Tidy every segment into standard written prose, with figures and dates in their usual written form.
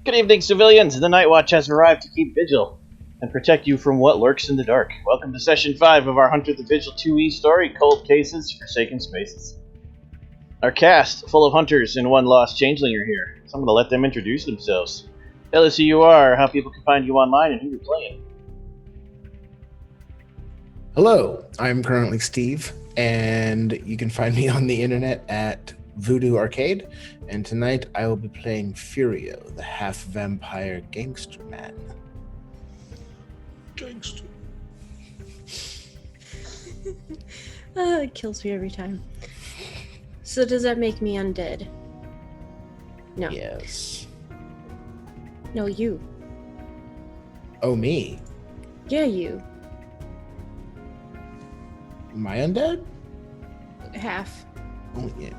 Good evening, civilians. The Night Watch has arrived to keep vigil and protect you from what lurks in the dark. Welcome to Session 5 of our Hunter the Vigil 2E story, Cold Cases, Forsaken Spaces. Our cast, full of hunters and one lost changeling, are here, so I'm going to let them introduce themselves. Tell us who you are, how people can find you online, and who you're playing. Hello, I'm currently Steve, and you can find me on the internet at Voodoo Arcade, and tonight I will be playing Furio, the half-vampire gangster man. Gangster. It kills me every time. So does that make me undead? No. Yes. No, you. Oh, me? Yeah, you. Am I undead? Half. Oh, yeah.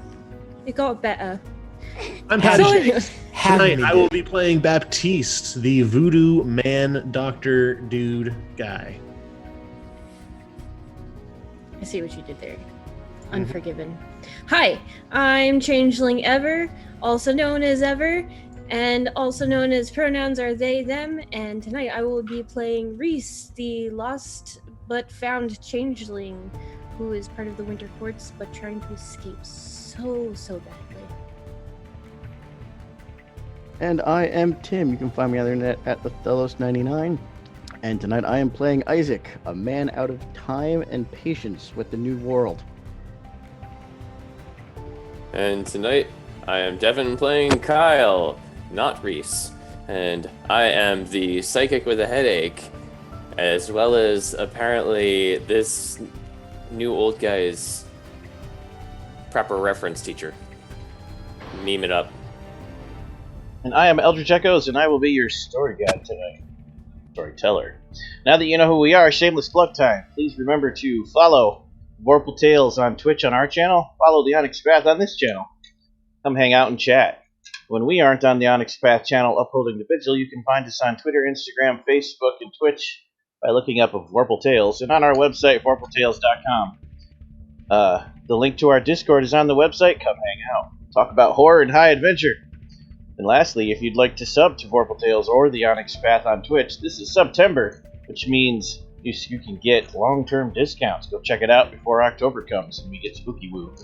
It got better. I'm Patty So- Shakes. Tonight I will be playing Baptiste, the voodoo man, doctor, dude guy. I see what you did there. Unforgiven. Hi, I'm Changeling Ever, also known as Ever, and also known as pronouns are they, them, and tonight I will be playing Reese, the lost but found changeling, who is part of the Winter Courts but trying to escape so badly. And I am Tim. You can find me on the internet at Othellos99. And tonight I am playing Isaac, a man out of time and patience with the new world. And tonight, I am Devin playing Kyle, not Reese. And I am the psychic with a headache, as well as apparently this new old guy's proper reference teacher. Meme it up. And I am Eldritch Echoes, and I will be your story guide tonight. Storyteller. Now that you know who we are, shameless plug time. Please remember to follow Vorpal Tales on Twitch on our channel. Follow the Onyx Path on this channel. Come hang out and chat. When we aren't on the Onyx Path channel upholding the vigil, you can find us on Twitter, Instagram, Facebook, and Twitch by looking up Vorpal Tales, and on our website, vorpaltales.com. The link to our Discord is on the website. Come hang out. Talk about horror and high adventure. And lastly, if you'd like to sub to Vorpal Tales or the Onyx Path on Twitch, this is September, which means you can get long-term discounts. Go check it out before October comes and we get spooky woo.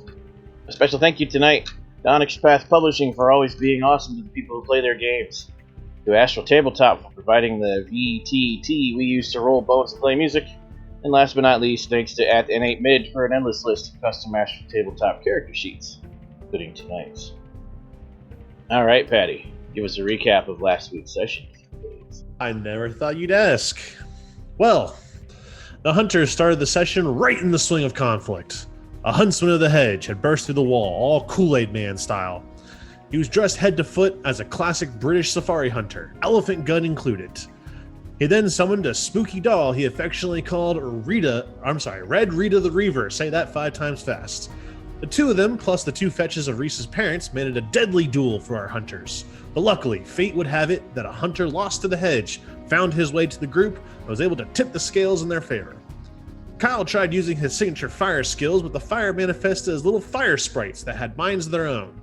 A special thank you tonight to Onyx Path Publishing for always being awesome to the people who play their games. To Astral Tabletop for providing the VTT we use to roll bones and play music. And last but not least, thanks to @N8Mid for an endless list of custom Astral Tabletop character sheets, including tonight's. Alright, Patty, give us a recap of last week's session, please. I never thought you'd ask. Well, the hunters started the session right in the swing of conflict. A huntsman of the hedge had burst through the wall, all Kool-Aid Man style. He was dressed head to foot as a classic British safari hunter, elephant gun included. He then summoned a spooky doll he affectionately called Red Rita the Reaver. Say that 5 times fast. The two of them, plus the 2 fetches of Reese's parents, made it a deadly duel for our hunters. But luckily, fate would have it that a hunter lost to the hedge found his way to the group and was able to tip the scales in their favor. Kyle tried using his signature fire skills, but the fire manifested as little fire sprites that had minds of their own.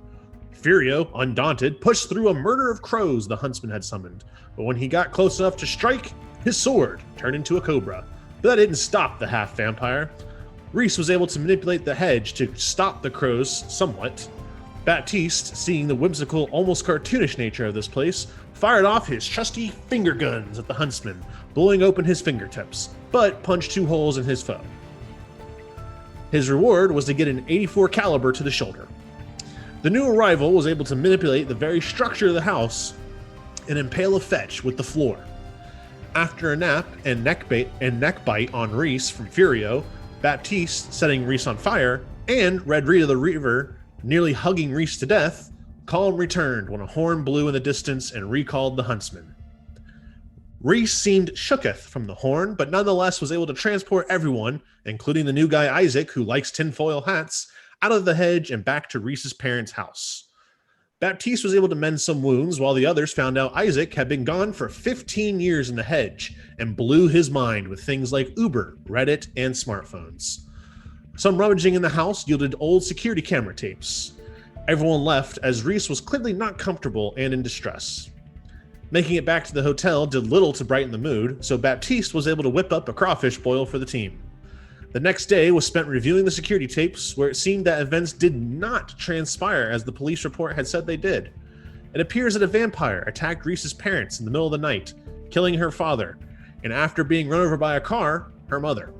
Furio, undaunted, pushed through a murder of crows the huntsman had summoned, but when he got close enough to strike, his sword turned into a cobra. But that didn't stop the half-vampire. Reese was able to manipulate the hedge to stop the crows somewhat. Baptiste, seeing the whimsical, almost cartoonish nature of this place, fired off his trusty finger guns at the huntsman, blowing open his fingertips, but punched 2 holes in his foe. His reward was to get an .84 caliber to the shoulder. The new arrival was able to manipulate the very structure of the house and impale a fetch with the floor. After a nap and neck bite on Reese from Furio, Baptiste setting Reese on fire, and Red Rita the Reaver nearly hugging Reese to death, calm returned when a horn blew in the distance and recalled the huntsman. Reese seemed shooketh from the horn, but nonetheless was able to transport everyone, including the new guy Isaac, who likes tinfoil hats, out of the hedge and back to Reese's parents' house. Baptiste was able to mend some wounds, while the others found out Isaac had been gone for 15 years in the hedge and blew his mind with things like Uber, Reddit, and smartphones. Some rummaging in the house yielded old security camera tapes. Everyone left as Reese was clearly not comfortable and in distress. Making it back to the hotel did little to brighten the mood, so Baptiste was able to whip up a crawfish boil for the team. The next day was spent reviewing the security tapes, where it seemed that events did not transpire as the police report had said they did. It appears that a vampire attacked Reese's parents in the middle of the night, killing her father, and after being run over by a car, her mother.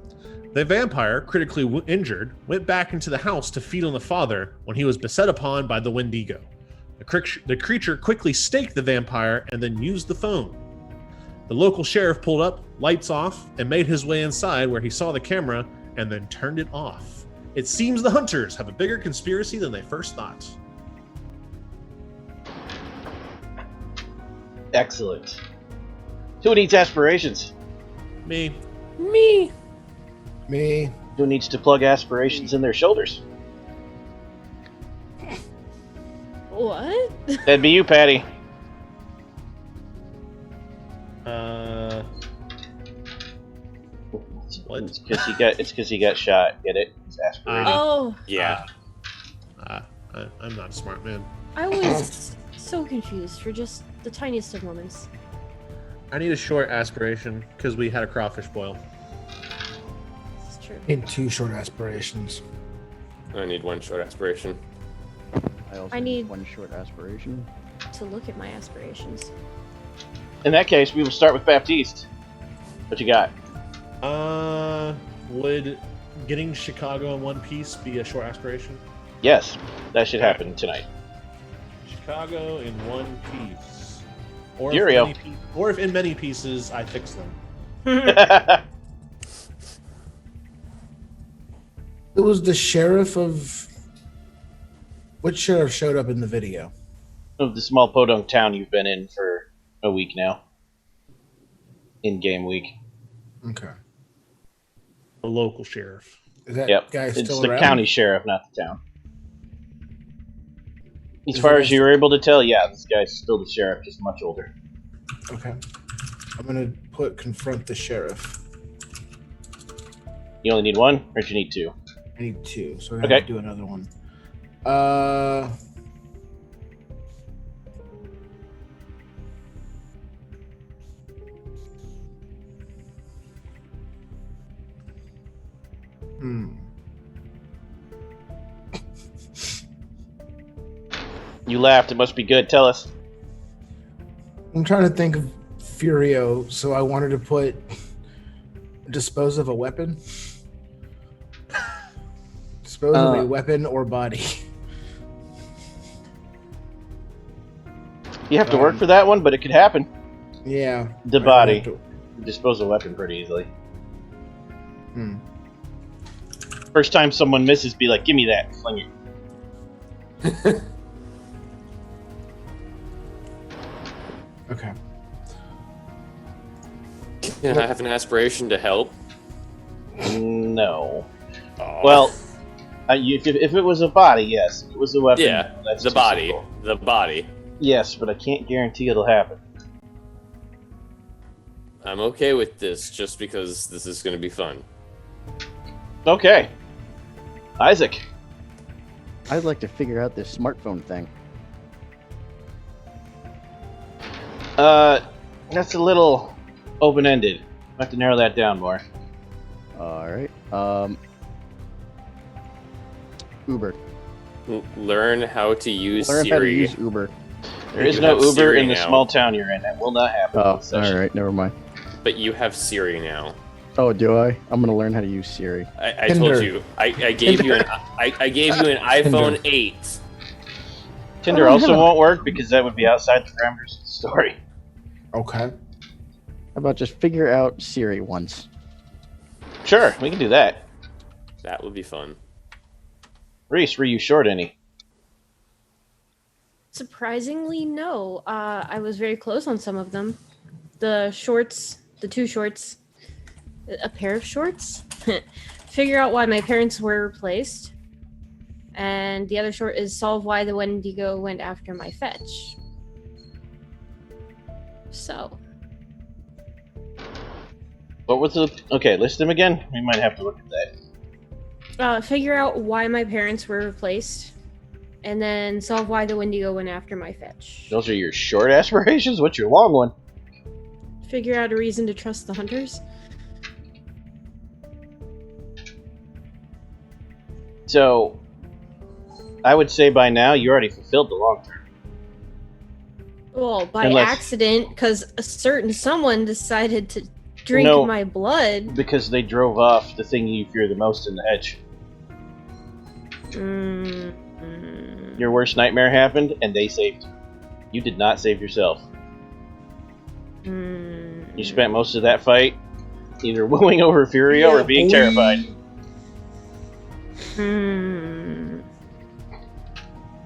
The vampire, critically injured, went back into the house to feed on the father when he was beset upon by the Wendigo. The creature quickly staked the vampire and then used the phone. The local sheriff pulled up, lights off, and made his way inside where he saw the camera and then turned it off. It seems the hunters have a bigger conspiracy than they first thought. Excellent. Who needs aspirations? Me. Me. Me. Who needs to plug aspirations in their shoulders? What? That'd be you, Patty. What? It's because he got shot. Get it? It's aspiration. Oh, Yeah. I'm not a smart man. I was so confused for just the tiniest of moments. I need a short aspiration because we had a crawfish boil. This is true. In 2 short aspirations. I need one short aspiration. I also I need- one short aspiration. To look at my aspirations. In that case, we will start with Baptiste. What you got? Would getting Chicago in one piece be a short aspiration? Yes, that should happen tonight. Chicago in one piece. Or Furio. if in many pieces, I fix them. It was the sheriff of... Which sheriff showed up in the video? Of the small podunk town you've been in for a week now. In-game week. Okay. The local sheriff. Is that Yep. guy It's still the around? county sheriff, not the town. As Is far it- as you were able to tell, yeah, this guy's still the sheriff, just much older. Okay. I'm gonna put confront the sheriff. You only need one, or do you need 2? I need 2, so I have Okay. to do another one. You laughed, it must be good, tell us. I'm trying to think of Furio, so I wanted to put dispose of a weapon. Dispose of a weapon or body. You have to work for that one, but it could happen. Yeah. The I body. have to- Dispose of a weapon pretty easily. Hmm. First time someone misses, be like, give me that, fling it. Okay. Can I have an aspiration to help? No. Oh. Well, if it was a body, yes. If it was a weapon, Yeah, that's the too body. simple. The body. Yes, but I can't guarantee it'll happen. I'm okay with this just because this is going to be fun. Okay. Isaac. I'd like to figure out this smartphone thing. That's a little open-ended. I have to narrow that down more. All right. Uber. Learn how to use Learn how to Siri. use Uber. There is You no have Uber Siri in the now. small town you're in. That will not happen. Oh, this session. all right. Never mind. But you have Siri now. Oh, do I? I'm gonna learn how to use Siri. I told Tinder. you. I gave you an I gave you an iPhone 8. Tinder Oh, also yeah. won't work because that would be outside the parameters of the story. Okay. How about just figure out Siri once? Sure, we can do that. That would be fun. Reese, were you short any? Surprisingly, no. I was very close on some of them. The shorts, the 2 shorts, a pair of shorts. Figure out why my parents were replaced. And the other short is solve why the Wendigo went after my fetch. So, What was the... Okay, list them again. We might have to look at that. figure out why my parents were replaced. and then solve why the Wendigo went after my fetch. Those are your short aspirations? What's your long one? Figure out a reason to trust the hunters. So, I would say by now you already fulfilled the long term. Well, by Unless- accident, because someone decided to drink No. my blood. Because they drove off the thing you fear the most in the hedge. Your worst nightmare happened, and they saved you. You did not save yourself. You spent most of that fight either wooing over Furio or being terrified.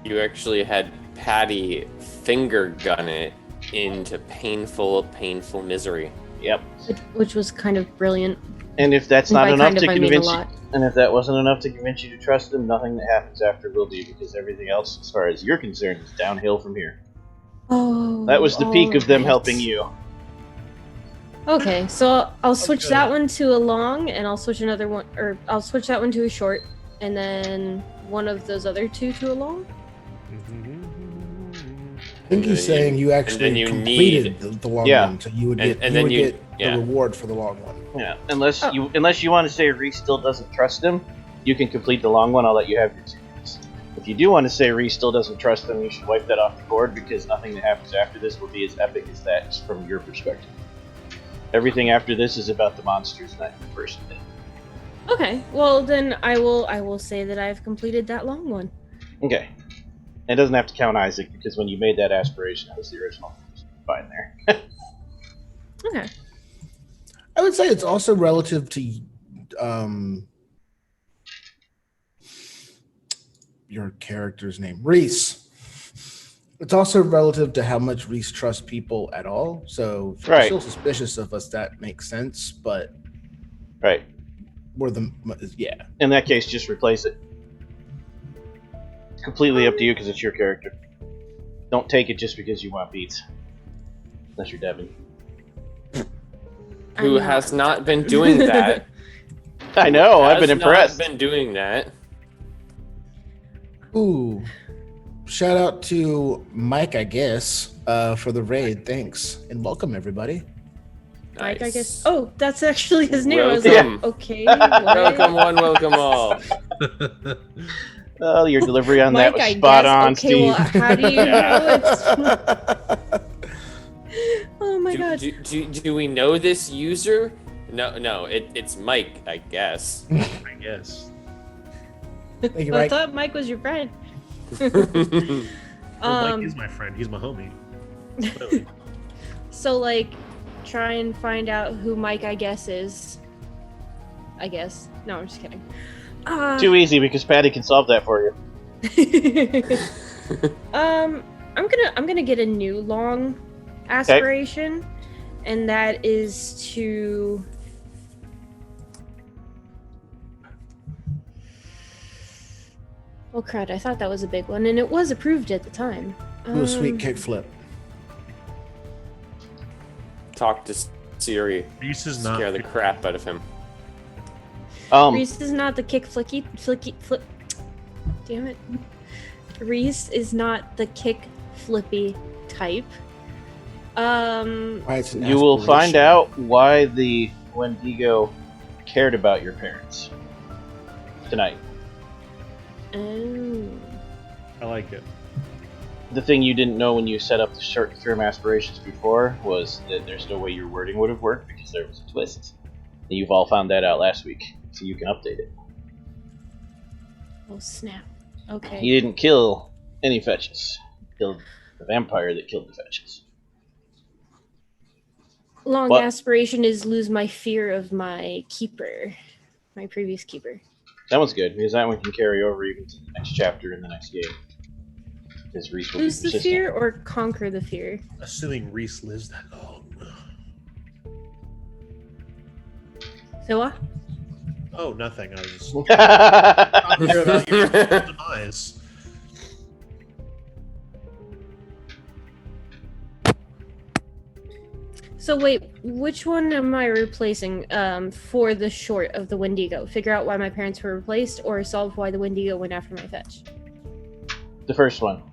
You actually had Patty finger gun it into painful, painful misery. Yep. Which was kind of brilliant. And if that's And not by enough kind to of, I mean a convince you, lot. and if that wasn't enough to convince you to trust them, nothing that happens after will be, because everything else, as far as you're concerned, is downhill from here. Oh. That was the peak of them alright. helping you. Okay, so I'll switch good. that one to a long, and I'll switch another one, or I'll switch that one to a short, and then one of those other two to a long. I think he's saying you actually you completed the long Yeah. one, so you would And- get, and you then would you- get yeah. the reward for the long one. Yeah, unless Oh. you want to say Reese still doesn't trust him, you can complete the long one. I'll let you have your 2 minutes. If you do want to say Reese still doesn't trust him, you should wipe that off the board, because nothing that happens after this will be as epic as that from your perspective. Everything after this is about the monsters, not you personally. Okay, well then I will say that I've completed that long one. Okay. It doesn't have to count Isaac, because when you made that aspiration, that was the original. Fine there. Okay. I would say it's also relative to your character's name, Reese. It's also relative to how much Reese trusts people at all. So if you're Right. still suspicious of us, that makes sense. But Right. we're the In that case, just replace it. It's completely up to you, because it's your character. Don't take it just because you want beats. Unless you're Devin. Who I'm has not been doing that? I know, I've been Has not impressed. been doing that. Ooh. Shout out to Mike, I guess, for the raid. Thanks. And welcome everybody. Mike, I Nice. guess. Oh, that's actually his name. I was Welcome. like, okay. What? Welcome one, welcome all. Oh, your delivery on that Mike, was I spot guess. on, Okay, Steve. well, how do you know it's? Oh my god. Do we know this user? No, it's Mike, I guess. I guess. Thank you, I Mike. thought Mike was your friend. Mike is my friend. He's my homie. Clearly. So like, try and find out who Mike, I guess, is. I guess. No, I'm just kidding. Too easy, because Patty can solve that for you. I'm gonna get a new long aspiration, and that is to. Oh crud! I thought that was a big one, and it was approved at the time. Do a sweet kickflip. Talk to Siri. Reese is not. Scare the crap out of him. Reese is not the kick flicky flip. Damn it. Reese is not the kick flippy type. Why it's an You will find aspiration. out why the Wendigo cared about your parents tonight. Oh. I like it. The thing you didn't know when you set up the short-term aspirations before was that there's no way your wording would have worked, because there was a twist. And you've all found that out last week, so you can update it. Oh snap. Okay. You didn't kill any fetches. You killed the vampire that killed the fetches. Long What? aspiration is lose my fear of my keeper, my previous keeper. That one's good, because that one can carry over even to the next chapter in the next game. Because Reese will Lose be the persistent. fear or conquer the fear. Assuming Reese lives that long. So what? Oh, nothing. I was just talking about your demise. So wait, which one am I replacing for the short of the Wendigo? Figure out why my parents were replaced, or solve why the Wendigo went after my fetch? The first one.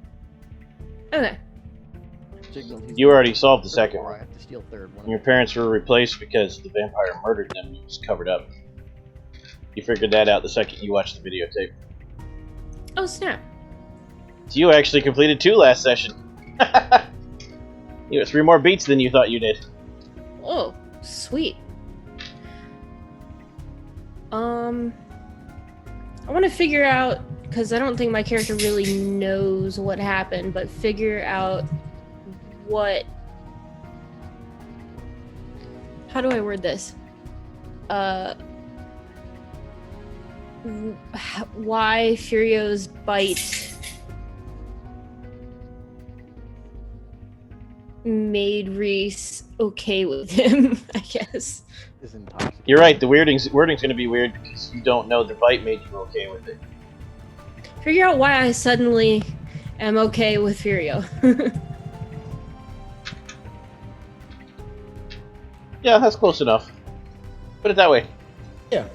Okay. Signal he's You already solved the second or I one. have to steal third one. Your parents were replaced because the vampire murdered them and it was covered up. You figured that out the second you watched the videotape. Oh, snap. So you actually completed 2 last session. You got 3 more beats than you thought you did. Oh, sweet. I want to figure out, because I don't think my character really knows what happened, but figure out what... How do I word this? Why Furio's bite made Reese okay with him, I guess. Is intoxicated. You're right, the wording's going to be weird because you don't know the bite made you okay with it. Figure out why I suddenly am okay with Furio. Yeah, that's close enough. Put it that way. Yeah.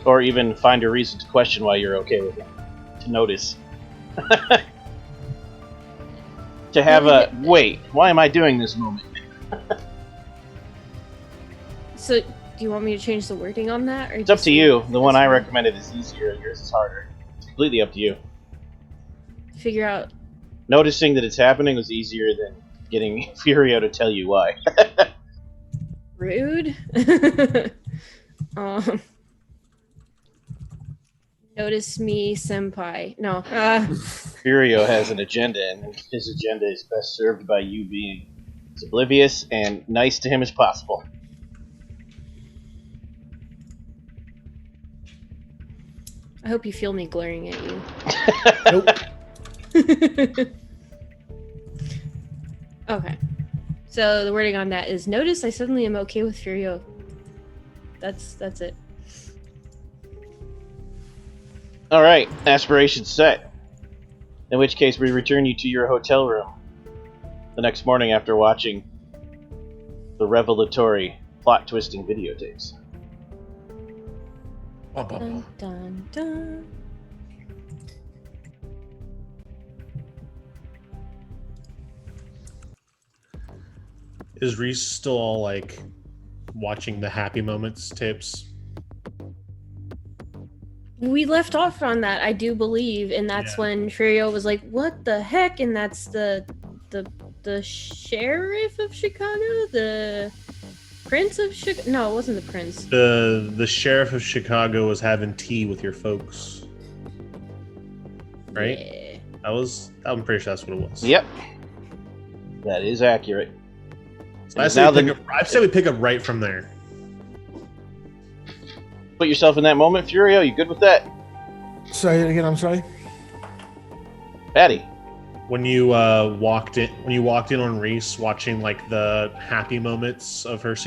Or even find a reason to question why you're okay with it. To notice. To have a, wait, why am I doing this moment? So, do you want me to change the wording on that? Or It's up just to you. The one I this recommended is easier, yours is harder. It's completely up to you. Figure out. Noticing that it's happening was easier than getting Furio to tell you why. Rude. Notice me, senpai. No. Furio has an agenda, and his agenda is best served by you being as oblivious and nice to him as possible. I hope you feel me glaring at you. Nope. Okay. So the wording on that is: notice I suddenly am okay with Furio. That's it. Alright, aspirations set. In which case we return you to your hotel room the next morning after watching the revelatory, plot-twisting videotapes. Dun, dun, dun. Is Reese still all like watching the happy moments tapes? We left off on that, I do believe, and that's Yeah. when Furio was like, "What the heck?" And that's the sheriff of Chicago, the prince of Chicago. No, it wasn't the prince. The sheriff of Chicago was having tea with your folks, right? Yeah. I'm pretty sure that's what it was. Yep. That is accurate. So I And say, now I say we pick up right from there. Put yourself in that moment, Furio. You good with that? Sorry again. I'm sorry. Patty. When you walked in on Reese, watching like the happy moments of his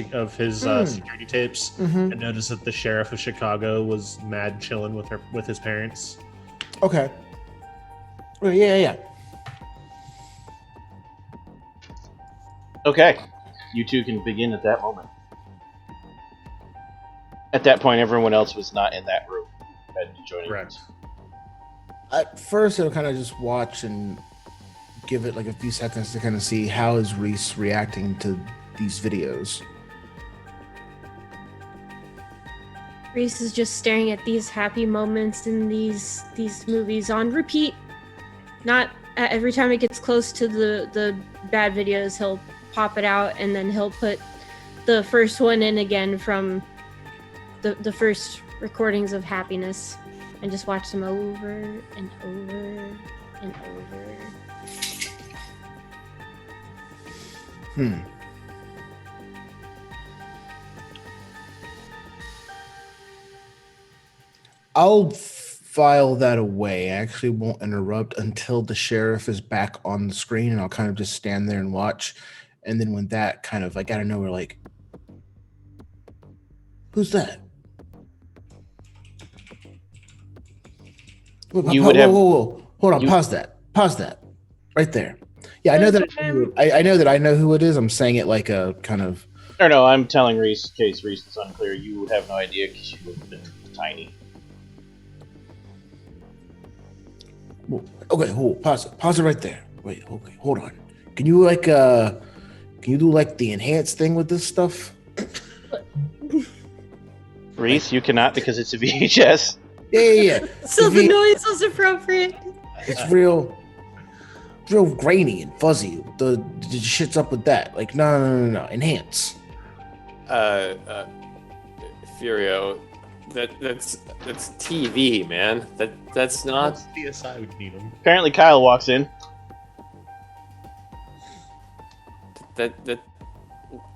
security tapes, Mm-hmm. and noticed that the sheriff of Chicago was mad chilling with his parents. Okay. Well, yeah. Okay. You two can begin at that moment. At that point, everyone else was not in that room. Had to join Correct. At first, I'll kind of just watch and give it like a few seconds to kind of see how is Reese reacting to these videos. Reese is just staring at these happy moments in these movies on repeat. Not every time it gets close to the bad videos, he'll pop it out and then he'll put the first one in again from the first recordings of happiness and just watch them over and over and over. I'll file that away. I actually won't interrupt until the sheriff is back on the screen, and I'll kind of just stand there and watch. And then when that kind of like out of nowhere, like, who's that? You would have- Whoa. Hold on, you- pause that. Right there. Yeah, I know that I know who it is. I'm saying it like a kind of No, I'm telling Reese, in case Reese is unclear, you would have no idea because you would have been tiny. Okay, pause it right there. Wait, okay, hold on. Can you do like the enhanced thing with this stuff? Reese, you cannot because it's a VHS. Yeah. So the noise was appropriate. It's real grainy and fuzzy. The shit's up with that. Like, no. Enhance. Furio, that's TV, man. That's not. CSI would need them. Apparently, Kyle walks in.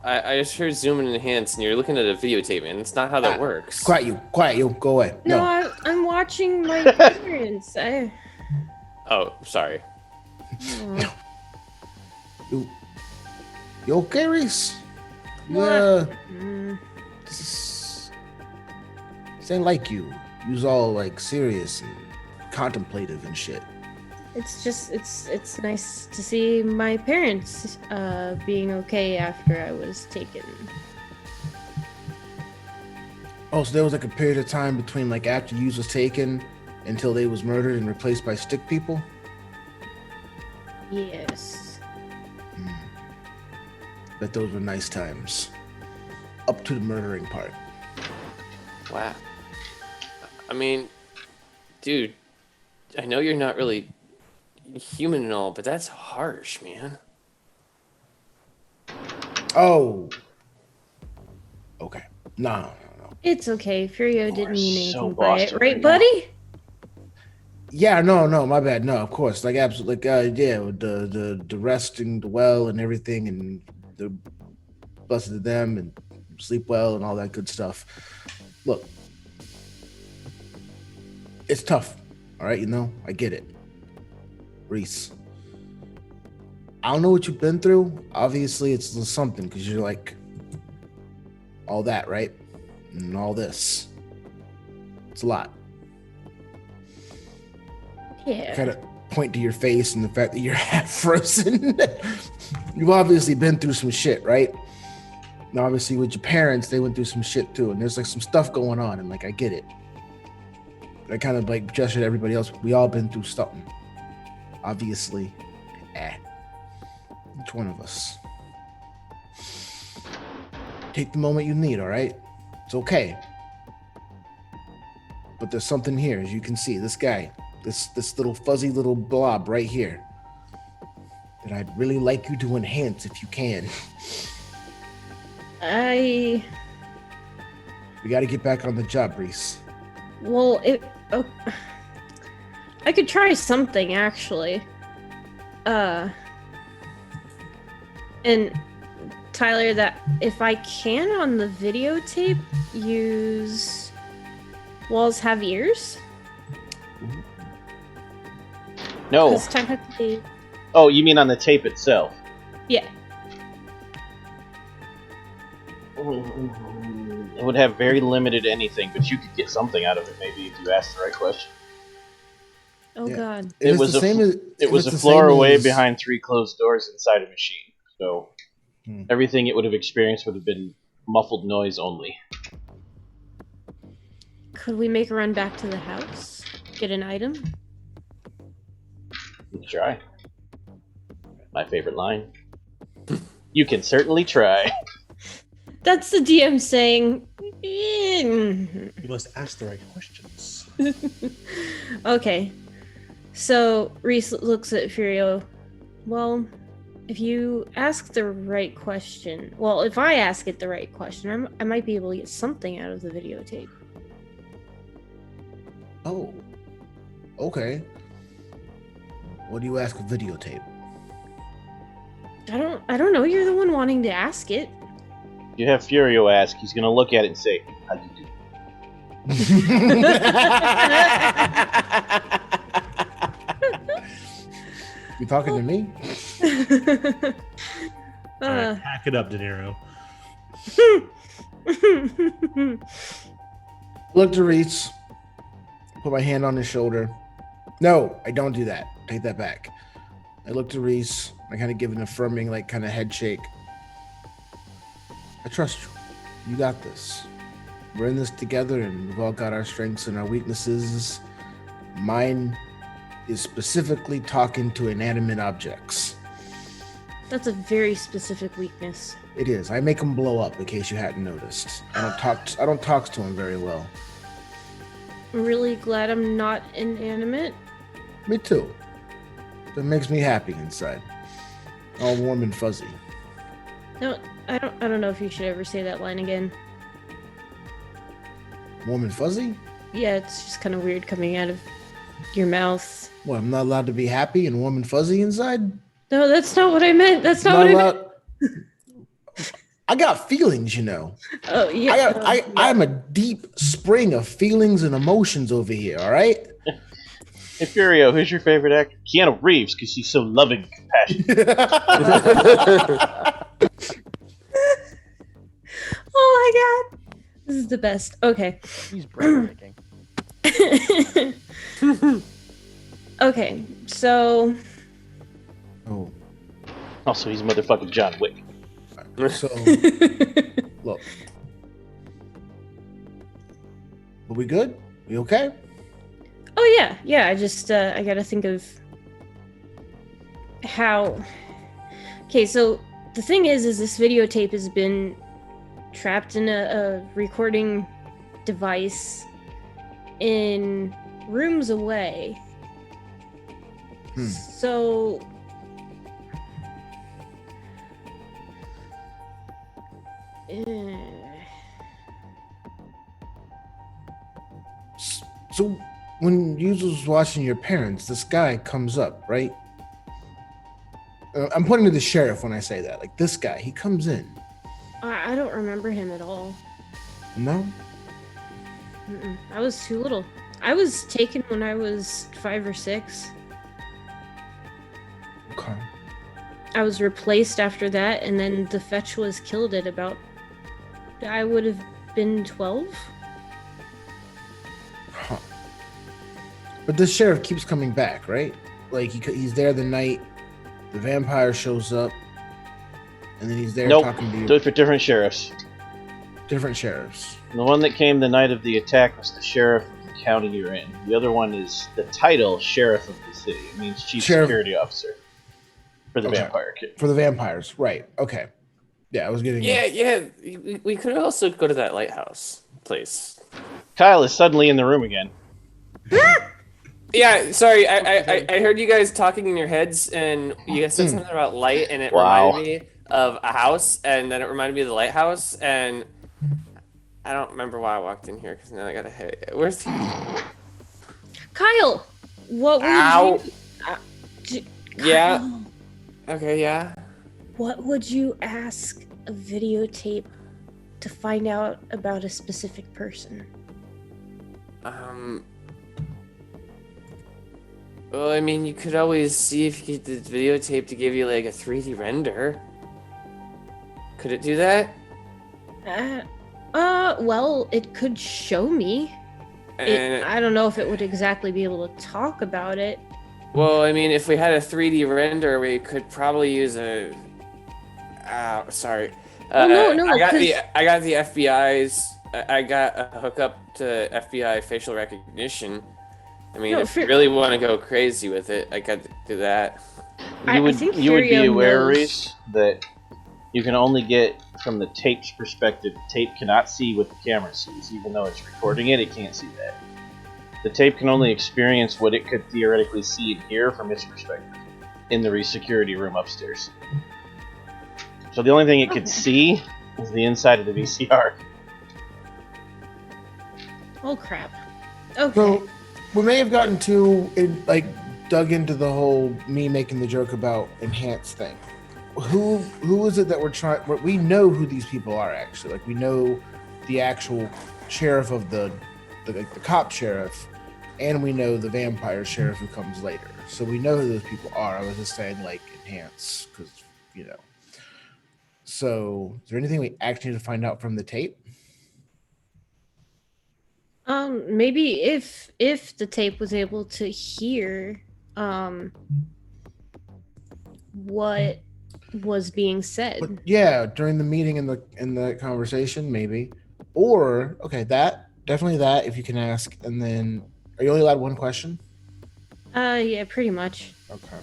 I just heard zoom and enhance, and you're looking at a videotape, man. That's not how that works. Quiet, you. Go away. No, I'm watching my parents. Oh, sorry. You okay, Reese? What? This ain't like you. You's all like serious and contemplative and shit. It's just it's nice to see my parents being okay after I was taken. Oh, so there was like a period of time between like after you was taken until they was murdered and replaced by stick people? Yes. Bet those were nice times. Up to the murdering part. Wow. I mean, dude, I know you're not really human and all, but that's harsh, man. Oh. Okay. No. It's okay. Furio didn't mean anything so by it, Boston right, right now. buddy? Yeah, no, my bad. No, of course. Like absolutely yeah, with the resting the well and everything and the blessed to them and sleep well and all that good stuff. Look. It's tough. All right, I get it. Reese. I don't know what you've been through. Obviously, it's something because you're like all that, right? And all this. It's a lot. Yeah. Kind of point to your face and the fact that you're half frozen. You've obviously been through some shit, right? Now, obviously, with your parents, they went through some shit too, and there's like some stuff going on, and like I get it. I kind of like gesture to everybody else. We all been through something. Obviously, each one of us. Take the moment you need, all right? It's okay. But there's something here, as you can see. This guy, this little fuzzy little blob right here, that I'd really like you to enhance if you can. We got to get back on the job, Reese. Well, I could try something actually. And Tyler, that if I can on the videotape use walls have ears? No. Because technically, Oh, you mean on the tape itself? yeah. It would have very limited anything, but you could get something out of it maybe if you asked the right question. Oh Yeah. God. It was a floor away behind 3 closed doors inside a machine. So everything it would have experienced would have been muffled noise only. Could we make a run back to the house? Get an item? You can try. My favorite line. You can certainly try. That's the DM saying. You must ask the right questions. Okay. So Reese looks at Furio. Well, if you ask the right question, well, if I ask it the right question, I might be able to get something out of the videotape. Oh. Okay. What do you ask a videotape? I don't know. You're the one wanting to ask it. You have Furio ask, he's gonna look at it and say, "How you do?" You talking to me? All right, pack it up, De Niro. Look to Reese. Put my hand on his shoulder. No, I don't do that. Take that back. I look to Reese. I kind of give an affirming, like, kind of head shake. I trust you. You got this. We're in this together, and we've all got our strengths and our weaknesses. Mine is specifically talking to inanimate objects. That's a very specific weakness. It is. I make him blow up, in case you hadn't noticed. I don't talk to him very well. I'm really glad I'm not inanimate. Me too. That makes me happy inside. All warm and fuzzy. No, I don't know if you should ever say that line again. Warm and fuzzy? Yeah, it's just kind of weird coming out of your mouth. What, I'm not allowed to be happy and warm and fuzzy inside? No, that's not what I meant. That's not what I meant. I got feelings, you know. Oh, yeah. I'm a deep spring of feelings and emotions over here, all right? Hey, Furio, who's your favorite actor? Keanu Reeves, because he's so loving and compassionate. Oh, my God. This is the best. Okay. He's breathtaking. Okay, so... Oh, Also, he's motherfucking John Wick. so look. Are we good? We okay? Oh, yeah. I just, I gotta think of how... Okay, so the thing is this videotape has been trapped in a recording device in rooms away. So... So when you was watching your parents, this guy comes up, right? I'm pointing to the sheriff when I say that. Like, this guy, he comes in. I don't remember him at all. No? Mm-mm. I was too little. I was taken when I was 5 or 6. Okay. I was replaced after that, and then the fetch was killed at about... I would have been 12? Huh. But the sheriff keeps coming back, right? Like, he's there the night the vampire shows up, and then he's there talking to you. Those are different sheriffs. Different sheriffs. The one that came the night of the attack was the sheriff of the county you're in. The other one is the title Sheriff of the City. It means Chief Security Officer. For the vampire kid. For the vampires, right. Okay. Yeah, I was getting... Yeah. We could also go to that lighthouse place. Kyle is suddenly in the room again. Yeah, sorry, I heard you guys talking in your heads, and you guys said something about light, and it reminded me of a house, and then it reminded me of the lighthouse, and I don't remember why I walked in here, because now I gotta hit. Where's Kyle! What would Ow! you... Yeah. Kyle, Okay, yeah. what would you ask a videotape to find out about a specific person? Well, I mean, you could always see if you get the videotape to give you, like, a 3D render. Could it do that? Well, it could show me. I don't know if it would exactly be able to talk about it. Well, I mean, if we had a 3D render, we could probably use a... sorry. Well, no, I got the FBI's... I got a hookup to FBI facial recognition. I mean, if you really want to go crazy with it, I could do that. You would be aware, Reese, that you can only get from the tape's perspective. The tape cannot see what the camera sees, even though it's recording it. It can't see that. The tape can only experience what it could theoretically see and hear from its perspective in the security room upstairs. So the only thing it could see is the inside of the VCR. Oh crap. Okay. So we may have gotten dug into the whole me making the joke about enhance thing. Who is it that we're trying? We know who these people are actually. Like, we know the actual sheriff of the cop sheriff, and we know the vampire sheriff who comes later. So we know who those people are. I was just saying, like, enhance, because, you know. So is there anything we actually need to find out from the tape? Maybe if the tape was able to hear what was being said. But yeah, during the meeting in the conversation, maybe. Or okay, that definitely that if you can ask. And then, are you only allowed one question? Yeah, pretty much. Okay.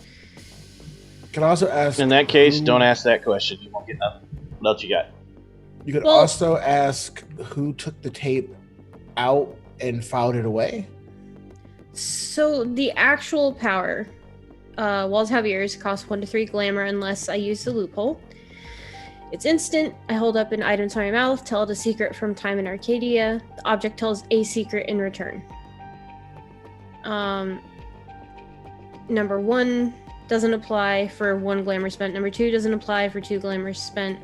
Can I also ask? In that case, who- don't ask that question. You won't get nothing. What else you got? You could Well- also ask who took the tape out and filed it away. So the actual power, Walls Have Ears, costs 1 to 3 glamour unless I use the loophole. It's instant. I hold up an item to my mouth, tell it a secret from time in Arcadia. The object tells a secret in return. Number 1 doesn't apply for 1 glamour spent. Number 2 doesn't apply for 2 glamour spent.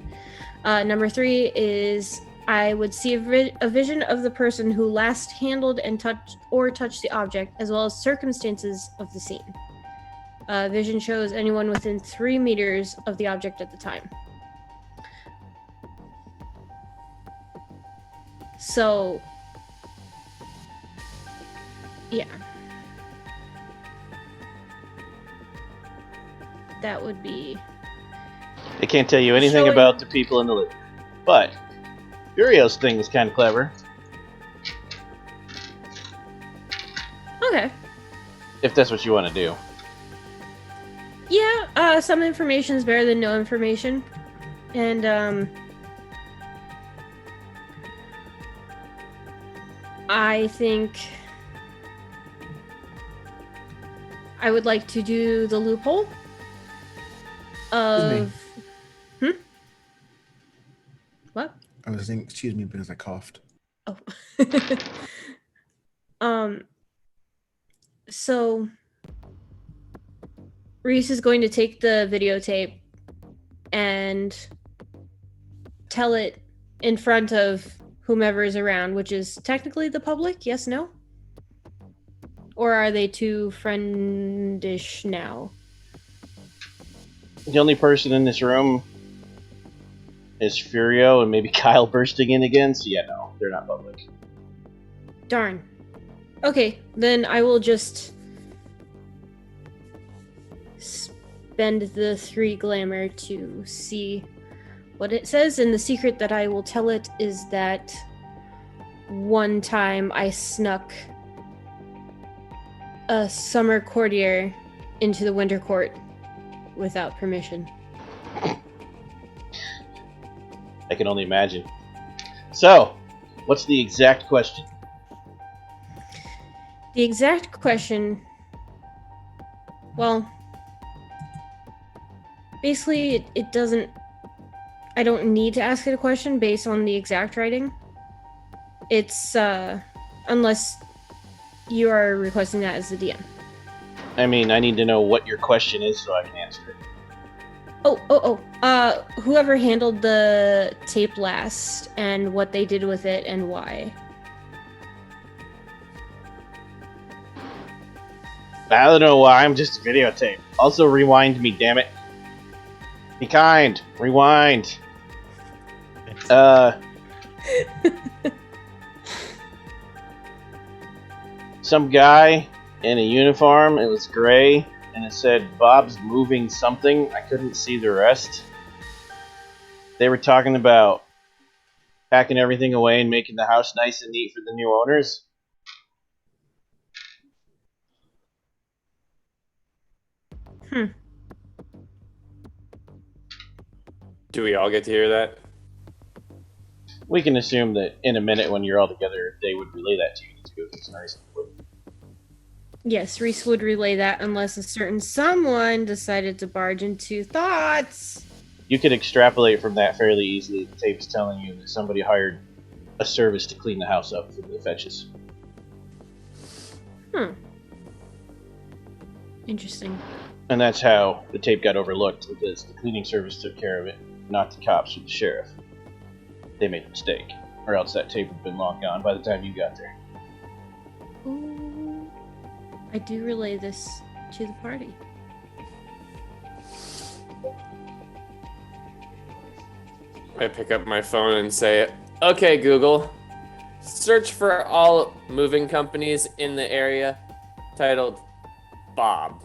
Number 3 is I would see a vision of the person who last handled and touched the object, as well as circumstances of the scene. Vision shows anyone within 3 meters of the object at the time. So, yeah. That would be... I can't tell you anything Showing- about the people in the loop. But Furio's thing is kind of clever. Okay. If that's what you want to do. Yeah, some information is better than no information. And, I think I would like to do the loophole of... What? I was saying, excuse me, because I coughed. Oh. So Reese is going to take the videotape and tell it in front of whomever is around, which is technically the public. Yes, no? Or are they too friendish now? The only person in this room is Furio and maybe Kyle bursting in again, so yeah, no, they're not public. Darn. Okay, then I will just spend the 3 glamour to see what it says, and the secret that I will tell it is that one time I snuck a summer courtier into the winter court without permission. I can only imagine. So, what's the exact question? The exact question, well, basically it doesn't, I don't need to ask it a question based on the exact writing. It's, unless you are requesting that as the DM. I mean, I need to know what your question is so I can answer it. Whoever handled the tape last and what they did with it and why. I don't know why, I'm just a videotape. Also, rewind me, damn it. Be kind. Rewind. Some guy in a uniform, it was gray, and it said, Bob's moving something. I couldn't see the rest. They were talking about packing everything away and making the house nice and neat for the new owners. Do we all get to hear that? We can assume that in a minute when you're all together, they would relay that to you. To go through some nice. Yes, Reese would relay that unless a certain someone decided to barge into thoughts. You could extrapolate from that fairly easily. The tape's telling you that somebody hired a service to clean the house up for the fetches. Interesting. And that's how the tape got overlooked, because the cleaning service took care of it, not the cops or the sheriff. They made a mistake, or else that tape would have been long gone by the time you got there. Ooh, I do relay this to the party. I pick up my phone and say, okay, Google, search for all moving companies in the area titled Bob.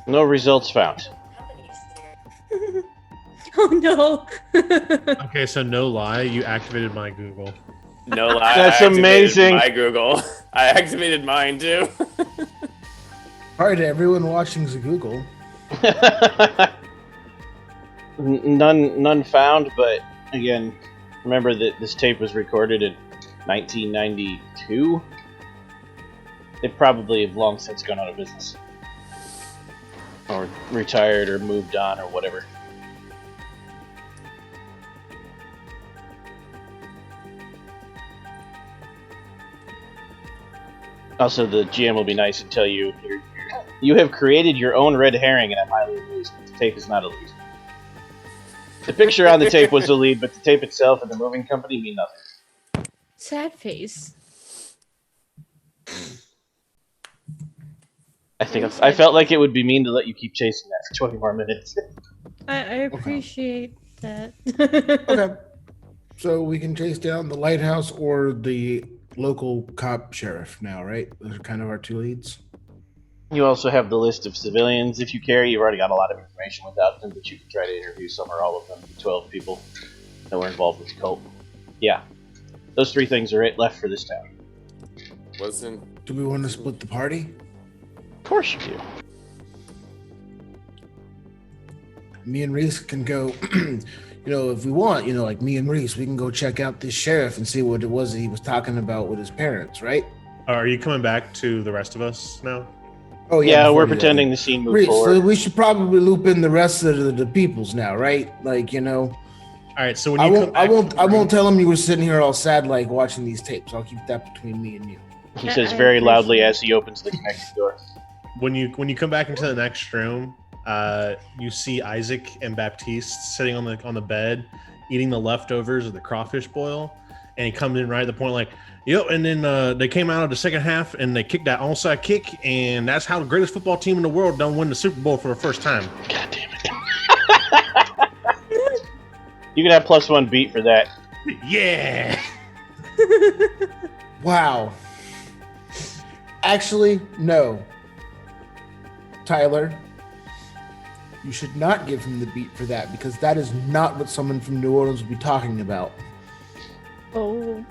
No results found. Oh no. Okay, so no lie, you activated my Google. No lie. That's I activated amazing. My Google. I activated mine too. Sorry to everyone watching the Google. None found, but again, remember that this tape was recorded in 1992. They probably have long since gone out of business, or retired, or moved on, or whatever. Also, the GM will be nice and tell you you have created your own red herring, and I'm highly amused. The tape is not a lead. The picture on the tape was the lead, but the tape itself and the moving company mean nothing. Sad face. I felt like it would be mean to let you keep chasing that for 20 more minutes. I appreciate that. Okay. So we can chase down the lighthouse or the local cop sheriff now, right? Those are kind of our two leads. You also have the list of civilians. If you care, you've already got a lot of information without them, but you can try to interview some or all of them, the 12 people that were involved with the cult. Yeah. Those three things are it left for this town. Do we want to split the party? Of course you do. Me and Reese can go, if we want, like me and Reese, we can go check out this sheriff and see what it was that he was talking about with his parents, right? Are you coming back to the rest of us now? Oh Yeah, before we're you do pretending that. the scene moved Reese, forward. so we should probably loop in the rest of the peoples now, right? Like, All right, so when I you won't, come back I won't, to the I room- won't tell him you were sitting here all sad, like watching these tapes. I'll keep that between me and you. He I says very loudly appreciate as he opens the connected door. When you come back into the next room, you see Isaac and Baptiste sitting on the bed, eating the leftovers of the crawfish boil, and he comes in right at the point like, yep. And then they came out of the second half and they kicked that onside kick, and that's how the greatest football team in the world done win the Super Bowl for the first time. God damn it. You can have +1 beat for that. Yeah. Wow. Actually, no. Tyler, you should not give him the beat for that because that is not what someone from New Orleans would be talking about. Oh.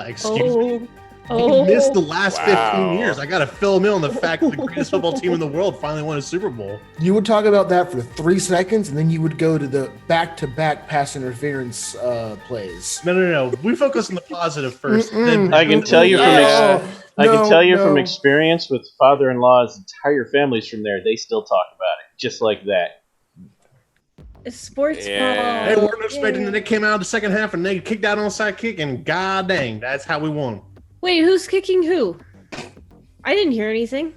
Excuse me. You Oh. missed the last Wow. 15 years. I got to fill him in on the fact that the greatest football team in the world finally won a Super Bowl. You would talk about that for 3 seconds, and then you would go to the back-to-back pass interference plays. No. We focus on the positive first. Then I can tell you from I can tell you from experience with father-in-law's entire family's from there. They still talk about it just like that. It's sports Yeah. they ball. weren't expecting that they came out of the second half and they kicked out onside kick, and god dang, that's how we won. Wait, who's kicking who? I didn't hear anything.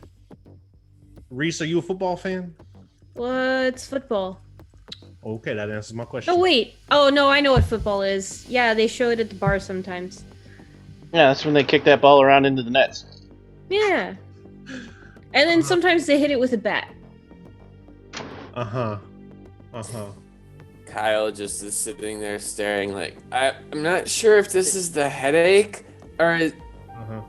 Reese, are you a football fan? What's football? Okay, that answers my question. Oh, wait. Oh, no, I know what football is. Yeah, they show it at the bar sometimes. Yeah, that's when they kick that ball around into the nets. Yeah. And then sometimes they hit it with a bat. Uh-huh. Kyle just is sitting there staring like, I'm not sure if this is the headache or Uh-huh.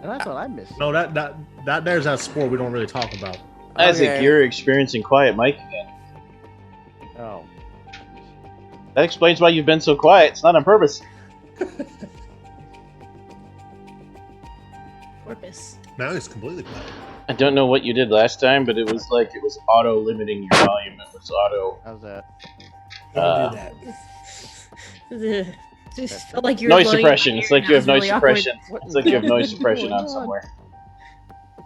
And that's what I missed. No, that there's that sport we don't really talk about. Isaac, Okay. you're experiencing quiet Mike again. Oh. That explains why you've been so quiet. It's not on purpose. Porpoise. Now it's completely quiet. I don't know what you did last time, but it was like it was auto limiting your volume. It was auto. How's that? Don't do that. Just felt like you were Noise blowing suppression. my It's ear, like you have and that was noise really awkward. suppression. It's like you have noise suppression on somewhere.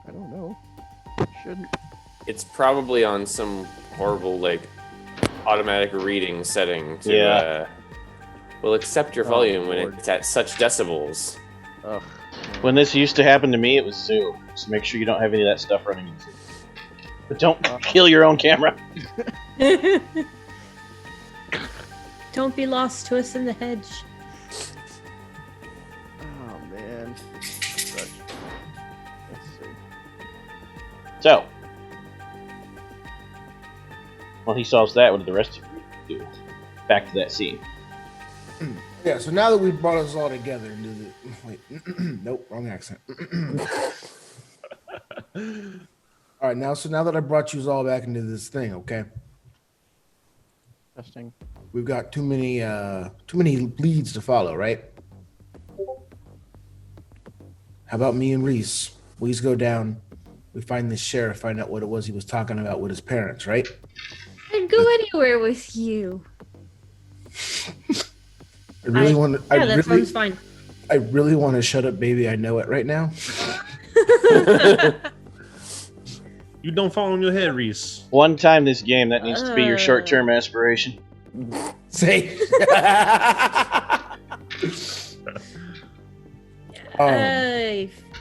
I don't know. Shouldn't. it's probably on some horrible like automatic reading setting to Yeah. will accept your Oh, volume when Lord. it's at such decibels. Ugh. When this used to happen to me, it was Zoom. So make sure you don't have any of that stuff running in Zoom. But don't kill your own camera. Don't be lost to us in the hedge. Oh man. Let's see. So, while he solves that, what do the rest of you do? Back to that scene. Yeah, so now that we've brought us all together into the... Wait. Nope, wrong accent. All right, now that I brought you all back into this thing, okay? Testing. We've got too many leads to follow, right? How about me and Reese? Please go down. We find the sheriff, find out what it was he was talking about with his parents, right? I'd go anywhere with you. I really want to. Yeah, that sounds fine. I really want to shut up, baby. I know it right now. You don't fall on your head, Reese. One time this game, that needs to be your short-term aspiration. Say.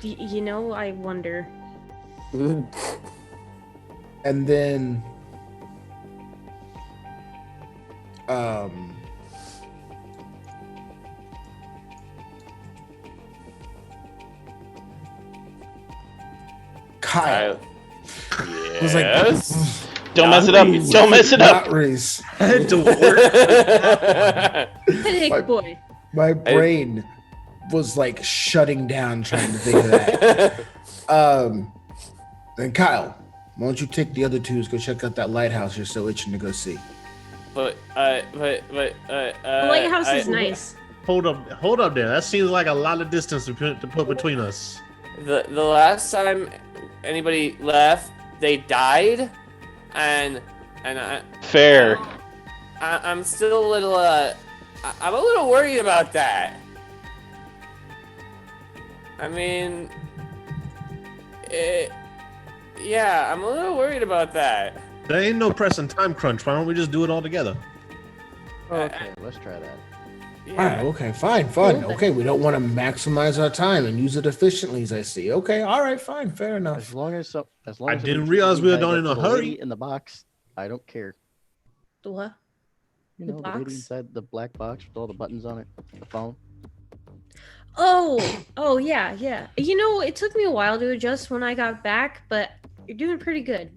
You know, I wonder. And then, Kyle. Was like, don't mess it up. Don't mess it up. Not Reese. Had to work. Headache boy. My brain was like shutting down trying to think of that. And Kyle, why don't you take the other twos, go check out that lighthouse you're so itching to go see. The The lighthouse is nice. Hold up there. That seems like a lot of distance to put between us. The last time anybody left, they died, and Fair. I'm still a little I'm a little worried about that. I mean, yeah, I'm a little worried about that. There ain't no pressing time crunch. Why don't we just do it all together? Okay, let's try that. Yeah. All right, okay, fine. Okay, we don't want to maximize our time and use it efficiently, as I see. Okay, all right, fine, fair enough. As long as I didn't realize we were done in a hurry. In the box, I don't care. The what? You The know, the lady box? inside the black box with all the buttons on it, the phone. Oh, yeah. You know, it took me a while to adjust when I got back, but you're doing pretty good.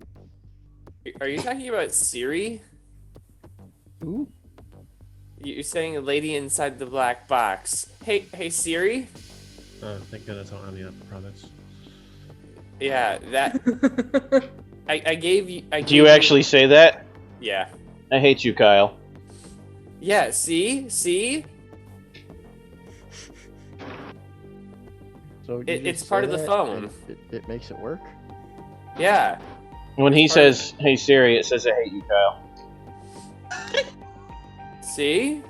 Are you talking about Siri? Ooh. You're saying a lady inside the black box. Hey Siri? Thank goodness I don't have any other products. Yeah, that. I gave you. Do you actually say that? Yeah. I hate you, Kyle. Yeah. See. So It's part of the phone. It makes it work. Yeah. When he says, "Hey Siri," it says, "I hate you, Kyle." See?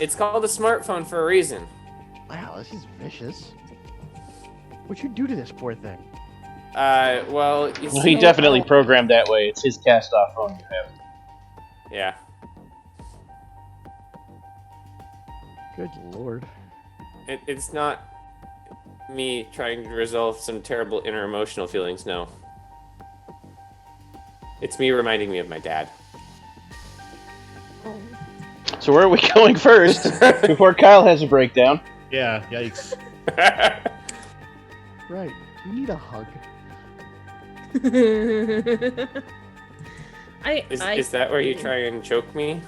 It's called a smartphone for a reason. Wow, this is vicious. What'd you do to this poor thing? Well, you Well, see, he definitely programmed that way. It's his cast-off phone you have. Yeah. Good lord. It's not me trying to resolve some terrible inner emotional feelings, no. It's me reminding me of my dad. So where are we going first before Kyle has a breakdown? Yeah, yikes. Right. You need a hug. Is that where you try and choke me?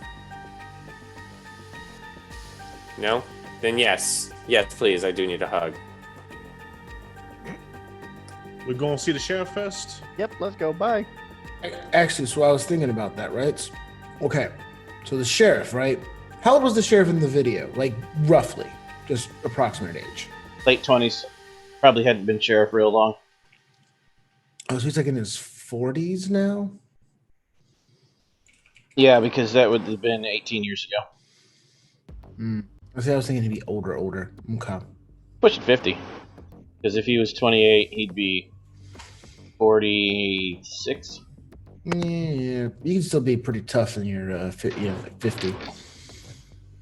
No? Then yes. Yes, please, I do need a hug. We're going to see the sheriff first? Yep, let's go. Bye. Actually, so I was thinking about that, right? Okay, so the sheriff, right? How old was the sheriff in the video? Like, roughly, just approximate age. Late 20s. Probably hadn't been sheriff real long. Oh, so he's like in his 40s now? Yeah, because that would have been 18 years ago. I was thinking he'd be older. Okay. Pushing 50. Because if he was 28, he'd be 46. Yeah, you can still be pretty tough in your like 50.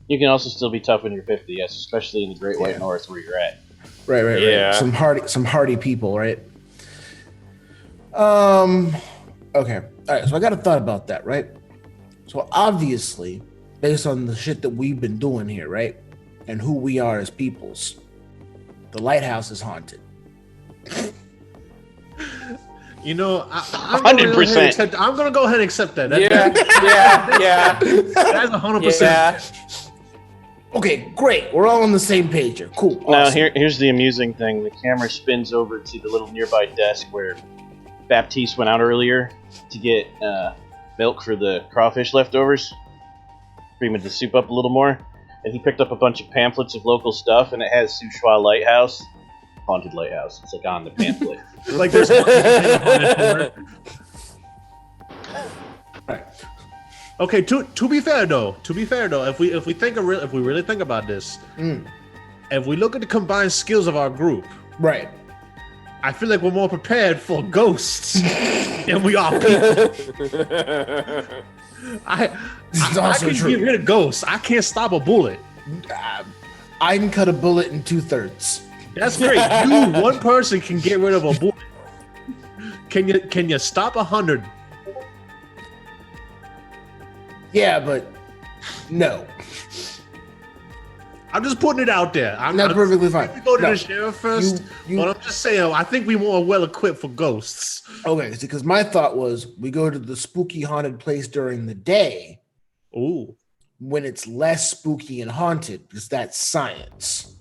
You can also still be tough when you're 50, yes, especially in the Great White North where you're at. Right. Yeah. Some hardy people, right? Okay. All right. So I got a thought about that, right? So obviously, based on the shit that we've been doing here, right, and who we are as peoples, the lighthouse is haunted. You know, I'm 100%. I'm going to go ahead and accept that. Yeah. That's 100%. Yeah. Okay, great. We're all on the same page here. Cool. Now, Awesome. here's the amusing thing. The camera spins over to the little nearby desk where Baptiste went out earlier to get milk for the crawfish leftovers. Creaming the soup up a little more. And he picked up a bunch of pamphlets of local stuff, and it has Sushwa Lighthouse haunted lighthouse. It's like on the pamphlet. Like there's Right. Okay, to be fair though, if we really think about this, if we look at the combined skills of our group, Right. I feel like we're more prepared for ghosts than we are people. I also can true. get rid of ghosts. I can't stop a bullet. I can cut a bullet in 2/3. That's great. You, one person, can get rid of a bullet. Can you stop 100? Yeah, but no. I'm just putting it out there. That's perfectly fine. We go to No. the sheriff first, You- but I'm just saying, I think we more well equipped for ghosts. Okay, because my thought was we go to the spooky haunted place during the day Ooh. when it's less spooky and haunted, because that's science.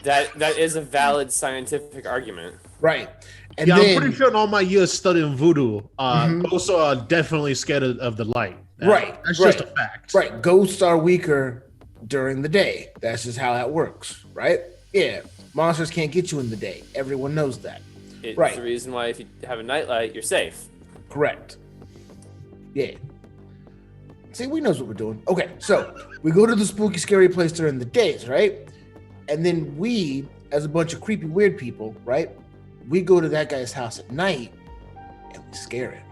That is a valid scientific argument. Right. And Yeah, then, I'm pretty sure in all my years studying voodoo, ghosts are definitely scared of the light. Right, That's right. just a fact. right, ghosts are weaker during the day. That's just how that works, right? Yeah. Monsters can't get you in the day. Everyone knows that. It's Right. the reason why if you have a nightlight, you're safe. Correct. Yeah. See, we knows what we're doing. Okay, so we go to the spooky, scary place during the days, right? And then we, as a bunch of creepy, weird people, right? We go to that guy's house at night and we scare him.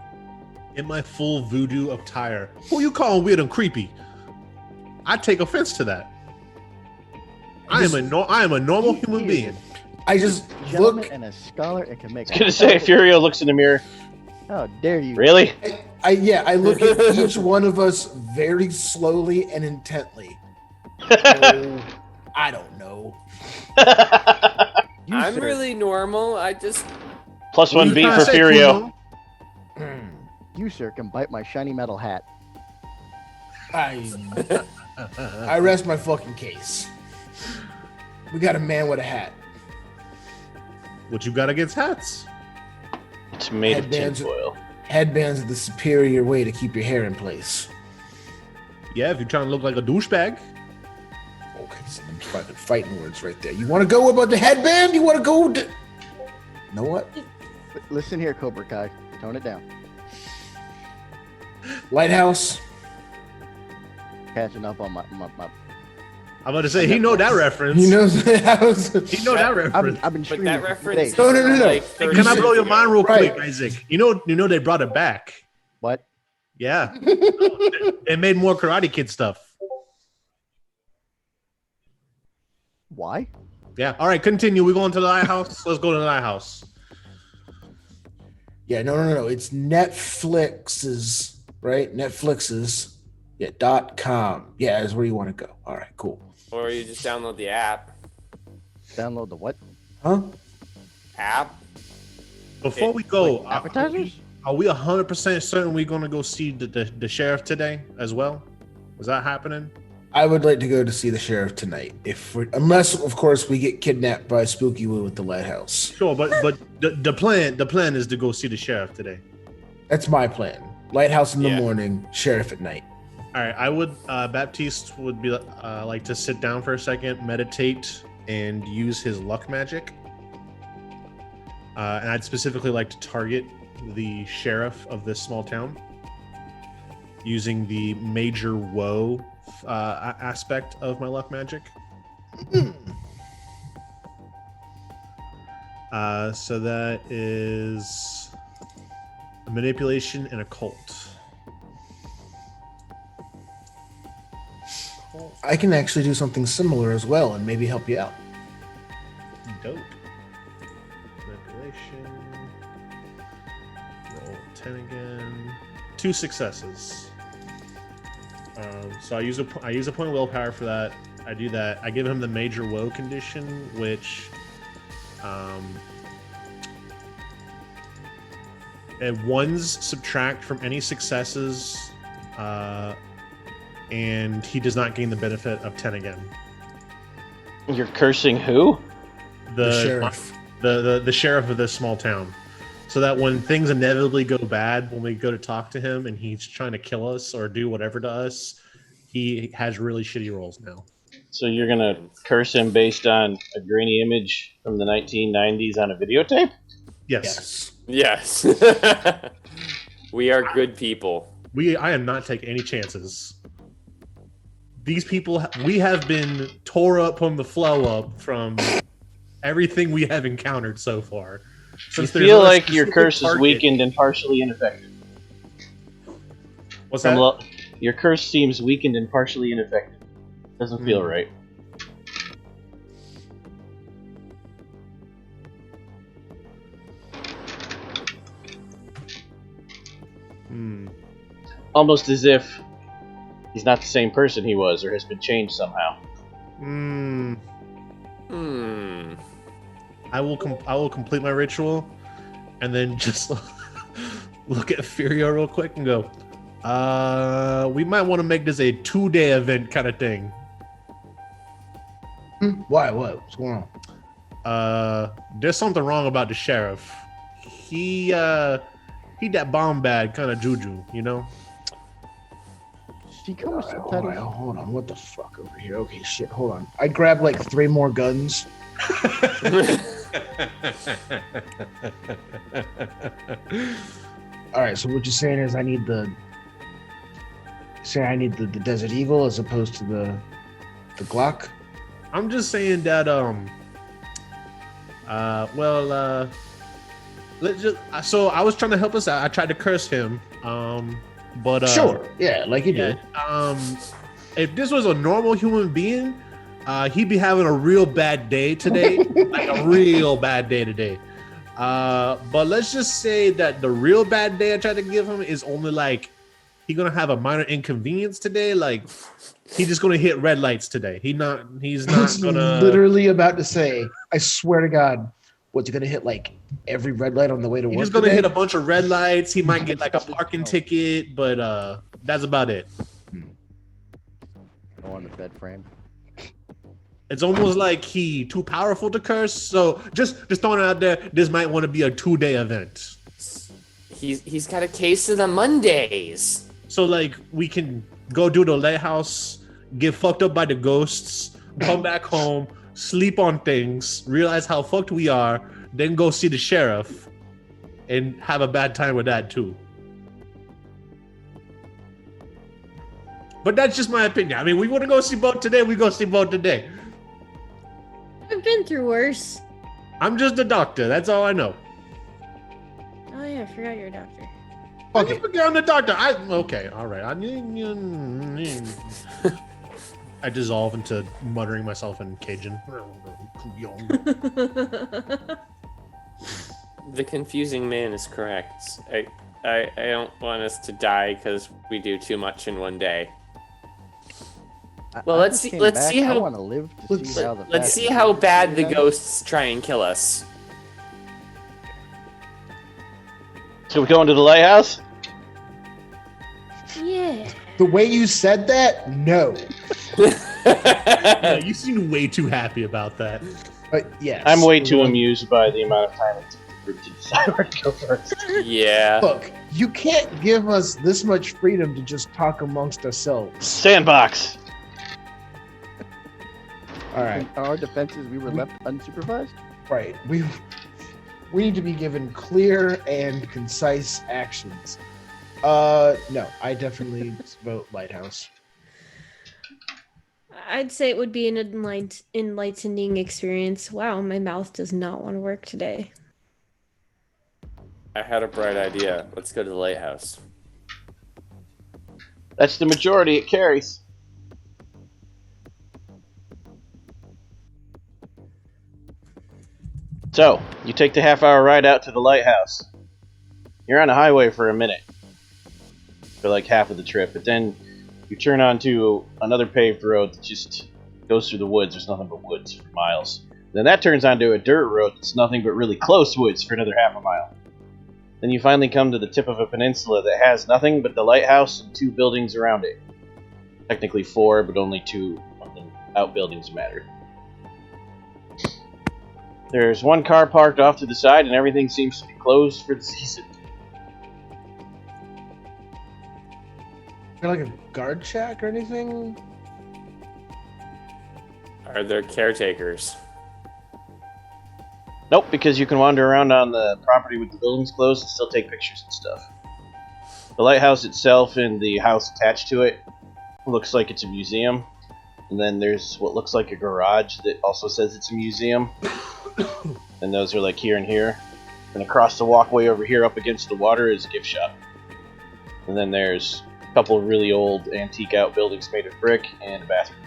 In my full voodoo attire. Who you calling weird and creepy? I take offense to that. I am a normal human being. I just Gentleman look. and a scholar and can make. I was gonna say, Furio looks in the mirror. How dare you? Really? I look at each one of us very slowly and intently. Oh, I don't know. You, I'm sir, really normal. I just Plus What one you beat trying for to say, Furio. Kuno? you, sir, can bite my shiny metal hat. I rest my fucking case. We got a man with a hat. What you got against hats? It's made of Headbands. tinfoil. Headbands are the superior way to keep your hair in place. Yeah, if you're trying to look like a douchebag. Okay, so them fighting words right there. You want to go about the headband? You want to go? Know what? Listen here, Cobra Kai. Tone it down. Lighthouse. Catching up on my I'm about to say he know that reference. He knows the house. He know that reference. I've been but streaming that for reference. days. No, no, no, no. Like Hey, 30 can I years blow your ago. mind real Right. quick, Isaac? You know they brought it back. What? Yeah. They made more Karate Kid stuff. Why? Yeah. All right, continue. We going to the lighthouse. Let's go to the lighthouse. Yeah, no. It's Netflix's, right? Netflix's. Yeah, .com. Yeah, is where you want to go. All right, cool. Or you just download the app. Download the what? Huh? App. Before we go, Like appetizers? are we 100% certain we're going to go see the sheriff today as well? Is that happening? I would like to go to see the sheriff tonight, unless of course we get kidnapped by Spooky Woo at the lighthouse. Sure, but the plan is to go see the sheriff today. That's my plan. Lighthouse in the Yeah. morning, sheriff at night. All right, I would Baptiste would be like to sit down for a second, meditate, and use his luck magic. And I'd specifically like to target the sheriff of this small town using the major woe aspect of my luck magic. So that is a manipulation and occult. I can actually do something similar as well and maybe help you out. Dope. Manipulation. Roll 10 again. 2 successes. So I use a point of willpower for that. I do that. I give him the major woe condition, which at ones subtract from any successes, and he does not gain the benefit of 10 again. You're cursing who? The sheriff. the sheriff of this small town, so that when things inevitably go bad, when we go to talk to him and he's trying to kill us or do whatever to us, he has really shitty rolls now. So you're gonna curse him based on a grainy image from the 1990s on a videotape? Yes. Yes. We are good people. I am not taking any chances. These people, we have been tore up from the flow up from everything we have encountered so far. You feel like your curse is weakened and partially ineffective. What's that? Your curse seems weakened and partially ineffective. Doesn't feel right. Almost as if he's not the same person he was, or has been changed somehow. I will complete my ritual, and then just look at Furio real quick and go, we might want to make this a 2-day event kind of thing. Why? What's going on? There's something wrong about the sheriff. He that bomb bad kind of juju, you know? Hold on, what the fuck over here? Okay, shit, hold on. I grabbed like 3 more guns. Alright, so what you're saying is I need the Desert Eagle as opposed to the Glock? I'm just saying that let's just, so I was trying to help us out. I tried to curse him. But sure, yeah, like you did. If this was a normal human being, he'd be having a real bad day today, like a real bad day today. But let's just say that the real bad day I tried to give him is only like he's gonna have a minor inconvenience today. Like he's just gonna hit red lights today. He's not gonna. Literally about to say, I swear to God. What's he gonna hit like every red light on the way to work? He's gonna hit a bunch of red lights. He might get like a parking ticket, but that's about it. Go on the bed frame. It's almost like he too powerful to curse. So just throwing it out there, this might want to be a 2-day event. He's got a case of the Mondays. So like we can go do the lighthouse, get fucked up by the ghosts, come back home, sleep on things, realize how fucked we are, then go see the sheriff and have a bad time with that too. But that's just my opinion. I mean, we want to go see both today, we go see both today. I've been through worse. I'm just a doctor, that's all I know. Oh yeah, I forgot you're a doctor. Okay, I'm the doctor. Okay, all right. I dissolve into muttering myself in Cajun. The confusing man is correct. I don't want us to die because we do too much in one day. Well, let's see how. I want to live to see how let's see how bad the ghosts try and kill us. So we going to the lighthouse? Yeah. The way you said that, no. Yeah, you seem way too happy about that. But yes. I'm way too amused by the amount of time it took the group to decide where to go first. Yeah. Look, you can't give us this much freedom to just talk amongst ourselves. Sandbox! Alright. In our defenses, we were left unsupervised? Right. We need to be given clear and concise actions. No, I definitely vote Lighthouse. I'd say it would be an enlightening experience. Wow, my mouth does not want to work today. I had a bright idea. Let's go to the lighthouse. That's the majority it carries. So, you take the half-hour ride out to the lighthouse. You're on a highway for a minute. For like half of the trip, but then you turn onto another paved road that just goes through the woods. There's nothing but woods for miles. Then that turns onto a dirt road that's nothing but really close woods for another half a mile. Then you finally come to the tip of a peninsula that has nothing but the lighthouse and 2 buildings around it. Technically 4, but only 2 of the outbuildings matter. There's 1 car parked off to the side and everything seems to be closed for the season. Like a guard shack or anything? Are there caretakers? Nope, because you can wander around on the property with the buildings closed and still take pictures and stuff. The lighthouse itself and the house attached to it looks like it's a museum. And then there's what looks like a garage that also says it's a museum. And those are like here and here. And across the walkway over here up against the water is a gift shop. And then there's a couple of really old antique outbuildings made of brick and a bathroom.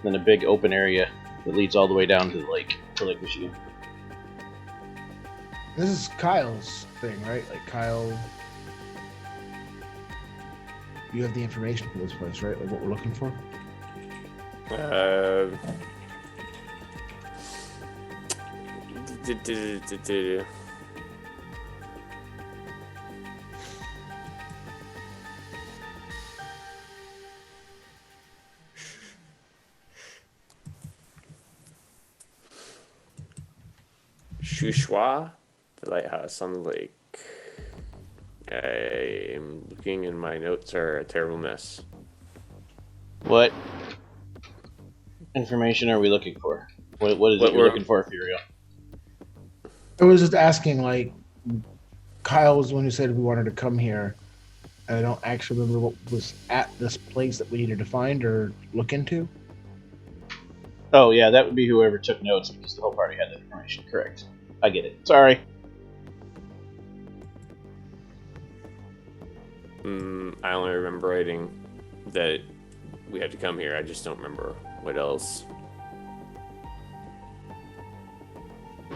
And then a big open area that leads all the way down to the lake, to Lake Michigan. This is Kyle's thing, right? Like Kyle, you have the information for this place, right? Like what we're looking for. Shushua, the lighthouse on the lake. I'm looking and my notes are a terrible mess. What information are we looking for? What is it you're looking for, Furio? I was just asking, like, Kyle was the one who said we wanted to come here. And I don't actually remember what was at this place that we needed to find or look into. Oh, yeah, that would be whoever took notes because the whole party had that information. Correct. I get it. Sorry. I only remember writing that we had to come here. I just don't remember what else.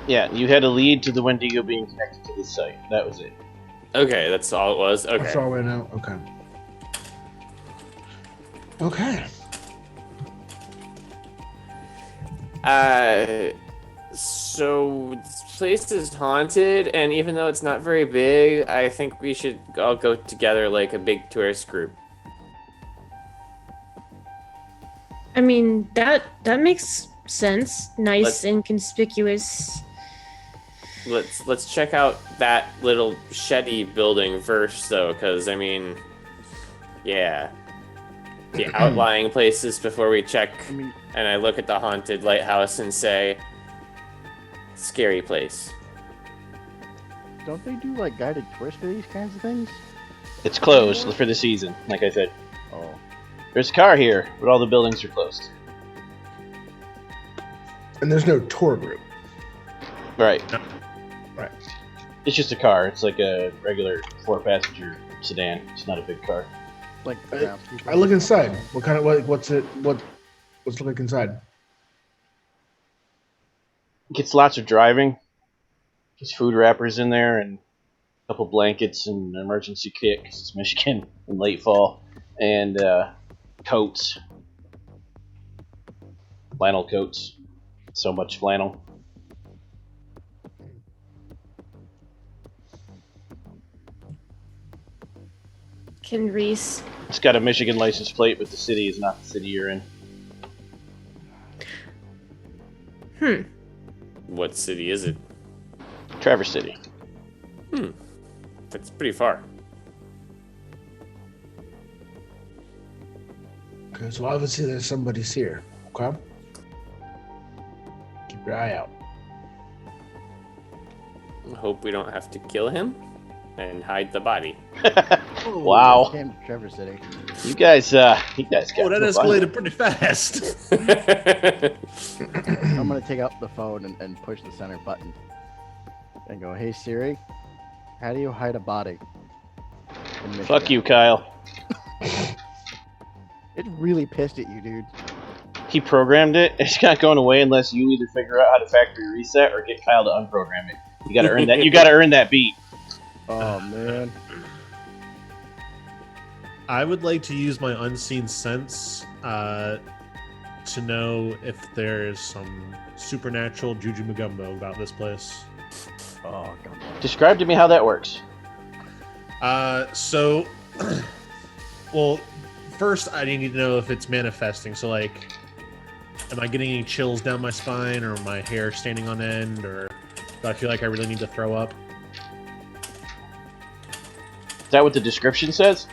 Yeah, you had a lead to the Wendigo being connected to the site. That was it. Okay, that's all it was? Okay. That's all I know. Okay. Okay. So this place is haunted, and even though it's not very big, I think we should all go together like a big tourist group. I mean, that makes sense. Nice Let's- and conspicuous. Let's check out that little sheddy building first, though, because I mean, yeah, the outlying places before we check. And I look at the haunted lighthouse and say, "Scary place." Don't they do like guided tours for these kinds of things? It's closed for the season, like I said. Oh. There's a car here, but all the buildings are closed. And there's no tour group. Right. Right. It's just a car. It's like a regular 4-passenger sedan. It's not a big car. Like I look inside. What kind of what's it what's it like inside? It gets lots of driving. There's food wrappers in there and a couple blankets and an emergency kit because it's Michigan in late fall. And coats. Flannel coats. So much flannel. Can Reese? It's got a Michigan license plate, but the city is not the city you're in. What city is it? Traverse City. That's pretty far. Okay, so obviously there's somebody's here. Okay. Keep your eye out. Hope we don't have to kill him and hide the body. Wow. Came to Trevor City. You guys got Oh, that escalated pretty fast. I'm gonna take out the phone and push the center button and go, "Hey Siri, how do you hide a body?" in Michigan?" Fuck you, Kyle. It really pissed at you, dude. He programmed it. It's not going away unless you either figure out how to factory reset or get Kyle to unprogram it. You gotta earn that. You gotta earn that beat. Oh man. I would like to use my unseen sense to know if there is some supernatural Juju Mugumbo about this place. Oh god. Describe to me how that works. So, well, first I need to know if it's manifesting. So, like, am I getting any chills down my spine, or my hair standing on end, or do I feel like I really need to throw up? Is that what the description says?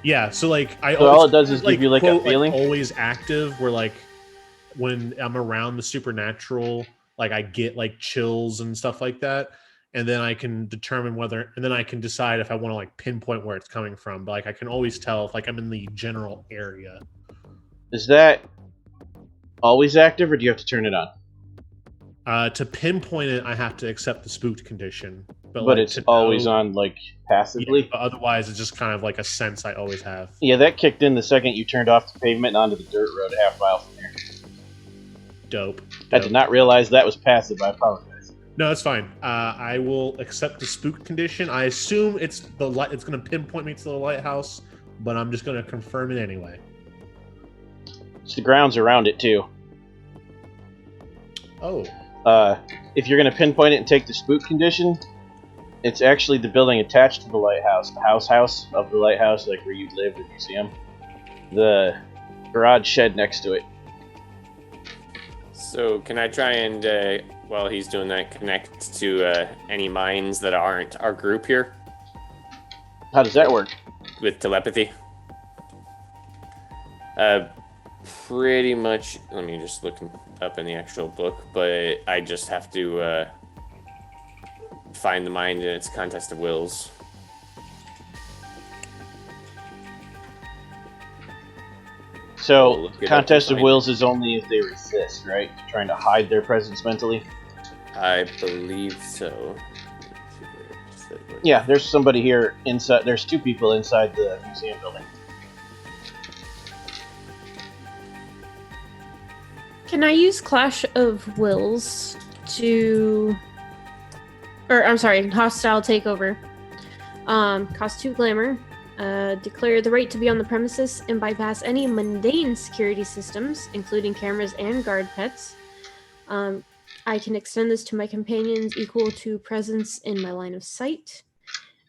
Yeah. So, like, So all it does is like, give you like quote, a feeling. Like, always active, where like when I'm around the supernatural, like I get like chills and stuff like that, and then I can determine and then I can decide if I want to like pinpoint where it's coming from. But like I can always tell if like I'm in the general area. Is that always active, or do you have to turn it on? To pinpoint it, I have to accept the spooked condition. But like, it's always on, like, passively? Yeah, but otherwise, it's just kind of like a sense I always have. Yeah, that kicked in the second you turned off the pavement and onto the dirt road a half mile from here. Dope. I did not realize that was passive. I apologize. No, it's fine. I will accept the spooked condition. I assume it's the light. It's going to pinpoint me to the lighthouse, but I'm just going to confirm it anyway. It's the grounds around it, too. Oh. If you're going to pinpoint it and take the spook condition, it's actually the building attached to the lighthouse. The house of the lighthouse, like where you live, the museum. The garage shed next to it. So can I try and, while he's doing that, connect to any minds that aren't our group here? How does that work? With telepathy? Pretty much, let me just look up in the actual book, but I just have to find the mind in its contest of wills. So, contest of wills is only if they resist, right? Trying to hide their presence mentally? I believe so. Yeah, there's somebody here inside. There's two people inside the museum building. Can I use Clash of Wills to... Or, I'm sorry, Hostile Takeover. Cost 2 Glamour. Declare the right to be on the premises and bypass any mundane security systems, including cameras and guard pets. I can extend this to my companions equal to presence in my line of sight.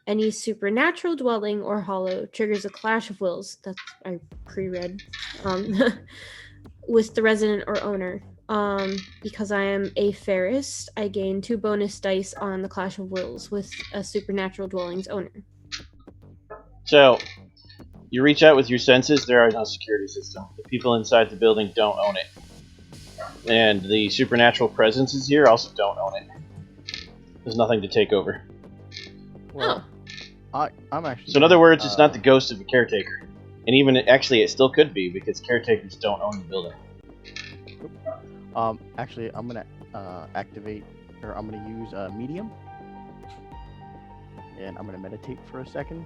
Any supernatural dwelling or hollow triggers a Clash of Wills. That's I pre-read. With the resident or owner. Because I am a Ferris, I gain 2 bonus dice on the Clash of Wills with a supernatural dwelling's owner. So, you reach out with your senses, there are no security system. The people inside the building don't own it. And the supernatural presences here also don't own it. There's nothing to take over. Well, I'm actually... So in other words, it's not the ghost of a caretaker. And even, actually, it still could be, because caretakers don't own the building. Actually, I'm gonna activate, or I'm gonna use medium, and I'm gonna meditate for a second,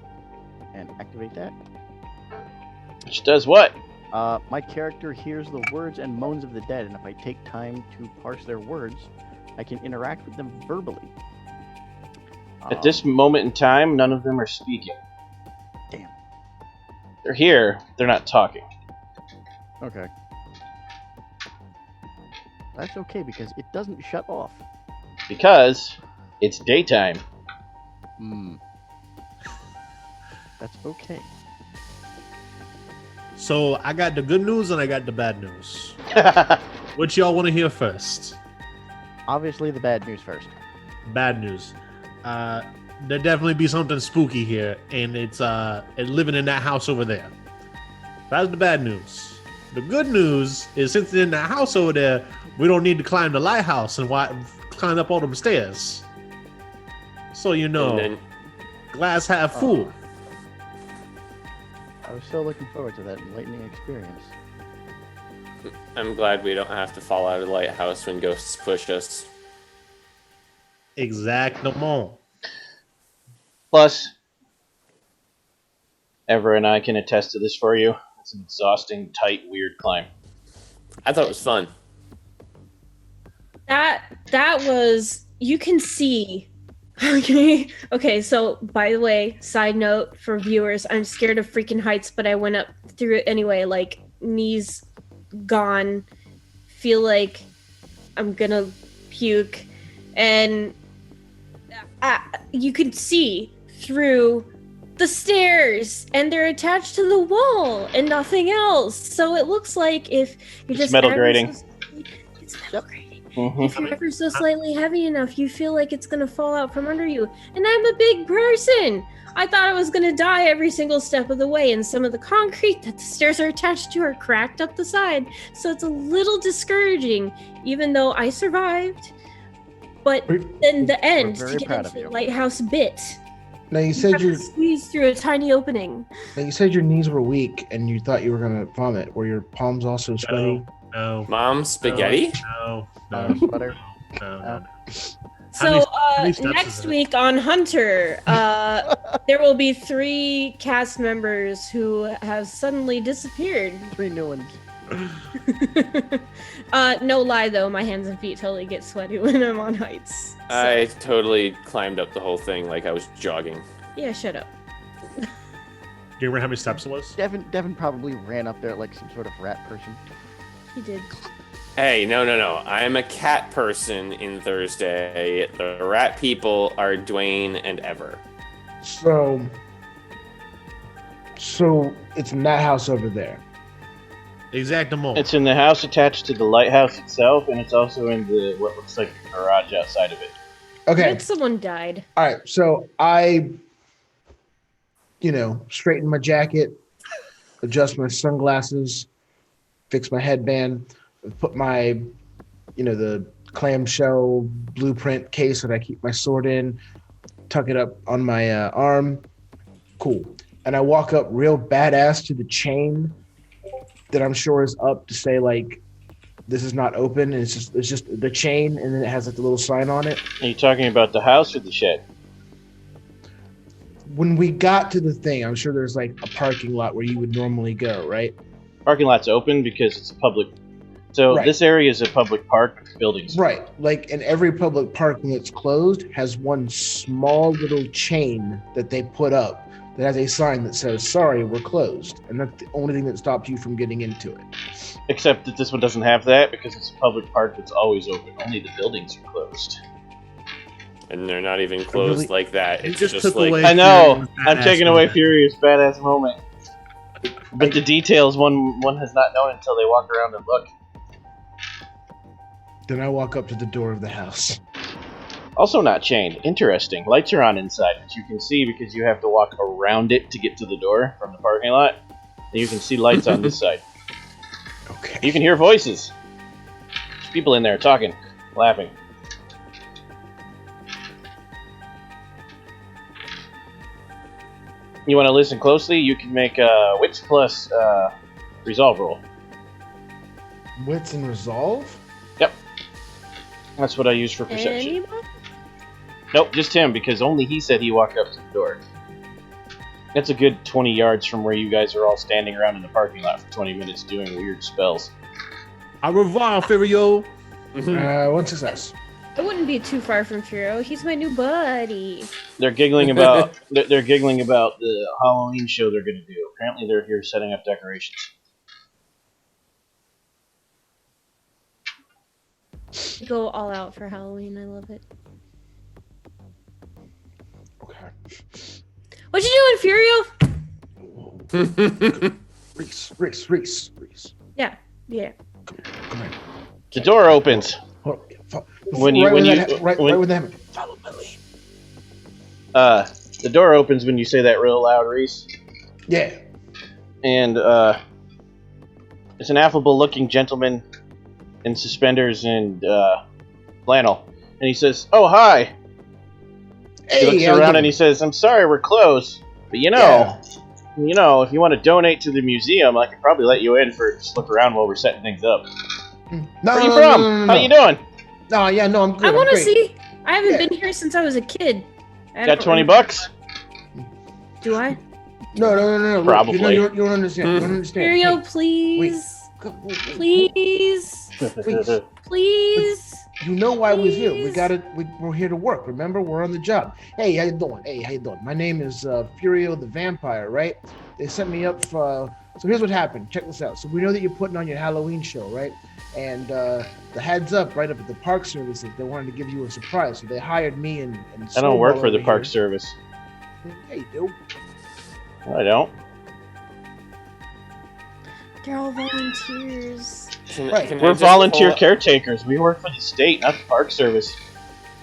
and activate that. Which does what? My character hears the words and moans of the dead, and if I take time to parse their words, I can interact with them verbally. At this moment in time, none of them are speaking. Damn. They're here, they're not talking. Okay. That's okay, because it doesn't shut off. Because it's daytime. That's okay. So I got the good news and I got the bad news. What y'all want to hear first? Obviously, the bad news first. Bad news. There definitely be something spooky here, and it's living in that house over there. That's the bad news. The good news is since it's in that house over there, we don't need to climb the lighthouse and climb up all them stairs. So glass half full. I was so looking forward to that enlightening experience. I'm glad we don't have to fall out of the lighthouse when ghosts push us. Exactement. Plus, Ever and I can attest to this for you. It's an exhausting, tight, weird climb. I thought it was fun. That was, you can see. Okay, so by the way, side note for viewers, I'm scared of freaking heights, but I went up through it anyway, like knees gone, feel like I'm gonna puke, and you can see through the stairs, and they're attached to the wall and nothing else. So it looks like if you just metal grating. It's metal grating. Mhm. If you're ever so slightly heavy enough, you feel like it's gonna fall out from under you. And I'm a big person. I thought I was gonna die every single step of the way, and some of the concrete that the stairs are attached to are cracked up the side, so it's a little discouraging, even though I survived. But then the end, very to get proud into of the you. lighthouse bit, Now you you said have to your squeeze through a tiny opening. your knees were weak and you thought you were gonna vomit. Were your palms also sweaty? No. Mom, spaghetti? No. Sweater. No. So many steps is next it? week on Hunter, there will be 3 cast members who have suddenly disappeared. 3 new ones. No lie though, my hands and feet totally get sweaty when I'm on heights. So, I totally climbed up the whole thing like I was jogging. yeah, shut up. Do you remember how many steps it was? Devin probably ran up there like some sort of rat person. He did. Hey, no. I'm a cat person in Thursday. The rat people are Dwayne and Ever. So it's in that house over there. Exactamo. It's in the house attached to the lighthouse itself, and it's also in the what looks like a garage outside of it. Okay. But someone died. All right. So I, straighten my jacket, adjust my sunglasses, fix my headband, put my, the clamshell blueprint case that I keep my sword in, tuck it up on my arm. Cool. And I walk up real badass to the chain that I'm sure is up to say like, this is not open. And it's just the chain, and then it has like the little sign on it. Are you talking about the house or the shed? When we got to the thing, I'm sure there's like a parking lot where you would normally go, right? Parking lot's open because it's a public. So Right. this area is a public park with buildings. Right. Like in every public parking that's closed has one small little chain that they put up that has a sign that says, sorry, we're closed. And that's the only thing that stopped you from getting into it. Except that this one doesn't have that because it's a public park that's always open. Only the buildings are closed. And they're not even closed really- like that. You It's just just took like away- I know. Furious I'm badass taking away moment. Furious badass moment. But the details one has not known until they walk around and look. Then I walk up to the door of the house. Also not chained. Interesting. Lights are on inside, which you can see because you have to walk around it to get to the door from the parking lot. And you can see lights on this side. Okay. You can hear voices. There's people in there talking, laughing. You want to listen closely? You can make a Wits plus Resolve roll. Wits and resolve? That's what I use for perception. Anybody? Nope, just him, because only he said he walked up to the door. That's a good 20 yards from where you guys are all standing around in the parking lot for 20 minutes doing weird spells. Au revoir, Furio. One success. I wouldn't be too far from Furo. He's my new buddy. They're giggling about they're giggling about the Halloween show they're going to do. Apparently, they're here setting up decorations. Go all out for Halloween. I love it. Okay. What you doing, Furio? Reese. Yeah. Come here. The door opens. Hold on. When you- when right when- when that happened. Follow my lead. The door opens when you say that real loud, Reese. Yeah. And it's an affable-looking gentleman in suspenders and flannel, and he says, "Oh, hi." He looks around and he says, "I'm sorry, we're closed, but if you want to donate to the museum, I could probably let you in for just look around while we're setting things up." No, Where you from? How you doing? No, yeah, no, I'm good. I want to I'm great. see. I haven't been here since I was a kid. I Got don't- 20 bucks? Do I? No. Look, Probably. You don't understand. You don't understand. Furio, Hey, please. wait. Please. Please. You know why we're here. Please. We're here to work. Remember, we're on the job. Hey, how you doing? My name is Furio the Vampire, right? They sent me up for... So here's what happened. Check this out. So we know that you're putting on your Halloween show, right? And the heads up right up at the park service, they wanted to give you a surprise. So they hired me and I don't work Snowball for the over park here. service. Yeah, you do. I don't. They're all volunteers. Right. can I We're just volunteer pull- caretakers. We work for the state, not the Park Service.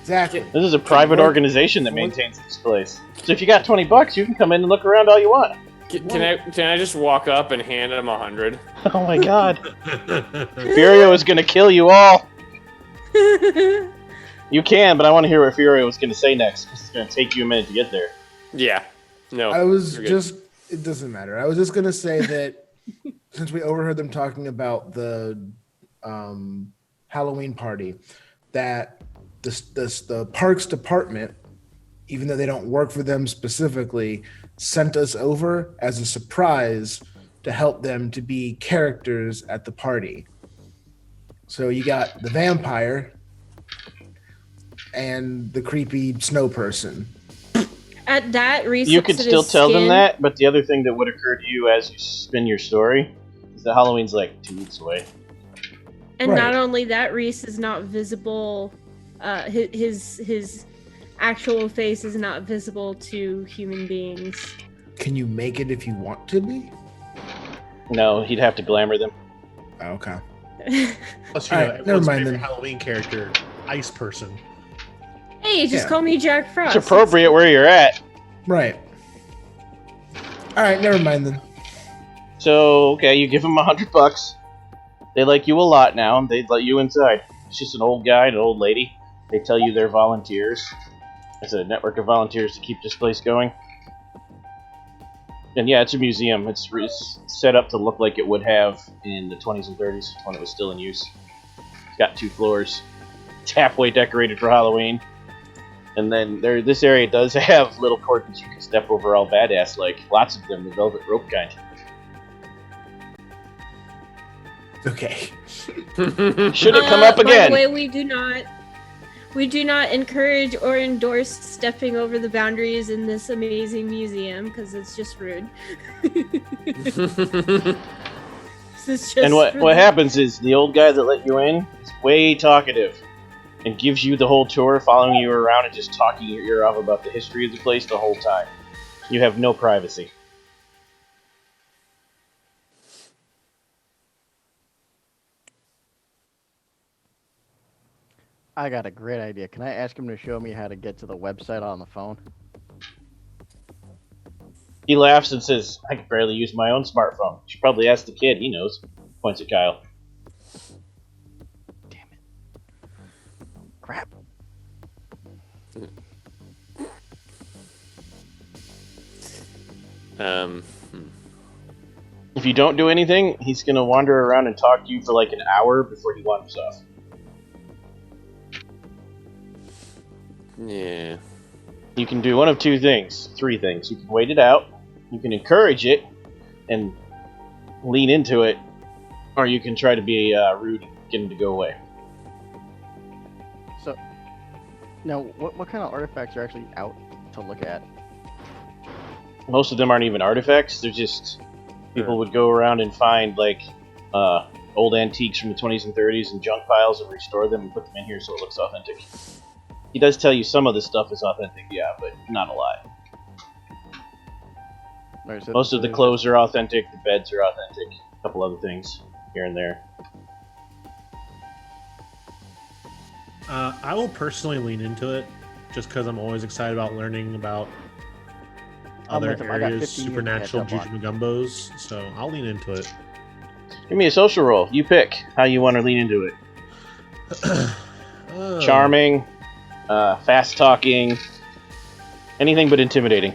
Exactly. This is a private work organization that for- maintains this place. So if you got $20, you can come in and look around all you want. Can I just walk up and hand him 100? Oh my god. Furio is gonna kill you all. You can, but I want to hear what Furio was gonna say next. It's gonna take you a minute to get there. Yeah. No. I was you're good. just, it doesn't matter. I was just going to say that since we overheard them talking about the Halloween party, that the parks department, even though they don't work for them specifically, sent us over as a surprise to help them to be characters at the party. So you got the vampire and the creepy snow person. At that, Reese You looks could at still his tell them skin. that, but the other thing that would occur to you as you spin your story is that Halloween's like 2 weeks away. And Right. not only that, Reese is not visible. His actual face is not visible to human beings. Can you make it if you want to be? No, he'd have to glamour them. Oh, okay. Plus, All right, never everyone's mind favorite then. Halloween character, Ice Person. Hey, just Yeah. call me Jack Frost. It's appropriate where you're at. Right. All right, never mind then. So, okay, you give them $100. They like you a lot now, and they'd let you inside. It's just an old guy and an old lady. They tell you they're volunteers. It's a network of volunteers to keep this place going. And yeah, it's a museum. It's set up to look like it would have in the 20s and 30s when it was still in use. It's got 2 floors. It's halfway decorated for Halloween. And then this area does have little cords you can step over all badass, like lots of them, the velvet rope kind. Okay. Should it come up By again? the way, we do not encourage or endorse stepping over the boundaries in this amazing museum because it's just rude. This is just And what for the- happens is the old guy that let you in is way talkative and gives you the whole tour, following you around and just talking your ear off about the history of the place the whole time. You have no privacy. I got a great idea. Can I ask him to show me how to get to the website on the phone? He laughs and says, I can barely use my own smartphone. You should probably ask the kid, he knows. Points at Kyle. Damn it. Crap. Hmm. If you don't do anything, he's going to wander around and talk to you for like an hour before he wanders off. Yeah. You can do one of 2 things. 3 things. You can wait it out. You can encourage it and lean into it. Or you can try to be rude and get him to go away. So, now, what kind of artifacts are actually out to look at? Most of them aren't even artifacts. They're just... People would go around and find, like, old antiques from the 20s and 30s and junk piles and restore them and put them in here so it looks authentic. He does tell you some of this stuff is authentic, yeah, but not a lot. Alright, so Most of the there's- clothes are authentic, the beds are authentic, a couple other things here and there. I will personally lean into it, just because I'm always excited about learning about I'm other with him. I got areas, 15 years to supernatural catch up on. Jujumagumbos, so I'll lean into it. Give me a social roll. You pick how you want to lean into it. Oh. Charming, fast talking, anything but intimidating.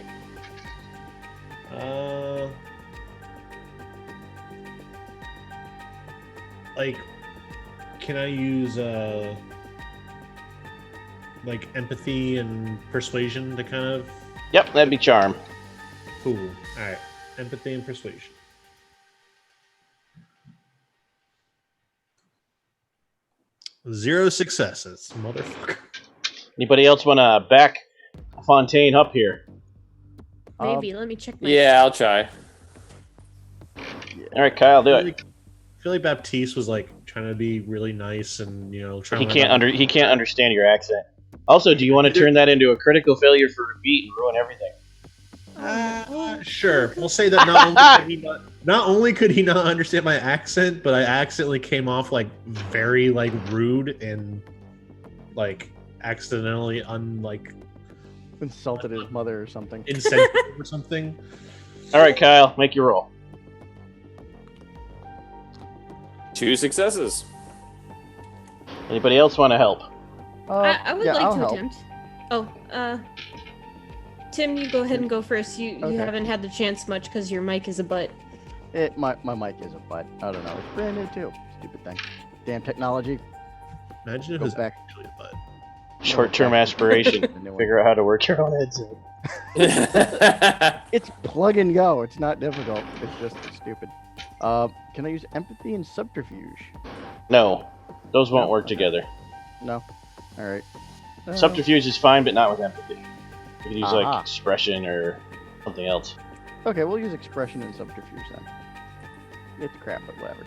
Like, can I use like empathy and persuasion to kind of Yep, that'd be charm. cool? All right, empathy and persuasion. Zero successes, motherfucker. Anybody else want to back Fontaine up here? Maybe. Let me check my. Yeah, I'll try. All right, Kyle, do I it. feel like Baptiste was like trying to be really nice and trying. He can't understand your accent. Also, do you want to turn that into a critical failure for a beat and ruin everything? Sure. We'll say that Not only could he not understand my accent, but I accidentally came off like very like rude and like accidentally Insulted his mother or something. insensitive or something. All right, Kyle, make your roll. 2 successes. Anybody else want to help? I would like I'll to help. attempt. Oh, Tim, you go ahead and go first. You Okay. haven't had the chance much because your mic is a butt. My mic is a butt. I don't know. It's brand new too. Stupid thing. Damn technology. Imagine if it Go was back. actually a butt. Short-term aspiration. The new one. Figure out how to work your own headset. It's plug and go. It's not difficult. It's just stupid. Can I use empathy and subterfuge? No, those won't No? work Okay. together. No. All right. Subterfuge is fine, but not with empathy. You can use Aha. like expression or something else. Okay, we'll use expression and subterfuge then. It's crap, but whatever.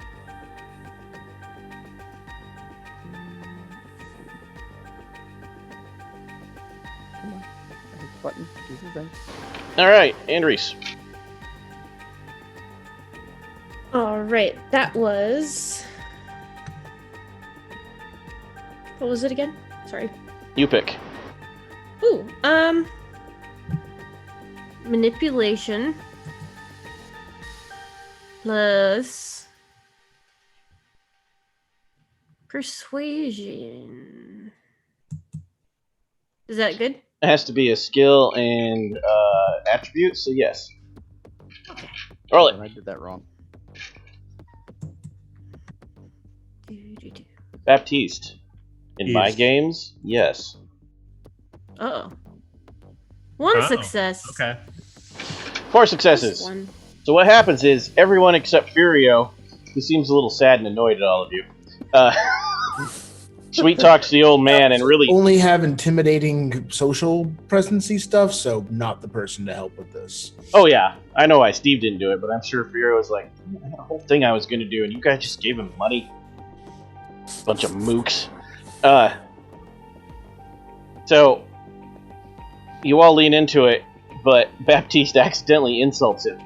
Come on. Hit the button. Do the thing. All right, Andres. All right, that was. What was it again? Sorry. You pick. Ooh, manipulation plus persuasion. Is that good? It has to be a skill and attribute, so yes. Okay. Roll it. I did that wrong. Baptiste. In my Yes. games, yes. Uh-oh. One Uh-oh. success. Okay. 4 Just successes. one. So what happens is everyone except Furio, who seems a little sad and annoyed at all of you, sweet talks the old man and really. Only have intimidating social presency stuff, so not the person to help with this. Oh yeah, I know why Steve didn't do it, but I'm sure Furio was like, "Man, the whole thing I was going to do, and you guys just gave him money. Bunch of mooks. So you all lean into it, but Baptiste accidentally insults him.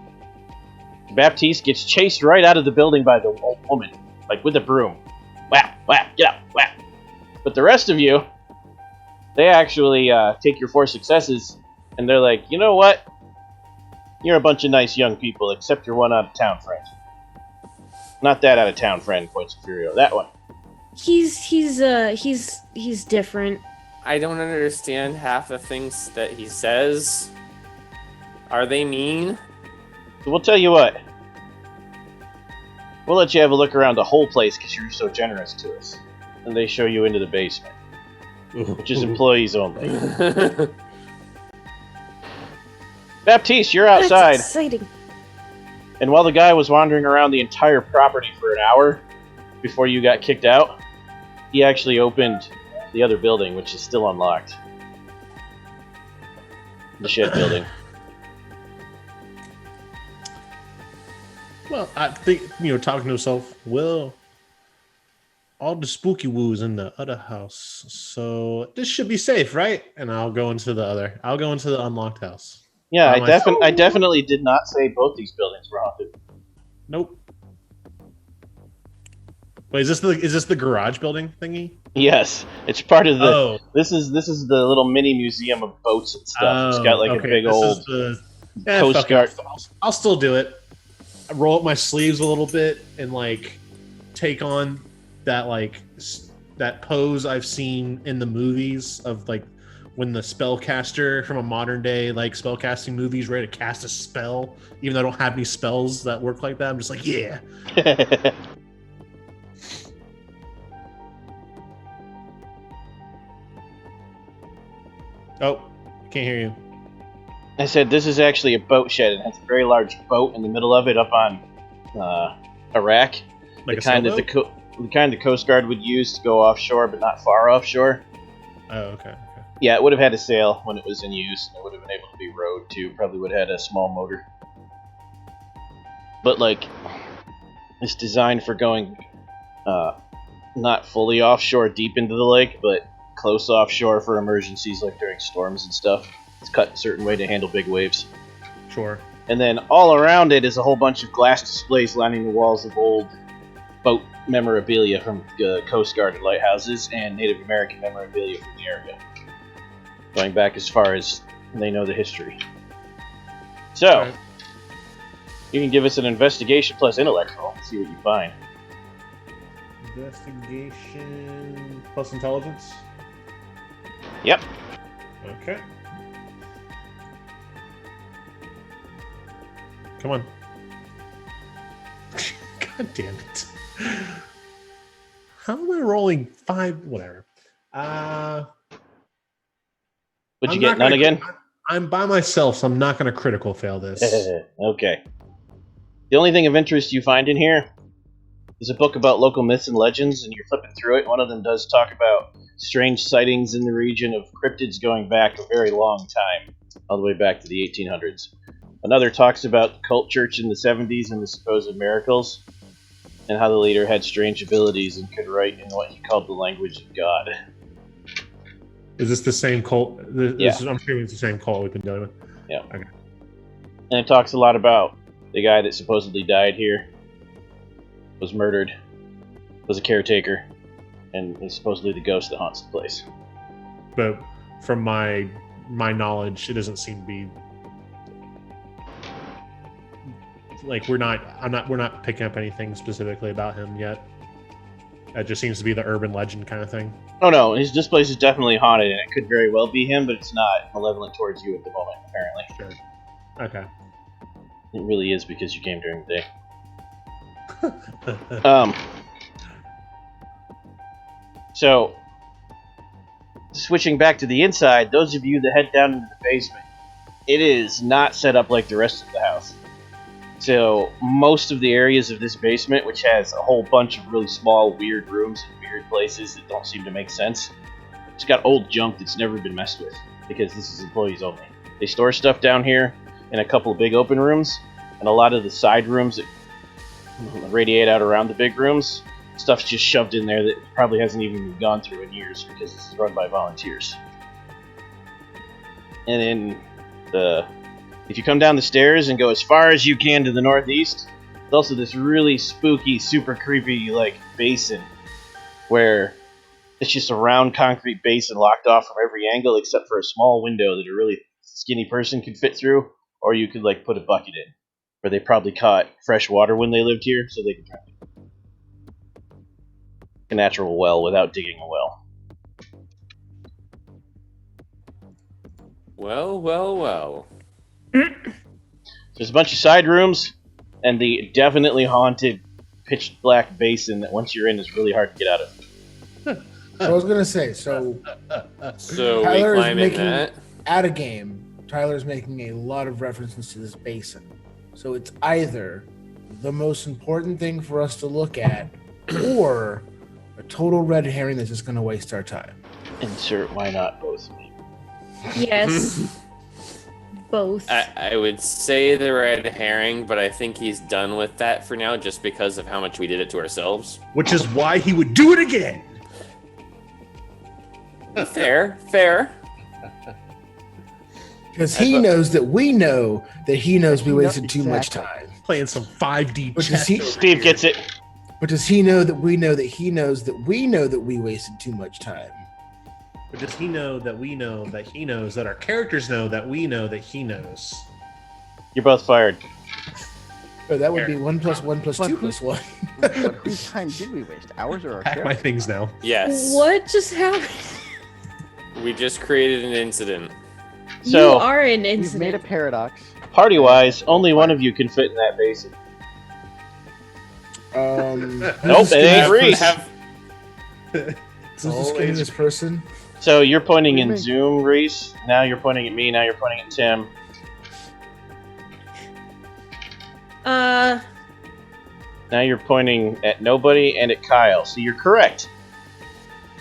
Baptiste gets chased right out of the building by the old woman, like with a broom. Whap, whap, get up, whap. But the rest of you, they actually take your 4 successes, and they're like, you know what? You're a bunch of nice young people, except your one out-of-town friend. Not that out-of-town friend, points to Furio. That one. He's different. I don't understand half the things that he says. Are they mean? So we'll tell you what. We'll let you have a look around the whole place because you're so generous to us. And they show you into the basement, which is employees only. Baptiste, you're outside. That's exciting. And while the guy was wandering around the entire property for an hour before you got kicked out, he actually opened the other building, which is still unlocked. The shed building. Well, I think, talking to himself, well, all the spooky woos in the other house, so this should be safe, right? And I'll go into the unlocked house. Yeah, By myself. I definitely did not say both these buildings were haunted. Nope. Wait, is this the garage building thingy? Yes, it's part of the. Oh. This is the little mini museum of boats and stuff. It's got like a big this old is the, Coast fuck it. Guard. I'll still do it. I roll up my sleeves a little bit and like take on that that pose I've seen in the movies of like when the spellcaster from a modern day like spellcasting movie is ready to cast a spell, even though I don't have any spells that work like that. I'm just like, yeah. Oh, can't hear you. I said this is actually a boat shed. It has a very large boat in the middle of it, up on a rack. Like the kind that sailboat? the kind the Coast Guard would use to go offshore, but not far offshore. Oh, okay. Yeah, it would have had a sail when it was in use. And it would have been able to be rowed too. Probably would have had a small motor. But like, it's designed for going not fully offshore deep into the lake, but close offshore for emergencies like during storms and stuff. It's cut a certain way to handle big waves. Sure. And then all around it is a whole bunch of glass displays lining the walls of old boat memorabilia from Coast Guard and lighthouses and Native American memorabilia from the area, going back as far as they know the history. So, Right. you can give us an investigation plus intellect roll, see what you find. Investigation plus intelligence. Yep. Okay. Come on. God damn it. How am I rolling 5? Whatever. What'd you I'm get? not None gonna- again? I'm by myself, so I'm not going to critical fail this. Okay. The only thing of interest you find in here is a book about local myths and legends, and you're flipping through it. One of them does talk about strange sightings in the region of cryptids going back a very long time, all the way back to the 1800s. Another talks about the cult church in the 70s and the supposed miracles, and how the leader had strange abilities and could write in what he called the language of God. Is this the same cult? Yeah. I'm assuming it's the same cult we've been dealing with. And it talks a lot about the guy that supposedly died here, was murdered, was a caretaker, and is supposedly the ghost that haunts the place. But from my knowledge, it doesn't seem to be like we're not picking up anything specifically about him yet. It just seems to be the urban legend kind of thing. Oh no, this place is definitely haunted, and it could very well be him, but it's not malevolent towards you at the moment, apparently. Sure. Okay. It really is because you came during the day. So, switching back to the inside, those of you that head down into the basement, it is not set up like the rest of the house. So, most of the areas of this basement, which has a whole bunch of really small, weird rooms and weird places that don't seem to make sense, it's got old junk that's never been messed with, because this is employees only. They store stuff down here in a couple of big open rooms, and a lot of the side rooms that radiate out around the big rooms, stuff's just shoved in there that probably hasn't even been gone through in years, because this is run by volunteers. And then if you come down the stairs and go as far as you can to the northeast, there's also this really spooky, super creepy, basin where it's just a round concrete basin locked off from every angle except for a small window that a really skinny person could fit through, or you could, put a bucket in, where they probably caught fresh water when they lived here, so they could drink a natural well without digging a well. Well. There's a bunch of side rooms, and the definitely haunted pitch black basin that once you're in is really hard to get out of. So I was gonna say, so So Tyler we is climb in making that. at a game. Tyler's making a lot of references to this basin. So it's either the most important thing for us to look at, or a total red herring that's just gonna waste our time. Insert why not both. Yes. Both. I would say the red herring, but I think he's done with that for now just because of how much we did it to ourselves. Which is why he would do it again. Fair. Because he knows that we know that he knows we wasted too much Exactly. time. Playing some 5D But does chess. he- over Steve here. gets it. But does he know that we know that he knows that we know that we wasted too much time? But does he know that we know that he knows that our characters know that we know that he knows? You're both fired. Oh, that would be 1 + 1 + 2 + 1. But whose time did we waste? Ours or our Pack my characters? things now. Yes. What just happened? We just created an incident. So- You are an We've made a incident. paradox. Party-wise, only one of you can fit in that basin. Nope, it ain't Reese. Who's the skinniest person? So you're pointing in Me. Zoom, Reese. Now you're pointing at me. Now you're pointing at Tim. Now you're pointing at nobody and at Kyle. So you're correct.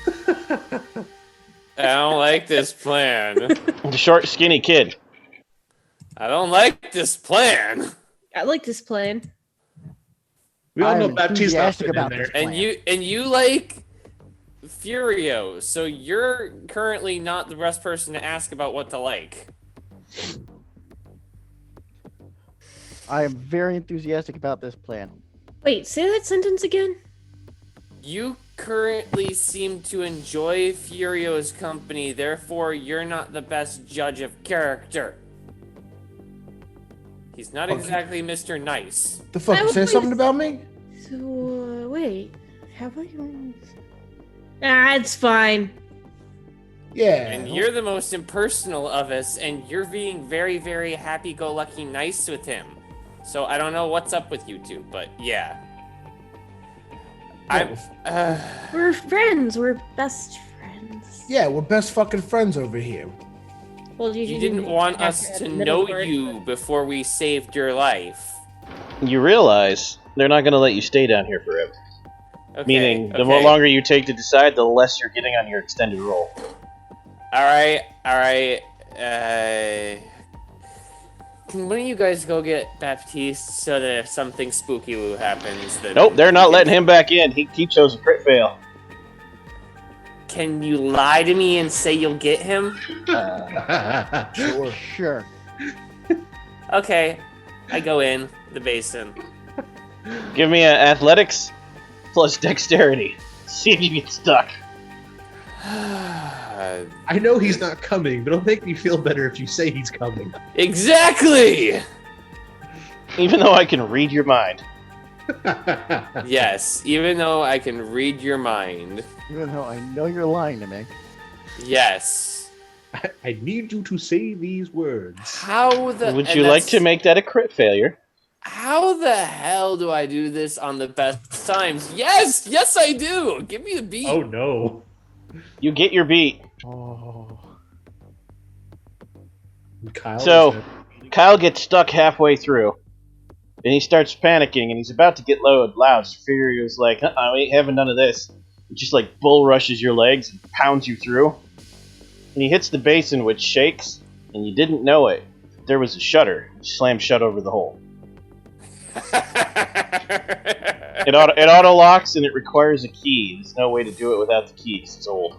I don't like this plan. The short, skinny kid. I don't like this plan. I like this plan. We all know I'm Baptiste's not enthusiastic fitting in about there. this. And you like Furio, so you're currently not the best person to ask about what to like. I am very enthusiastic about this plan. Wait, say that sentence again. You currently seem to enjoy Furio's company, therefore you're not the best judge of character. He's not Okay. exactly Mr. Nice. The fuck? I You will say play- something about me? So, wait. Have I? It's fine. Yeah. And you're the most impersonal of us, and you're being very, very happy-go-lucky nice with him. So I don't know what's up with you two, but yeah. We're friends. We're best friends. Yeah, we're best fucking friends over here. Well, You didn't want us to know you before we saved your life. You realize they're not going to let you stay down here forever. Okay, Meaning, the okay. longer you take to decide, the less you're getting on your extended roll. Alright. Can one of you guys go get Baptiste so that if something spooky happens, then... Nope, they're not letting him back in. He chose a crit fail. Can you lie to me and say you'll get him? Sure. Sure. Okay, I go in the basin. Give me an athletics plus dexterity. See if you get stuck. I know he's not coming, but it'll make me feel better if you say he's coming. Exactly! Even though I can read your mind. Yes, even though I can read your mind. Even though I know you're lying to me. Yes. I need you to say these words. How the... Would and you like that's- to make that a crit failure? How the hell do I do this on the best times? Yes! Yes, I do! Give me the beat! Oh no. You get your beat. Oh. Kyle, So- is Kyle gets stuck halfway through. And he starts panicking, and he's about to get loud. Furio's like, we ain't having none of this. It just like bull rushes your legs and pounds you through. And he hits the basin, which shakes, and you didn't know it. There was a shutter. It slammed shut over the hole. It auto locks, and it requires a key. There's no way to do it without the key, 'cause it's old.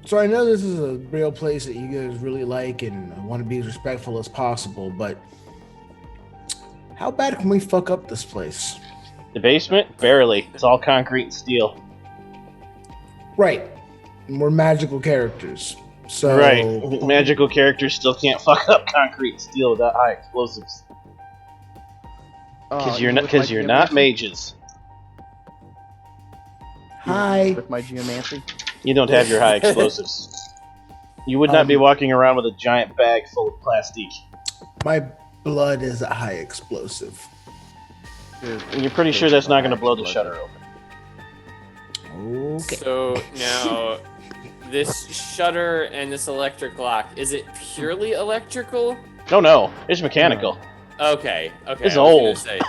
So I know this is a real place that you guys really like and want to be as respectful as possible, but how bad can we fuck up this place? The basement? Barely. It's all concrete and steel. Right. And we're magical characters. So Right. Magical characters still can't fuck up concrete and steel without high explosives. Because you're not mages. Hi. With my geomancy. You don't have your high explosives. You would not be walking around with a giant bag full of plastic. My blood is a high explosive. And you're pretty sure that's not going to blow the shutter open. Okay. So now, this shutter and this electric lock, is it purely electrical? No, it's mechanical. Okay. It's I was gonna old. say,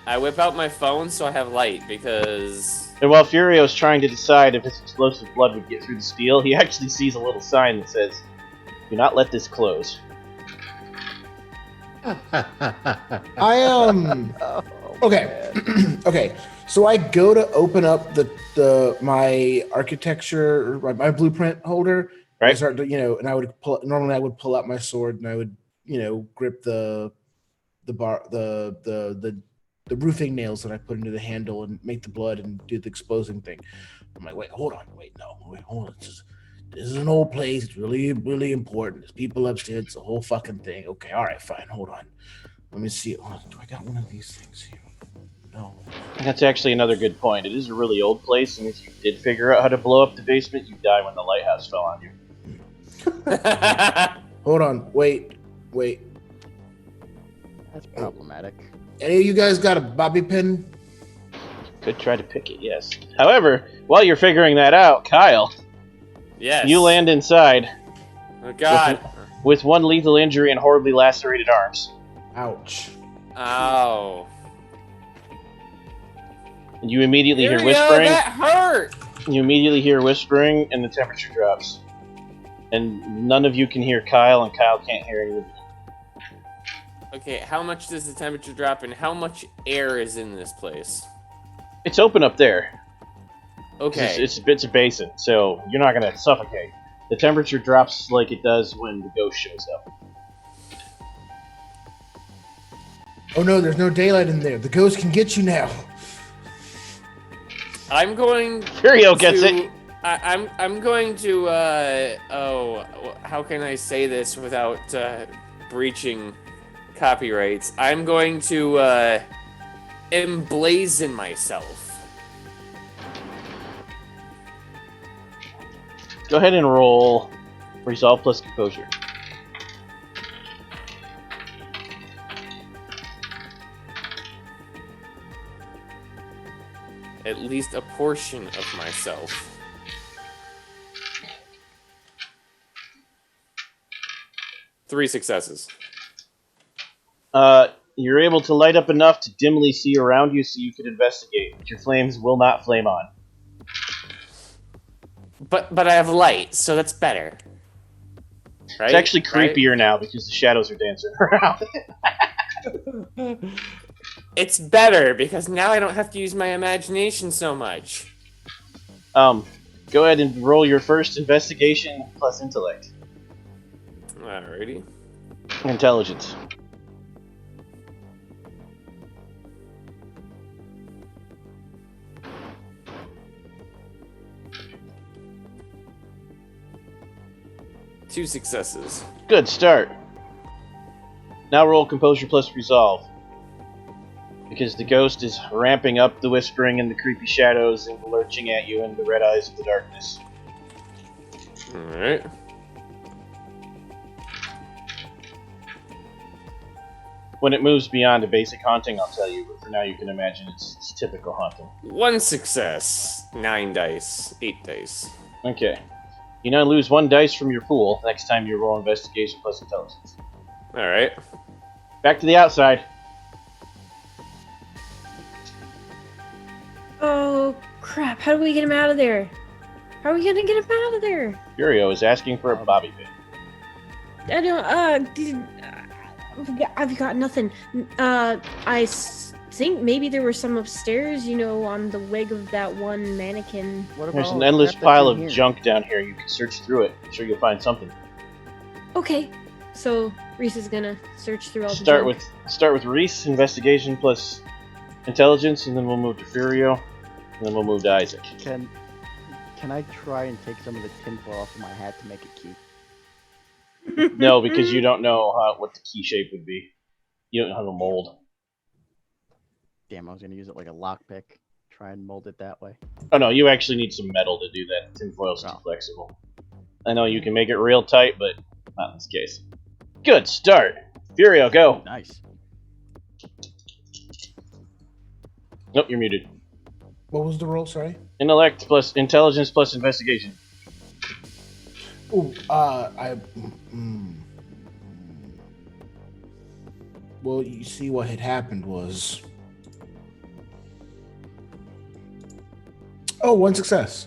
I whip out my phone so I have light because... And while Furio's trying to decide if his explosive blood would get through the steel, he actually sees a little sign that says, "Do not let this close." Okay. Okay. So I go to open up my architecture, my blueprint holder. Right. I start to, and I would normally I would pull out my sword and I would, grip the roofing nails that I put into the handle and make the blood and do the exposing thing. I'm like, wait, hold on, hold on. This is an old place. It's really, really important. There's people upstairs. It's a whole fucking thing. Okay, all right, fine. Hold on. Let me see. Oh, do I got one of these things here? No. That's actually another good point. It is a really old place, and if you did figure out how to blow up the basement, you'd die when the lighthouse fell on you. Hold on. Wait. That's problematic. Any of you guys got a bobby pin? Could try to pick it, yes. However, while you're figuring that out, Kyle, Yes. you land inside Oh, God. with one lethal injury and horribly lacerated arms. Ouch. Ow. And you immediately hear Furio, whispering. that hurt! You immediately hear whispering, and the temperature drops. And none of you can hear Kyle, and Kyle can't hear any of you. Okay, how much does the temperature drop and how much air is in this place? It's open up there. Okay. It's a basin, so you're not gonna suffocate. The temperature drops like it does when the ghost shows up. Oh no, there's no daylight in there. The ghost can get you now. I'm going. Furio gets it. I'm going to. How can I say this without breaching copyrights? I'm going to emblazon myself. Go ahead and roll Resolve plus Composure. At least a portion of myself. Three successes. You're able to light up enough to dimly see around you so you can investigate, but your flames will not flame on. But I have light, so that's better. Right? It's actually creepier now because the shadows are dancing around. It's better because now I don't have to use my imagination so much. Go ahead and roll your first investigation plus intellect. Alrighty. Intelligence. Two successes. Good start. Now roll Composure plus Resolve. Because the ghost is ramping up the whispering and the creepy shadows and lurching at you in the red eyes of the darkness. Alright. When it moves beyond a basic haunting, I'll tell you, but for now you can imagine it's typical haunting. One success. 9 dice. 8 dice. Okay. You now lose 1 dice from your pool next time you roll Investigation plus Intelligence. Alright. Back to the outside. Oh, crap. How do we get him out of there? How are we gonna get him out of there? Furio is asking for a bobby pin. I don't, I've got nothing. Think maybe there were some upstairs, you know, on the wig of that one mannequin. What There's about an endless crap that's pile in of here? junk down here. You can search through it. I'm sure you'll find something. Okay. So, Reese is gonna search through all the Start junk. with Reese, Investigation plus Intelligence, and then we'll move to Furio, and then we'll move to Isaac. Can I try and take some of the tinfoil off of my hat to make it cute? No, because you don't know what the key shape would be. You don't have a mold. Damn, I was gonna use it like a lockpick. Try and mold it that way. Oh no, you actually need some metal to do that. Tinfoil's too Oh. flexible. I know you can make it real tight, but not in this case. Good start! Furio, go! Nice. Nope, you're muted. What was the roll? Sorry. Intellect plus Intelligence plus Investigation. Oh, Well, you see, what had happened was. Oh, 1 success.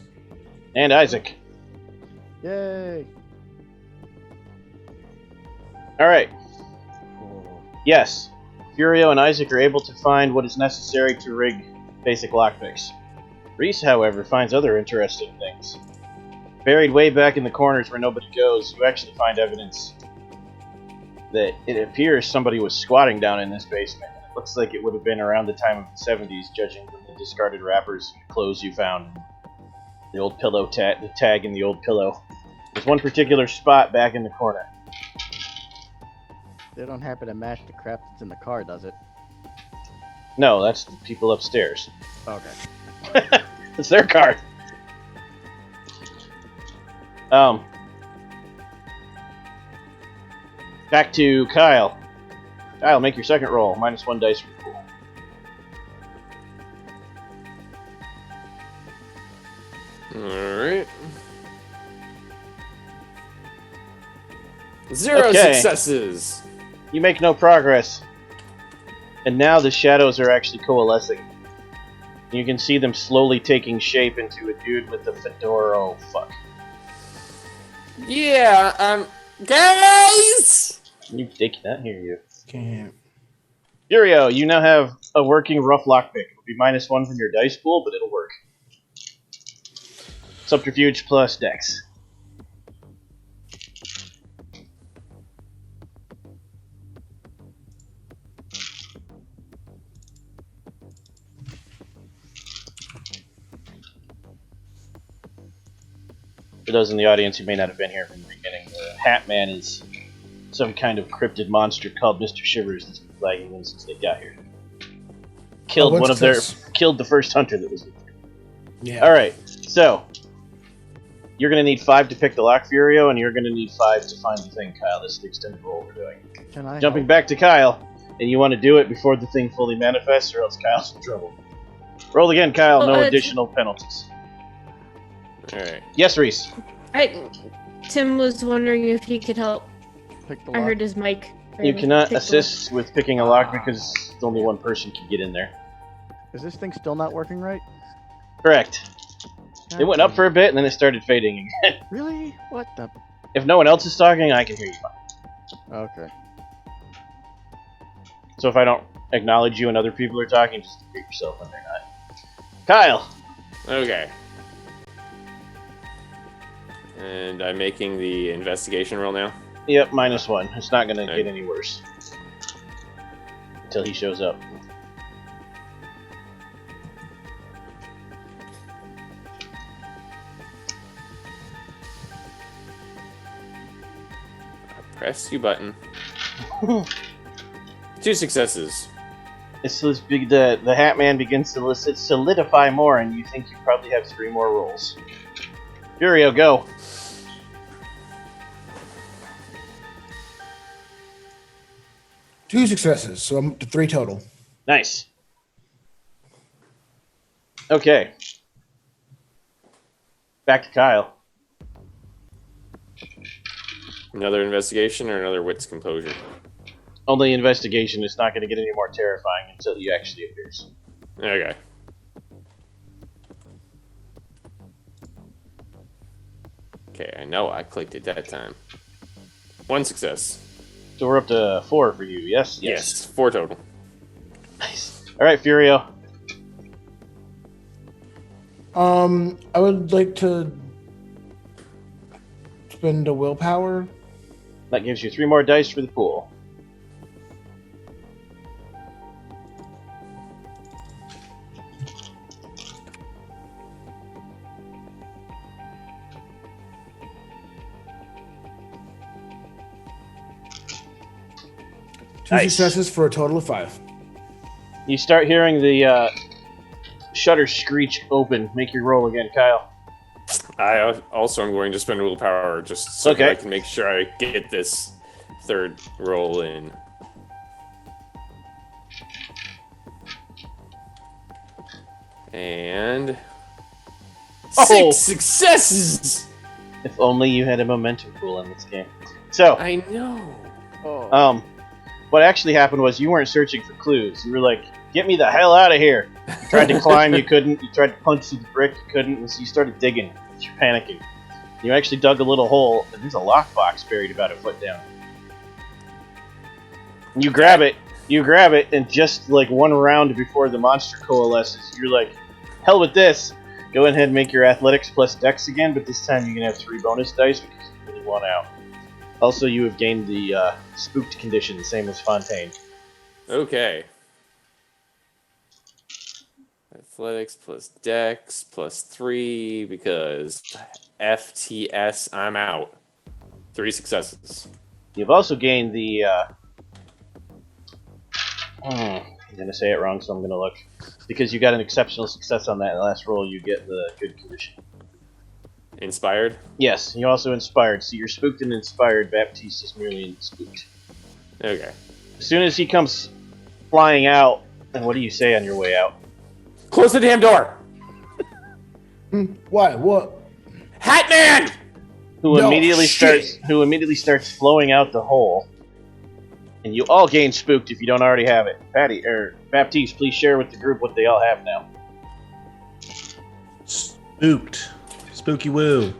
And Isaac. Yay! Alright. Cool. Yes. Furio and Isaac are able to find what is necessary to rig basic lockpicks. Reese, however, finds other interesting things. Buried way back in the corners where nobody goes, you actually find evidence that it appears somebody was squatting down in this basement. It looks like it would have been around the time of the 70s, judging from the discarded wrappers and clothes you found. The old pillow the tag in the old pillow. There's one particular spot back in the corner. They don't happen to match the crap that's in the car, does it? No, that's the people upstairs. Okay. It's their card. Back to Kyle. Kyle, make your second roll. -1 dice for the pool. Alright. 0 Okay. successes. You make no progress. And now the shadows are actually coalescing. You can see them slowly taking shape into a dude with a fedora. Oh, fuck. Yeah, guys! They cannot hear you. Can't. Furio, you now have a working rough lockpick. It'll be -1 from your dice pool, but it'll work. Subterfuge plus Dex. For those in the audience who may not have been here from the beginning, the Hat Man is some kind of cryptid monster called Mr. Shivers that's been plaguing them since they got here. Killed killed the first hunter that was with them. Yeah. Alright, so you're gonna need 5 to pick the lock, Furio, and you're gonna need 5 to find the thing, Kyle. This is the extended roll we're doing. Can I Jumping help? back to Kyle, and you want to do it before the thing fully manifests, or else Kyle's in trouble. Roll again, Kyle. No additional penalties. Alright. Yes, Reese. Tim was wondering if he could help. Pick the I lock. heard his mic. You cannot Pick the assist with picking a lock because only one person can get in there. Is this thing still not working right? Correct. It went up for a bit, and then it started fading again. Really? What the? If no one else is talking, I can hear you fine. Okay. So if I don't acknowledge you and other people are talking, just mute yourself when they're not. Kyle! Okay. And I'm making the investigation roll now. Yep, -1. It's not gonna Okay. get any worse. Until he shows up. Press U button. 2 successes. The Hat Man begins to solidify more, and you think you probably have 3 more rolls. Furio, go! Two successes, so I'm up to 3 total. Nice. Okay. Back to Kyle. Another investigation or another wits composure? Only investigation is not going to get any more terrifying until he actually appears. Okay. Okay, I know I clicked it that time. 1 success. So we're up to 4 for you, yes? Yes, 4 total. Nice. Alright, Furio. I would like to spend a willpower. That gives you 3 more dice for the pool. Two Nice. successes for a total of 5. You start hearing the shutter screech open. Make your roll again, Kyle. I also am going to spend willpower just so that Okay. I can make sure I get this 3rd roll in. And Oh! 6 successes. If only you had a momentum pool in this game. So, I know. Oh. what actually happened was you weren't searching for clues. You were like, get me the hell out of here. You tried to climb, you couldn't. You tried to punch through the brick, you couldn't. And so you started digging. You're panicking. You actually dug a little hole, and there's a lockbox buried about a foot down. You grab it, and just like one round before the monster coalesces, you're like, hell with this. Go ahead and make your athletics plus dex again, but this time you can have 3 bonus dice because you really want out. Also, you have gained the spooked condition, same as Fontaine. Okay. Athletics plus Dex plus 3 because FTS, I'm out. 3 successes. You've also gained the. I'm gonna say it wrong, so I'm gonna look. Because you got an exceptional success on that last roll, you get the good condition. Inspired? Yes, you're also inspired. So you're spooked and inspired. Baptiste is merely spooked. Okay. As soon as he comes flying out, and what do you say on your way out? Close the damn door! Why? What? Hat Man! Who No, immediately shit. starts flowing out the hole. And you all gain spooked if you don't already have it. Baptiste, please share with the group what they all have now. Spooked. Spooky woo.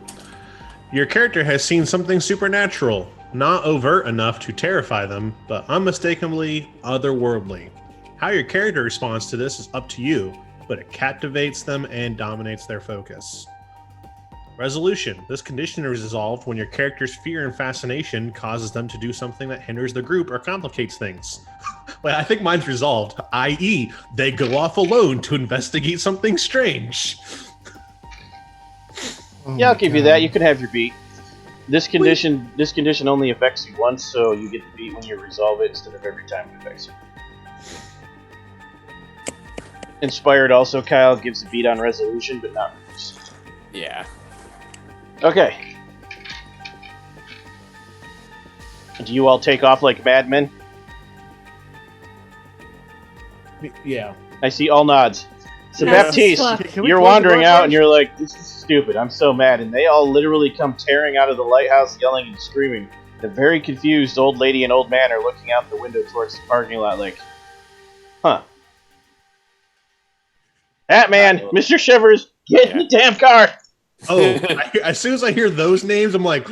Your character has seen something supernatural, not overt enough to terrify them, but unmistakably otherworldly. How your character responds to this is up to you, but it captivates them and dominates their focus. Resolution. This condition is resolved when your character's fear and fascination causes them to do something that hinders the group or complicates things. Well, I think mine's resolved, i.e., they go off alone to investigate something strange. Oh Yeah, I'll my give you God. that. You can have your beat. This condition only affects you once, so you get the beat when you resolve it instead of every time it affects you. Inspired also, Kyle, gives a beat on resolution, but not reduce. Yeah. Okay. Do you all take off like madmen? Yeah. I see all nods. So Nice as Baptiste, fuck. Can we you're close the wandering door out first? and you're like, this is stupid, I'm so mad. And they all literally come tearing out of the lighthouse yelling and screaming. The very confused old lady and old man are looking out the window towards the parking lot like, huh. Hatman, Mr. Shivers, get in the damn car! Oh, as soon as I hear those names, I'm like,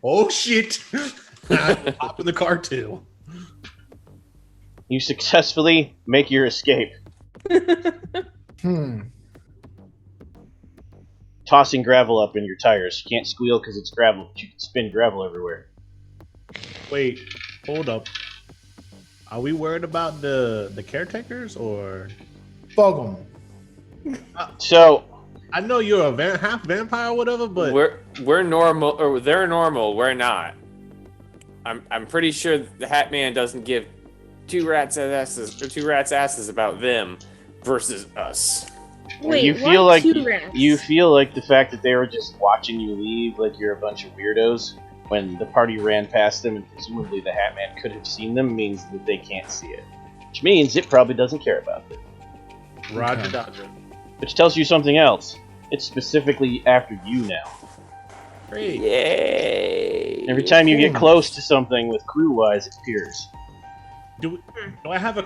oh shit. I hop in the car too. You successfully make your escape, tossing gravel up in your tires. You can't squeal because it's gravel, but you can spin gravel everywhere. Wait, hold up. Are we worried about the caretakers or? Bug 'em. So, I know you're a half vampire or whatever, but we're normal, or they're normal. We're not. I'm pretty sure the Hat Man doesn't give two rats' asses about them versus us. Wait, you why feel like two rats? you feel like the fact that they were just watching you leave, like you're a bunch of weirdos, when the party ran past them and presumably the Hat Man could have seen them, means that they can't see it. Which means it probably doesn't care about them. Roger Okay. Dodger. Which tells you something else. It's specifically after you now. Great. Yay! Every time you get Cool. close to something with crew-wise, it appears. Do I have a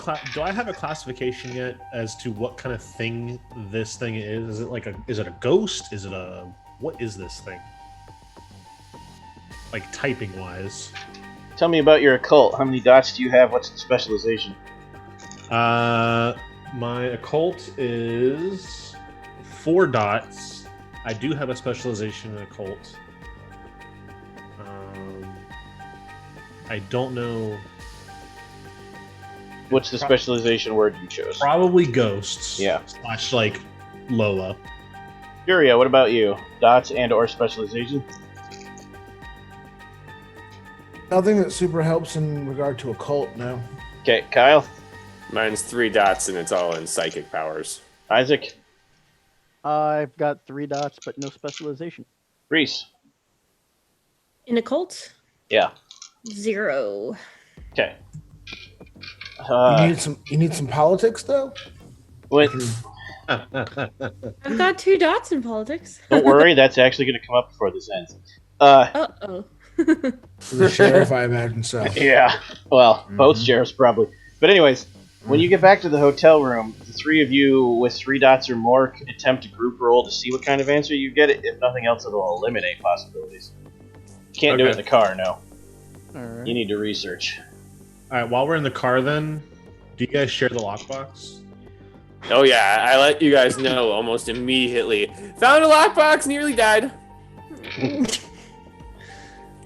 classification yet as to what kind of thing this thing is? Is it is it a ghost? Is it what is this thing? Like typing wise. Tell me about your occult. How many dots do you have? What's the specialization? My occult is 4 dots. I do have a specialization in occult. I don't know. What's the specialization word you chose? Probably ghosts. Yeah. / like Lola. Furia, what about you? Dots and or specialization? Nothing that super helps in regard to occult, no. Okay, Kyle? Mine's 3 dots, and it's all in psychic powers. Isaac? I've got 3 dots, but no specialization. Reese? In a cult? Yeah. 0. Okay. You need some politics though? When, I've got 2 dots in politics. don't worry, that's actually going to come up before this ends. Uh-oh. The sheriff, I imagine so. Yeah. Well, both sheriffs probably. But anyways, when you get back to the hotel room, the 3 of you with 3 dots or more can attempt a group roll to see what kind of answer you get. If nothing else, it'll eliminate possibilities. Can't do it in the car, no. Alright. You need to research. Alright, while we're in the car then, do you guys share the lockbox? Oh yeah, I let you guys know almost immediately. Found a lockbox, nearly died.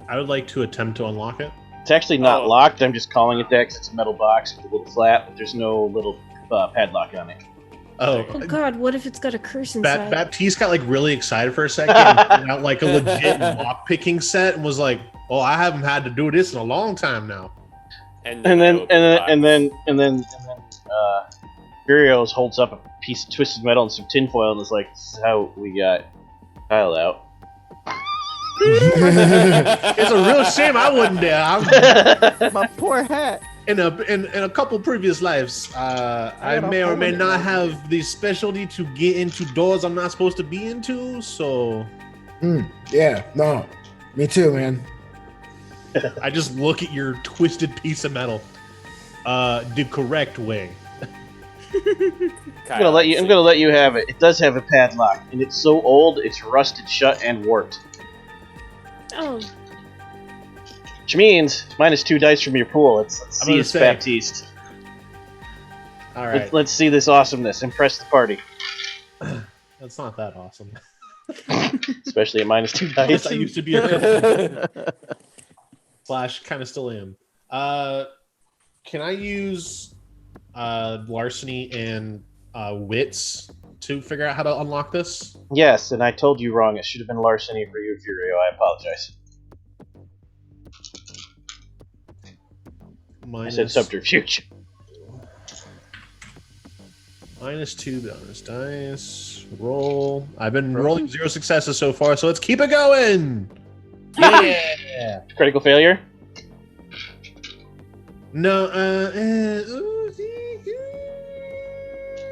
I would like to attempt to unlock it. It's actually not Oh. locked. I'm just calling it that because it's a metal box with a little flap, but there's no little padlock on it. Oh, Oh god, what if it's got a curse inside? Baptiste got like really excited for a second and pulled out like a legit lock picking set and was like, "Oh, I haven't had to do this in a long time now." And And then I opened the box. Furios holds up a piece of twisted metal and some tinfoil and is like, "This is how we got Kyle out." It's a real shame I wasn't there. My poor hat. In a couple previous lives, I got a may or hole may in it not now. have the specialty to get into doors I'm not supposed to be into. So Yeah, no. Me too, man. I just look at your twisted piece of metal, the correct way. I'm gonna let you have it. It does have a padlock, and it's so old it's rusted shut and warped. Oh, Which means minus 2 dice from your pool. Let's I'm see gonna this say- Baptiste. All right, Let's see this awesomeness. Impress the party, that's not that awesome. especially at minus 2 I guess dice. I used to be a / kind of still am. Can I use larceny and wits to figure out how to unlock this? Yes, and I told you wrong. It should have been larceny for you, Furio. I apologize. I said subterfuge. -2 bonus dice. Roll. I've been rolling 0 successes so far, so let's keep it going. Yeah. Critical failure? No.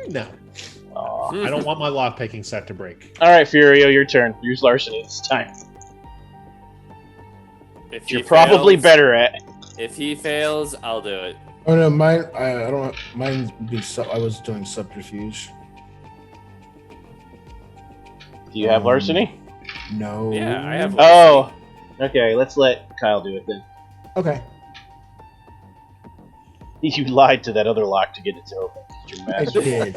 No. Aw. I don't want my lockpicking set to break. Alright, Furio, your turn. Use larceny this time. If You're probably fails- better at. If he fails, I'll do it. Oh no, mine. I don't. Mine. I was doing subterfuge. Do you have larceny? No. Yeah, I have. Oh! Okay, let's let Kyle do it then. Okay. You lied to that other lock to get it to open. You're I master. did.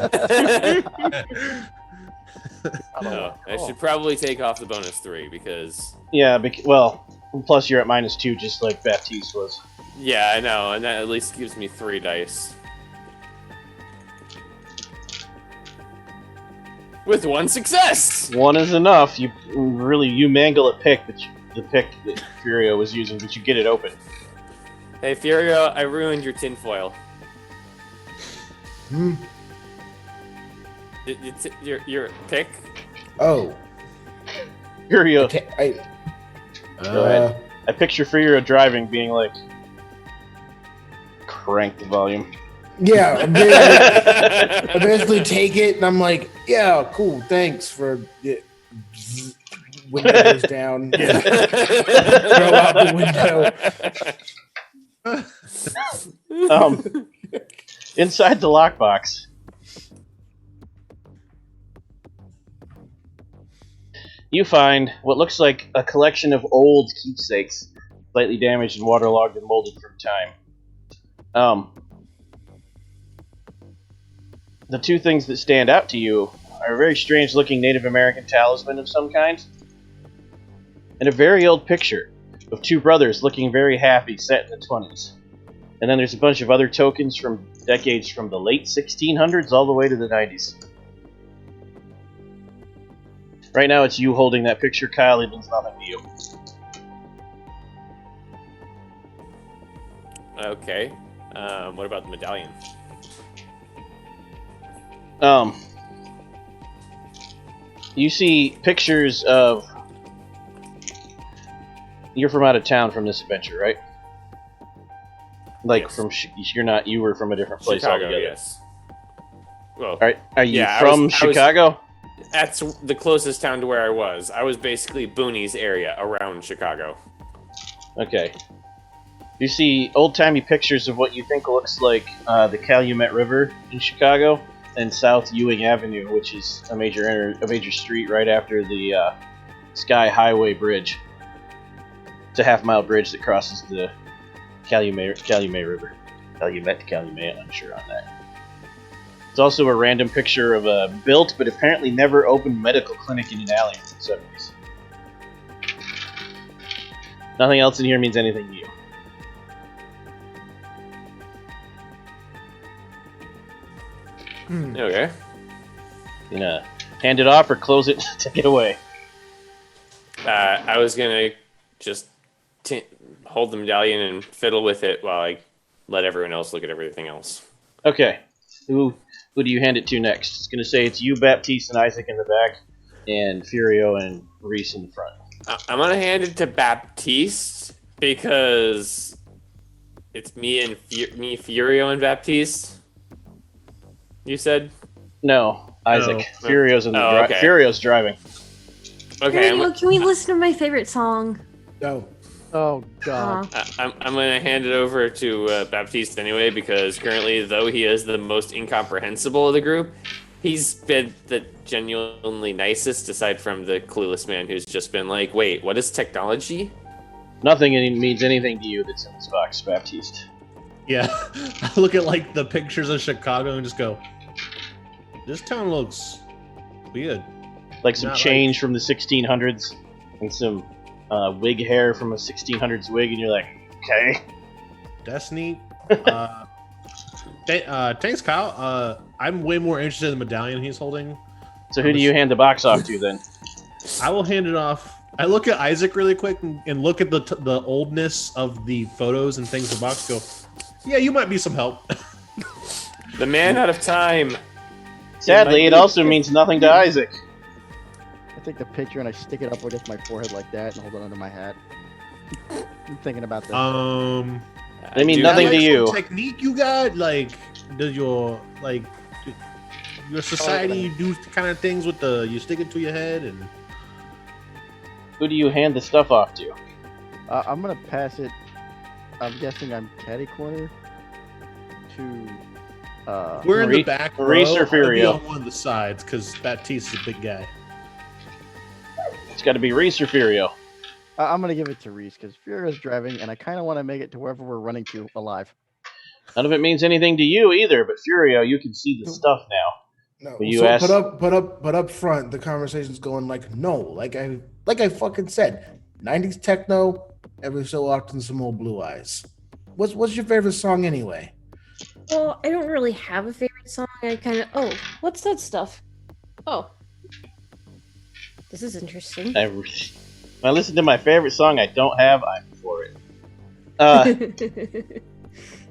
No, I should probably take off the bonus 3 because. Yeah, well, plus you're at -2, just like Baptiste was. Yeah, I know, and that at least gives me 3 dice. With 1 success! One is enough. You mangle a pick, the pick that Furio was using, but you get it open. Hey, Furio, I ruined your tinfoil. Hmm. It's your pick? Oh. Furio, Go ahead. I picture Furio driving, being like, crank the volume. Yeah. I basically take it and I'm like, yeah, cool. Thanks for it. Window goes down. Throw out the window. Inside the lockbox, you find what looks like a collection of old keepsakes, slightly damaged and waterlogged and molded from time. The two things that stand out to you are a very strange-looking Native American talisman of some kind, and a very old picture of two brothers looking very happy, set in the 20s. And then there's a bunch of other tokens from decades from the late 1600s all the way to the 90s. Right now it's you holding that picture, Kyle. It means nothing to you. Okay. What about the medallion? You see pictures of... You're from out of town from this adventure, right? Like, Yes. from... You were from a different place Chicago, altogether. yes. Well, Are you Yeah, from I was- Chicago? that's the closest town to where I was. I was basically Boonies area around Chicago. Okay. You see old-timey pictures of what you think looks like the Calumet River in Chicago and South Ewing Avenue, which is a major street right after the Sky Highway Bridge. It's a half-mile bridge that crosses the Calumet River. Calumet, I'm sure on that. It's also a random picture of a built but apparently never opened medical clinic in an alley in the 70s. Nothing else in here means anything to you. Okay. You gonna hand it off or close it, take it away? I was gonna just hold the medallion and fiddle with it while I let everyone else look at everything else. Okay. Who do you hand it to next? It's gonna say it's you, Baptiste, and Isaac in the back, and Furio and Reese in the front. I'm gonna hand it to Baptiste because it's me and Furio and Baptiste. You said? No, Isaac. No. Furio's in the Oh, okay. Furio's driving. Okay, Can we listen to my favorite song? No. Oh God. I'm gonna hand it over to Baptiste anyway because currently, though he is the most incomprehensible of the group, he's been the genuinely nicest aside from the clueless man who's just been like, "Wait, what is technology?" Nothing means anything to you that's in this box, Baptiste. Yeah, I look at like the pictures of Chicago and just go, "This town looks weird." Like some Not change from the 1600s and some wig hair from a 1600s wig, and you're like, okay. That's neat. Thanks, Kyle. I'm way more interested in the medallion he's holding. So who do you hand the box off to then? I will hand it off. I look at Isaac really quick and look at the oldness of the photos and things in the box. Go, yeah, you might be some help. The man out of time. Sadly, it also means nothing to Isaac. I take the picture and I stick it up against my forehead like that and hold it under my hat. I'm thinking about this. They mean nothing to you. Technique you got, like, does your society you do kind of things with you stick it to your head and. Who do you hand the stuff off to? I'm gonna pass it. I'm guessing I'm catty corner to. We're in the back row. Reese or Furio? I'll be on one of the sides because Baptiste is a big guy. It's got to be Reese or Furio. I'm gonna give it to Reese because Furio's driving, and I kind of want to make it to wherever we're running to alive. None of it means anything to you either, but Furio, you can see the stuff now. No, But you so asked- but up front, the conversation's going like no, like I fucking said, 90s techno. Every so often, some old Blue Eyes. What's your favorite song anyway? Well, I don't really have a favorite song. I kind of. Oh, what's that stuff? Oh, this is interesting. When I listen to my favorite song I don't have, I'm for it.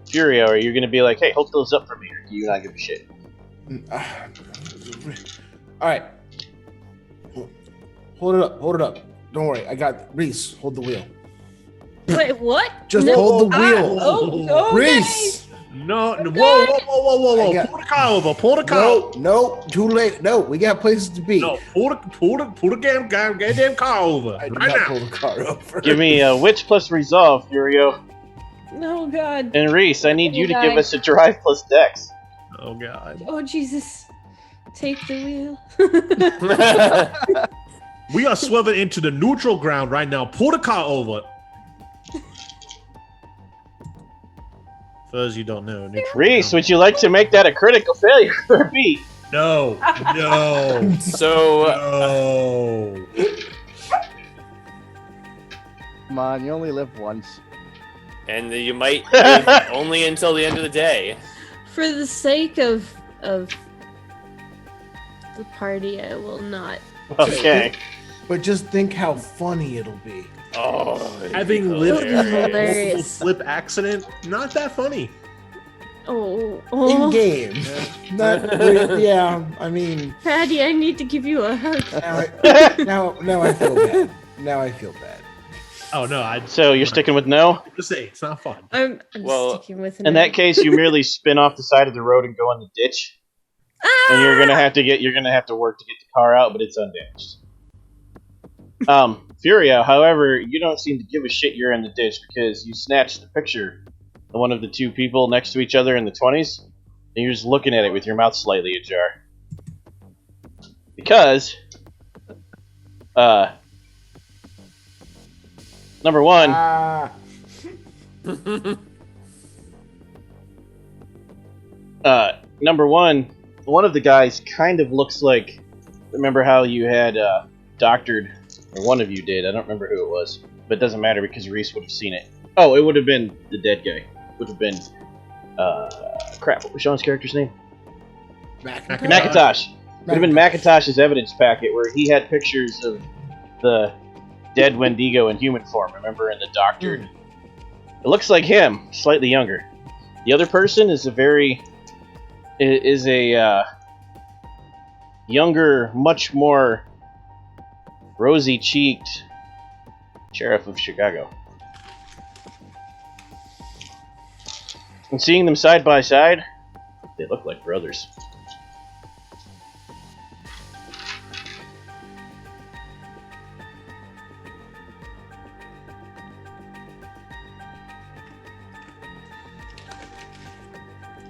Furio, are you going to be like, hey, hold those up for me, or do you not give a shit? All right. Hold it up. Don't worry, I got Reese. Hold the wheel. Wait, what? Just No. hold the wheel. Oh, okay. Reese. No, whoa! I got- Pull the car over. Pull the car. No, too late. No, we got places to be. No, pull the goddamn car over I did right not now. pull the car over. Give me a wits plus resolve, Furio. Oh God. And Reese, I need you to Okay. give us a drive plus dex. Oh god. Oh Jesus. Take the wheel. We are swerving into the neutral ground right now. Pull the car over. For those you don't know, neutral Reese, ground. would you like to make that a critical failure for a beat? No. So, No. Come on, you only live once. and you might live only until the end of the day. For the sake of the party, I will not. Okay. But just think how funny it'll be. Oh, Having lived Hilarious. through a multiple flip accident, not that funny. Oh, In oh. game. Yeah, I mean, Patty, I need to give you a hug. now I feel bad. Now I feel bad. Oh no, I So you're sticking with no? just say it's not fun. I'm Well, sticking with In that case, you merely spin off the side of the road and go in the ditch, and you're gonna have to work to get the car out, but it's undamaged. Furio, however, you don't seem to give a shit you're in the ditch because you snatched the picture of one of the two people next to each other in the 20s, and you're just looking at it with your mouth slightly ajar. Because, number one, one of the guys kind of looks like, remember how you had doctored, or one of you did, I don't remember who it was, but it doesn't matter because Reese would have seen it. Oh, it would have been the dead guy. Would have been, crap, what was Sean's character's name? Macintosh. Would have been Macintosh's evidence packet where he had pictures of the dead Wendigo in human form, remember, in the doctored. It looks like him, slightly younger. The other person is a younger, much more rosy-cheeked sheriff of Chicago. And seeing them side by side, they look like brothers.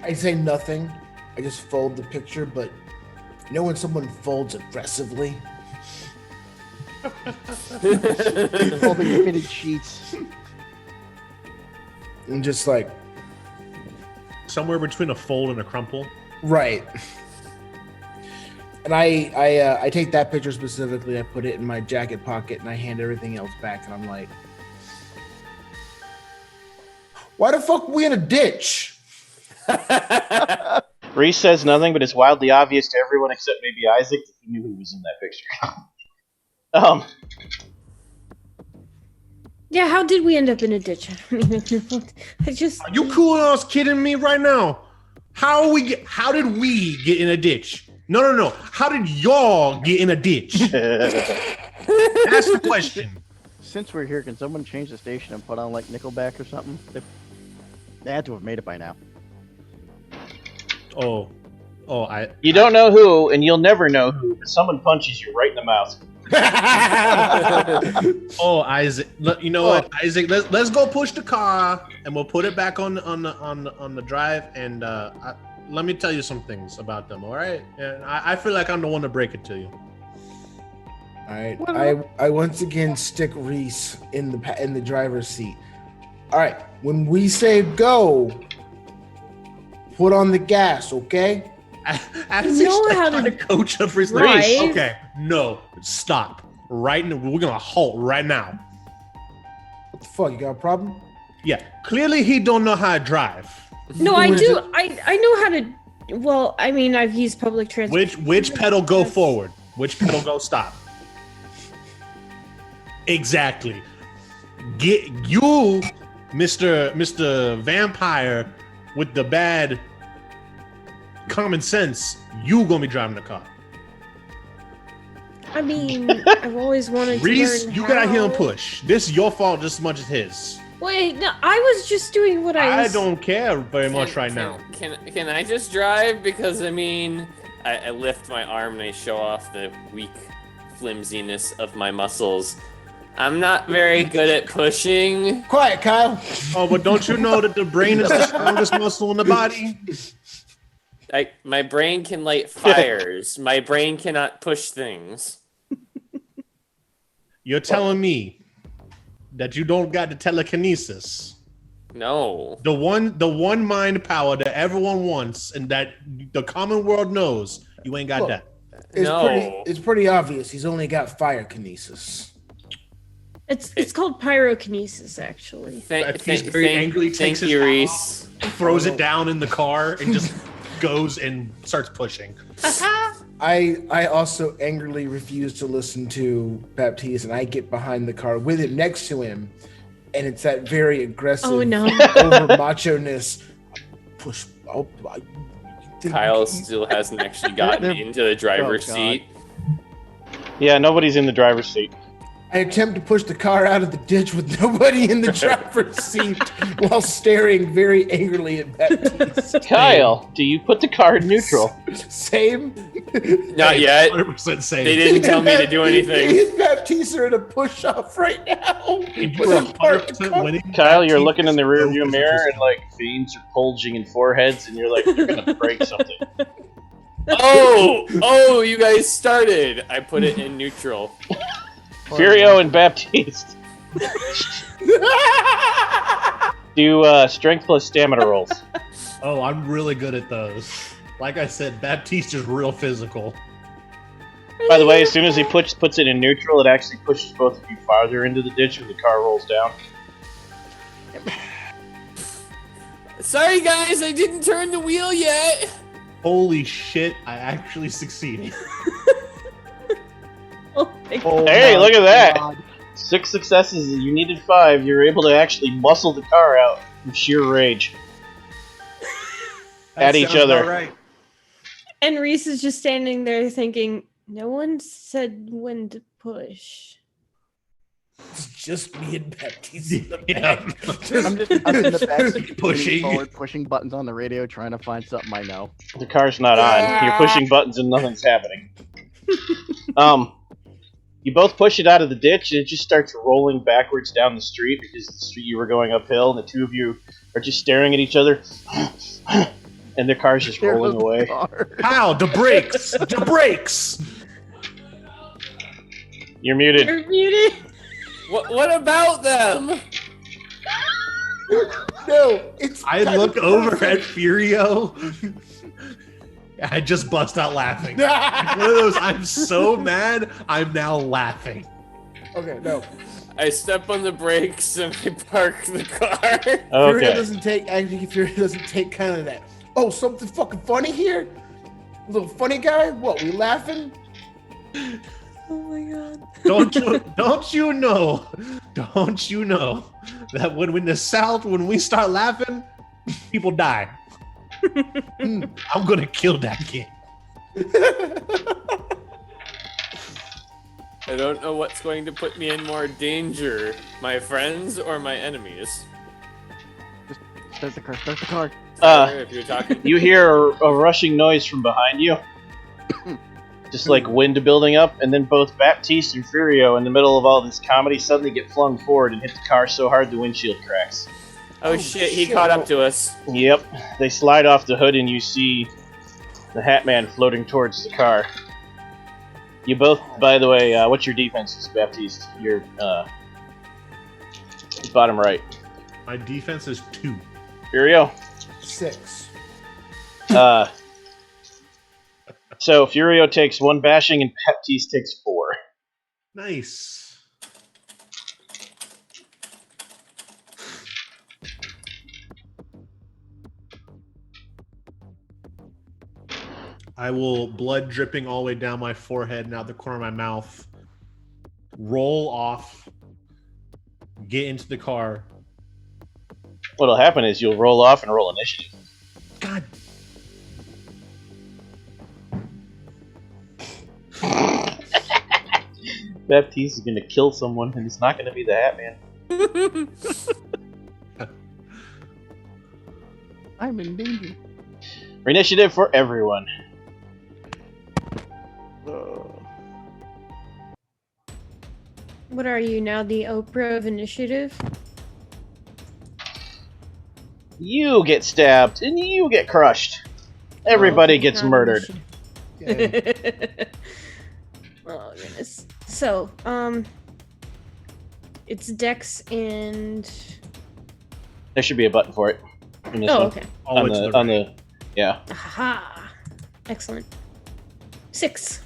I say nothing. I just fold the picture, but you know when someone folds aggressively? Folding fitted sheets. And just like, Somewhere between a fold and a crumple. right. And I take that picture specifically, I put it in my jacket pocket, and I hand everything else back, and I'm like, why the fuck we in a ditch? Reese says nothing, but it's wildly obvious to everyone except maybe Isaac that he knew who was in that picture. Yeah, how did we end up in a ditch? I don't even know. I just. Are you cool ass kidding me right now? How did we get in a ditch? No. How did y'all get in a ditch? That's the question. Since we're here, can someone change the station and put on like Nickelback or something? They had to have made it by now. You don't know who, and you'll never know who, but someone punches you right in the mouth. Isaac. You know what, Isaac? Let's go push the car, and we'll put it back on the drive. And let me tell you some things about them. All right? And I feel like I'm the one to break it to you. All right. I once again stick Reese in the driver's seat. All right. When we say go, put on the gas, okay? Isaac how to coach up his drive. Okay, no, stop right now. We're gonna halt right now. What the fuck? You got a problem? Yeah, clearly he don't know how to drive. No, I do. I know how to. Well, I mean, I've used public transport. Which pedal go forward? Which pedal go stop? Exactly. Get you, Mr. Vampire, with the bad common sense. You gonna be driving the car. I mean, I've always wanted to Reese, learn you how. gotta hear him push. This is your fault just as much as his. Wait, no, I was just doing what I was. I don't care very much right now. Can I just drive? Because I mean, I lift my arm and I show off the weak flimsiness of my muscles. I'm not very good at pushing. Quiet, Kyle. Oh, but don't you know that the brain is the strongest muscle in the body? My brain can light fires. My brain cannot push things. You're telling me that you don't got the telekinesis? No. The one mind power that everyone wants and that the common world knows, you ain't got Look, that. It's pretty obvious. He's only got fire kinesis. It's called pyrokinesis, actually. He's very angry, takes his you, hat Reese. off, throws it down in the car, and just goes and starts pushing. I also angrily refuse to listen to Baptiste, and I get behind the car with it next to him, and it's that very aggressive, over macho-ness. Push. Kyle still hasn't actually gotten into the driver's seat. Yeah, nobody's in the driver's seat. I attempt to push the car out of the ditch with nobody in the driver's seat while staring very angrily at Baptiste. Kyle, do you put the car in neutral? Same. Not yet. 100% same. They didn't tell me to do anything. Me and Baptiste are in a push-off right now. You are 100% winning. Kyle, you're looking in the rearview mirror and like veins are bulging in foreheads, and you're like, you're gonna break something. Oh, you guys started. I put it in neutral. Furio and Baptiste. Do strength plus stamina rolls. Oh, I'm really good at those. Like I said, Baptiste is real physical. By the way, as soon as he puts it in neutral, it actually pushes both of you farther into the ditch when the car rolls down. Sorry, guys, I didn't turn the wheel yet. Holy shit, I actually succeeded. Oh my God. Oh Hey, my look at that! God. 6 successes, you needed 5. You're able to actually muscle the car out from sheer rage. At each sounds other. about right. And Reese is just standing there thinking, no one said when to push. It's just me and Baptiste in the Yeah. back. I'm in the back seat, Pushing. leaning forward, pushing buttons on the radio, trying to find something I know. The car's not on. You're pushing buttons and nothing's happening. You both push it out of the ditch, and it just starts rolling backwards down the street because the street you were going uphill, and the two of you are just staring at each other, and the car's just There rolling goes the away. car. How? The brakes! The brakes! You're muted. You're muted. What about them? No, it's. I look over at Furio. I just bust out laughing. One of those, I'm so mad, I'm now laughing. Okay, no. I step on the brakes and I park the car. Furio Okay. doesn't take. Actually, Furio doesn't take kind of that Oh, something fucking funny here? Little funny guy? What, we laughing? Oh my god. Don't you know that when in the South, when we start laughing, people die. I'm gonna kill that kid. I don't know what's going to put me in more danger, my friends or my enemies. Start the car. Start the car. Sorry if you're talking. You hear a rushing noise from behind you. Just like wind building up, and then both Baptiste and Furio, in the middle of all this comedy, suddenly get flung forward and hit the car so hard the windshield cracks. Oh shit, he caught up to us. Yep, they slide off the hood and you see the Hat Man floating towards the car. You both, by the way, what's your defense, Baptiste? Your bottom right. My defense is 2. Furio? 6. So Furio takes 1 bashing and Baptiste takes 4. Nice. I will, blood dripping all the way down my forehead and out the corner of my mouth, roll off, get into the car. What'll happen is you'll roll off and roll initiative. God. Baptiste is gonna kill someone and it's not gonna be the Hat Man. I'm in danger. Initiative for everyone. What are you now, the Oprah of initiative? You get stabbed and you get crushed. Everybody gets Not murdered. initiative. Oh goodness. So, it's Dex and. There should be a button for it. In this Oh, one. okay. All the way to the on right. yeah. Aha! Excellent. 6.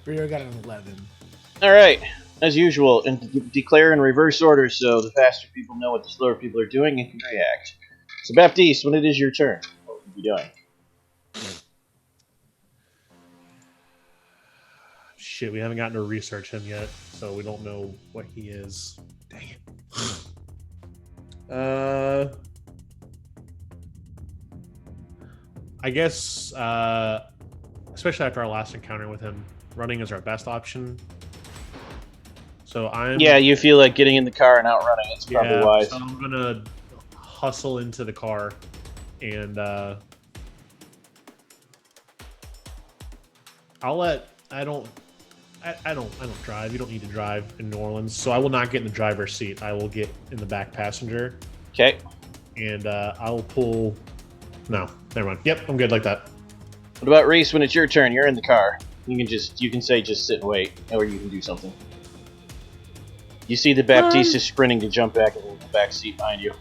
Furio got an 11. All right. As usual, and declare in reverse order so the faster people know what the slower people are doing and can react. So Baptiste, when it is your turn, what will you be doing? Shit, we haven't gotten to research him yet, so we don't know what he is. Dang it. I guess, especially after our last encounter with him, running is our best option. So I'm... Yeah, you feel like getting in the car and outrunning. It's probably wise. So I'm gonna hustle into the car and I don't drive. You don't need to drive in New Orleans, so I will not get in the driver's seat. I will get in the back passenger. Okay. And I will pull. No, never mind. Yep, I'm good like that. What about Reese? When it's your turn, you're in the car. You can say just sit and wait, or you can do something. You see the Baptiste is sprinting to jump back into the back seat behind you.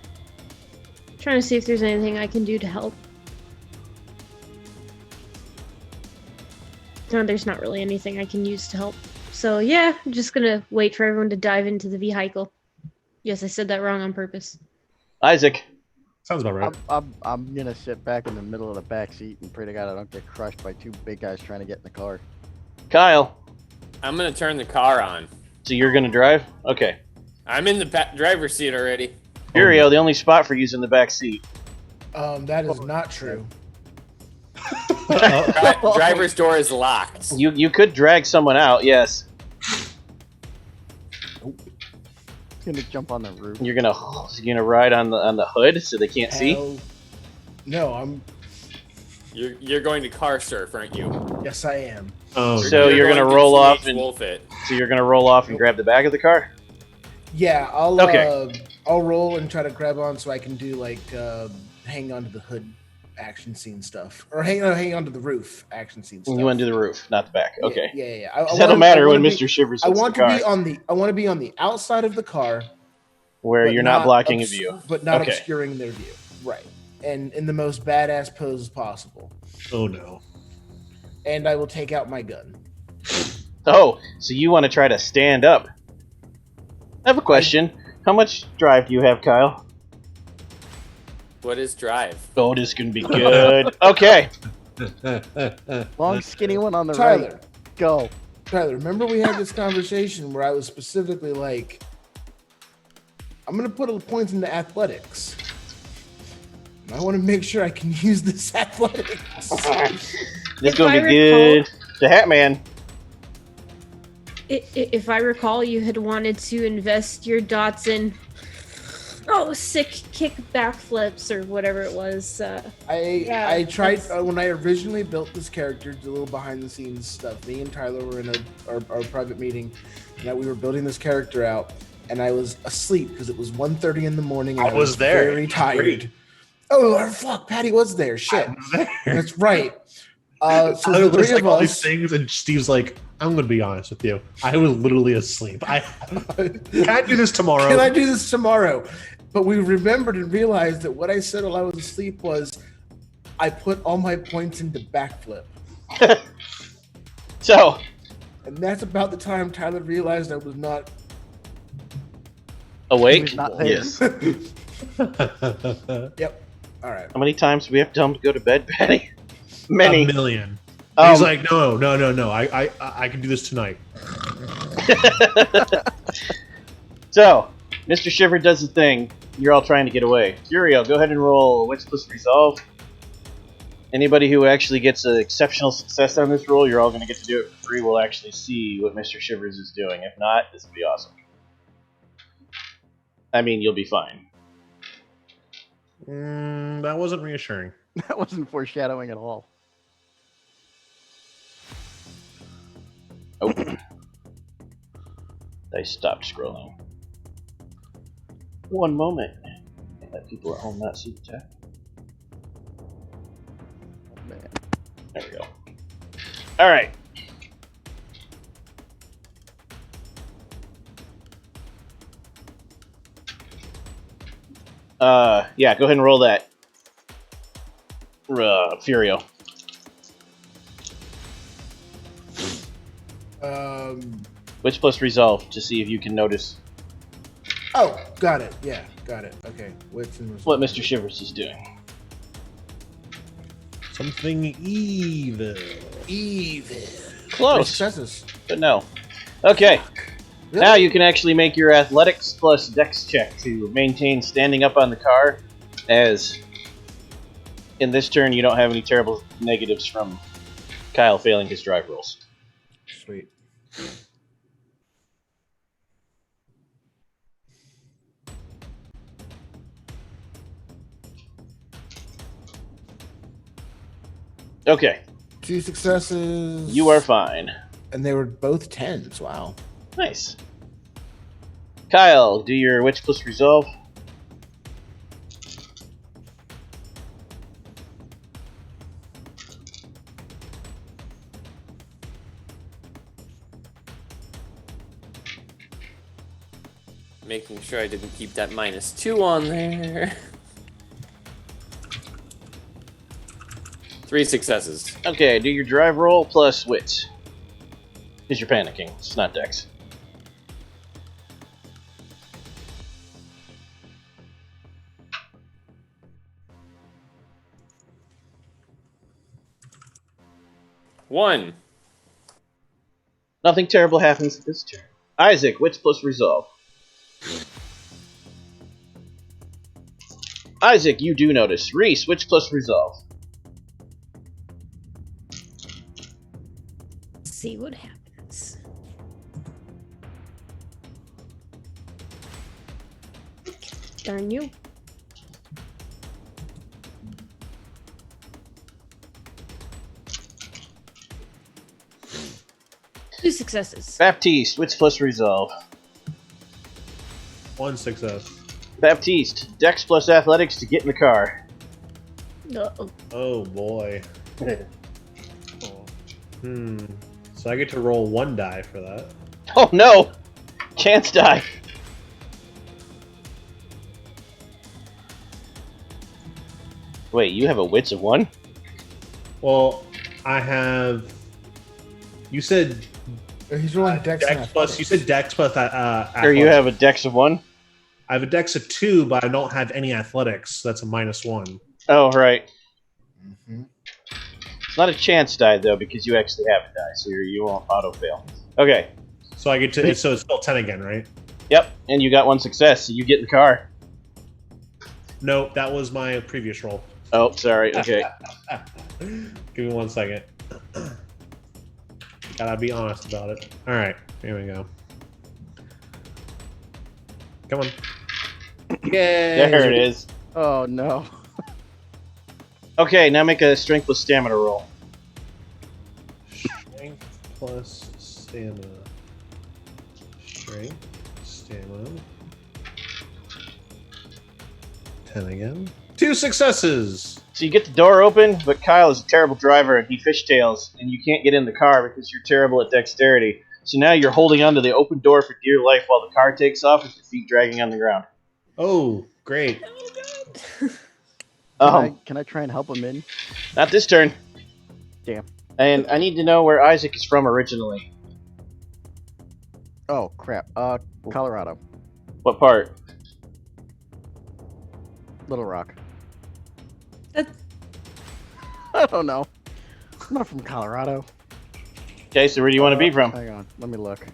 Trying to see if there's anything I can do to help. No, there's not really anything I can use to help. So yeah, I'm just gonna wait for everyone to dive into the vehicle. Yes, I said that wrong on purpose. Isaac. Sounds about right. I'm gonna sit back in the middle of the back seat and pray to God I don't get crushed by 2 big guys trying to get in the car. Kyle. I'm gonna turn the car on. So you're gonna drive? Okay. I'm in the driver's seat already. Furio, the only spot for you's in the back seat. That is not true. Driver's door is locked. You could drag someone out, yes. Gonna jump on the roof. You're gonna ride on the hood so they can't see. Hell, no, I'm. You're going to car surf, aren't you? Yes, I am. Oh, So you're gonna going to roll off CH and wolf it. so you're gonna roll off and grab the back of the car. Yeah, I'll. Okay. I'll roll and try to grab on so I can do like hang onto the hood action scene stuff, or hang onto the roof action scene stuff. You want to do the roof, not the back. Okay. Yeah. That'll matter when Mr. Shivers I hits want the to car, be on the. I want to be on the outside of the car, where but you're not blocking a view. but not Okay. obscuring their view. Right. and in the most badass pose possible. Oh no. And I will take out my gun. Oh, so you want to try to stand up. I have a question. How much drive do you have, Kyle? What is drive? Oh, this can be good. Okay. Long, skinny one on the Tyler. right. Go. Tyler, remember we had this conversation where I was specifically like, I'm going to put points into athletics. And I want to make sure I can use this athletics. This is going to be good. The Hat Man. If I recall, you had wanted to invest your dots in sick kick backflips or whatever it was. I tried when I originally built this character, did a little behind the scenes stuff. Me and Tyler were in our private meeting, and we were building this character out, and I was asleep because it was 1:30 in the morning. And I was there. very tired. Great. Oh fuck! Patty was there. Shit, that's right. So the three of all us, these things, and Steve's like, "I'm going to be honest with you. I was literally asleep. Can I do this tomorrow? Can I do this tomorrow?" But we remembered and realized that what I said while I was asleep was, I put all my points into backflip. So, and that's about the time Tyler realized I was not awake. Not there. Yes. Yep. All right. How many times do we have to tell him to go to bed, Patty? Many. A million. He's like, no. I can do this tonight. So, Mr. Shiver does the thing. You're all trying to get away. Furio, go ahead and roll Wits plus Resolve. Anybody who actually gets an exceptional success on this roll, you're all going to get to do it for free. We'll actually see what Mr. Shivers is doing. If not, this will be awesome. I mean, you'll be fine. That wasn't reassuring. That wasn't foreshadowing at all. Oh. I stopped scrolling. One moment. Let people at home not see the chat. Oh, man. There we go. Alright. Yeah, go ahead and roll that. Furio. Which plus Resolve to see if you can notice Oh, got it. Yeah, got it. Okay. Wits and what Mr. Shivers is doing. Something evil. Close, Successes. but no. Okay. Really? Now you can actually make your athletics plus dex check to maintain standing up on the car, as in this turn you don't have any terrible negatives from Kyle failing his drive rolls. Sweet. Okay, 2 successes. you are fine. And they were both 10s. Wow. Nice. Kyle, do your Witch plus Resolve. Making sure I didn't keep that -2 on there. 3 successes. Okay, do your drive roll plus wits. Because you're panicking. It's not dex. One. Nothing terrible happens this turn. Isaac, wits plus resolve. Isaac, you do notice. Reese, wits plus resolve. See what happens. Darn you. Two successes. Baptiste, wits plus resolve. 1 success. Baptiste, dex plus athletics to get in the car. Uh-oh. Oh boy. So I get to roll 1 die for that. Oh no! Chance die. Wait, you have a wits of 1? Well, I have. You said He's rolling Dex and Dex plus. You said Dex plus. Or you have a dex of 1? I have a Dex of 2, but I don't have any athletics. So that's a -1. Oh, right. Mm-hmm. It's not a chance die, though, because you actually have a die, so you won't auto-fail. Okay. So I get to. So it's still 10 again, right? Yep, and you got 1 success, so you get in the car. No, that was my previous roll. Oh, sorry. Okay. Give me 1 second. Gotta be honest about it. All right, here we go. Come on. Yay! There it is. Oh no. Okay, now make a strength plus stamina roll. Strength plus stamina. Strength, stamina. 10 again. 2 successes! So you get the door open, but Kyle is a terrible driver and he fishtails, and you can't get in the car because you're terrible at dexterity. So now you're holding onto the open door for dear life while the car takes off with your feet dragging on the ground. Oh, great. Can I try and help him in? Not this turn. Damn. And I need to know where Isaac is from originally. Oh crap. Colorado. What part? Little Rock. That's I don't know. I'm not from Colorado. Okay, so where do you want to be from? Hang on. Let me look.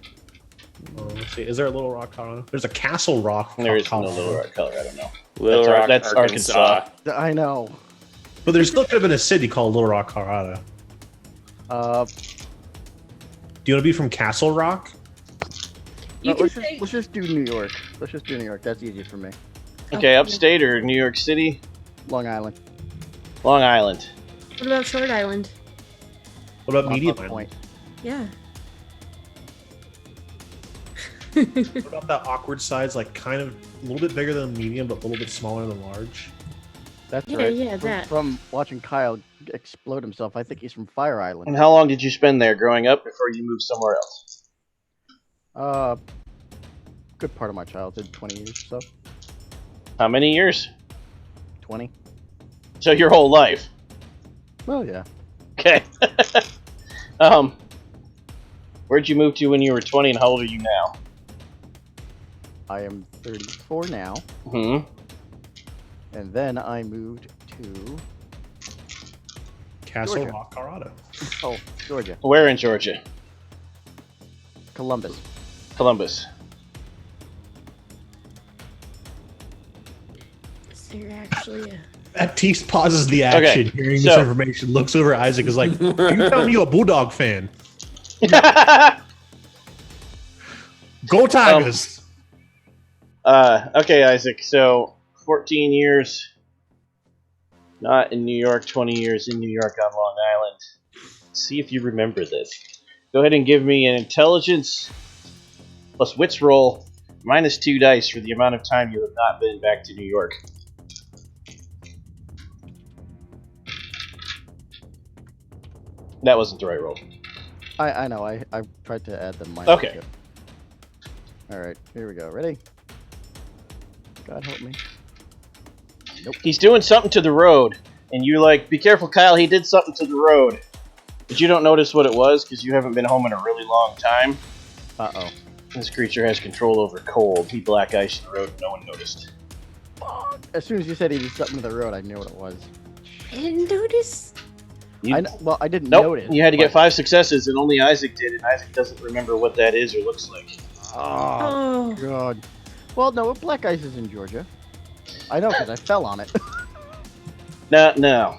Let's see. Is there a Little Rock, Colorado? There's a Castle Rock. There is no Colorado. Little Rock, Colorado, no. Little Rock, that's Arkansas. I know. But there still could have been a city called Little Rock, Colorado. Uh, Do you want to be from Castle Rock? you can let's say. just do New York. Let's just do New York. That's easy for me. Okay, upstate or New York City? Long Island. Long Island. What about Short Island? What about On Medium point. Island? Yeah. What about that awkward size, like kind of a little bit bigger than medium, but a little bit smaller than large? That's Yeah, right. yeah, that. From watching Kyle explode himself, I think he's from Fire And Island. how long did you spend there growing up before you moved somewhere else? Good part of my childhood, 20 years or so. How many years? 20. So your whole life. Well, yeah. Okay. Where'd you move to when you were 20 and how old are you now? I am 34 now, Hmm. and then I moved to Castle Georgia. Rock, Colorado. Georgia, Where in Georgia? Columbus. Columbus. Is there actually a? Baptiste pauses the action, Okay, hearing so- this information, looks over at Isaac, is like, "Can you tell me you're a Bulldog fan? Go Tigers!" Okay, Isaac, so 14 years not in New York, 20 years in New York on Long Island. See if you remember this. Go ahead and give me an intelligence plus wits roll minus 2 dice for the amount of time you have not been back to New York. That wasn't the right roll. I know. I tried to add the minus. Okay. All right, here we go. Ready? God help me. He's doing something to the road, and you're like, be careful, Kyle, he did something to the road. But you don't notice what it was because you haven't been home in a really long time. Uh-oh. This creature has control over cold. He black iced the road and no one noticed. As soon as you said he did something to the road, I knew what it was. I didn't notice. You, I didn't nope, notice. you had to get but- 5 successes, and only Isaac did, and Isaac doesn't remember what that is or looks like. Oh, Oh. God. Well, no, black ice is in Georgia. I know because I fell on it. No.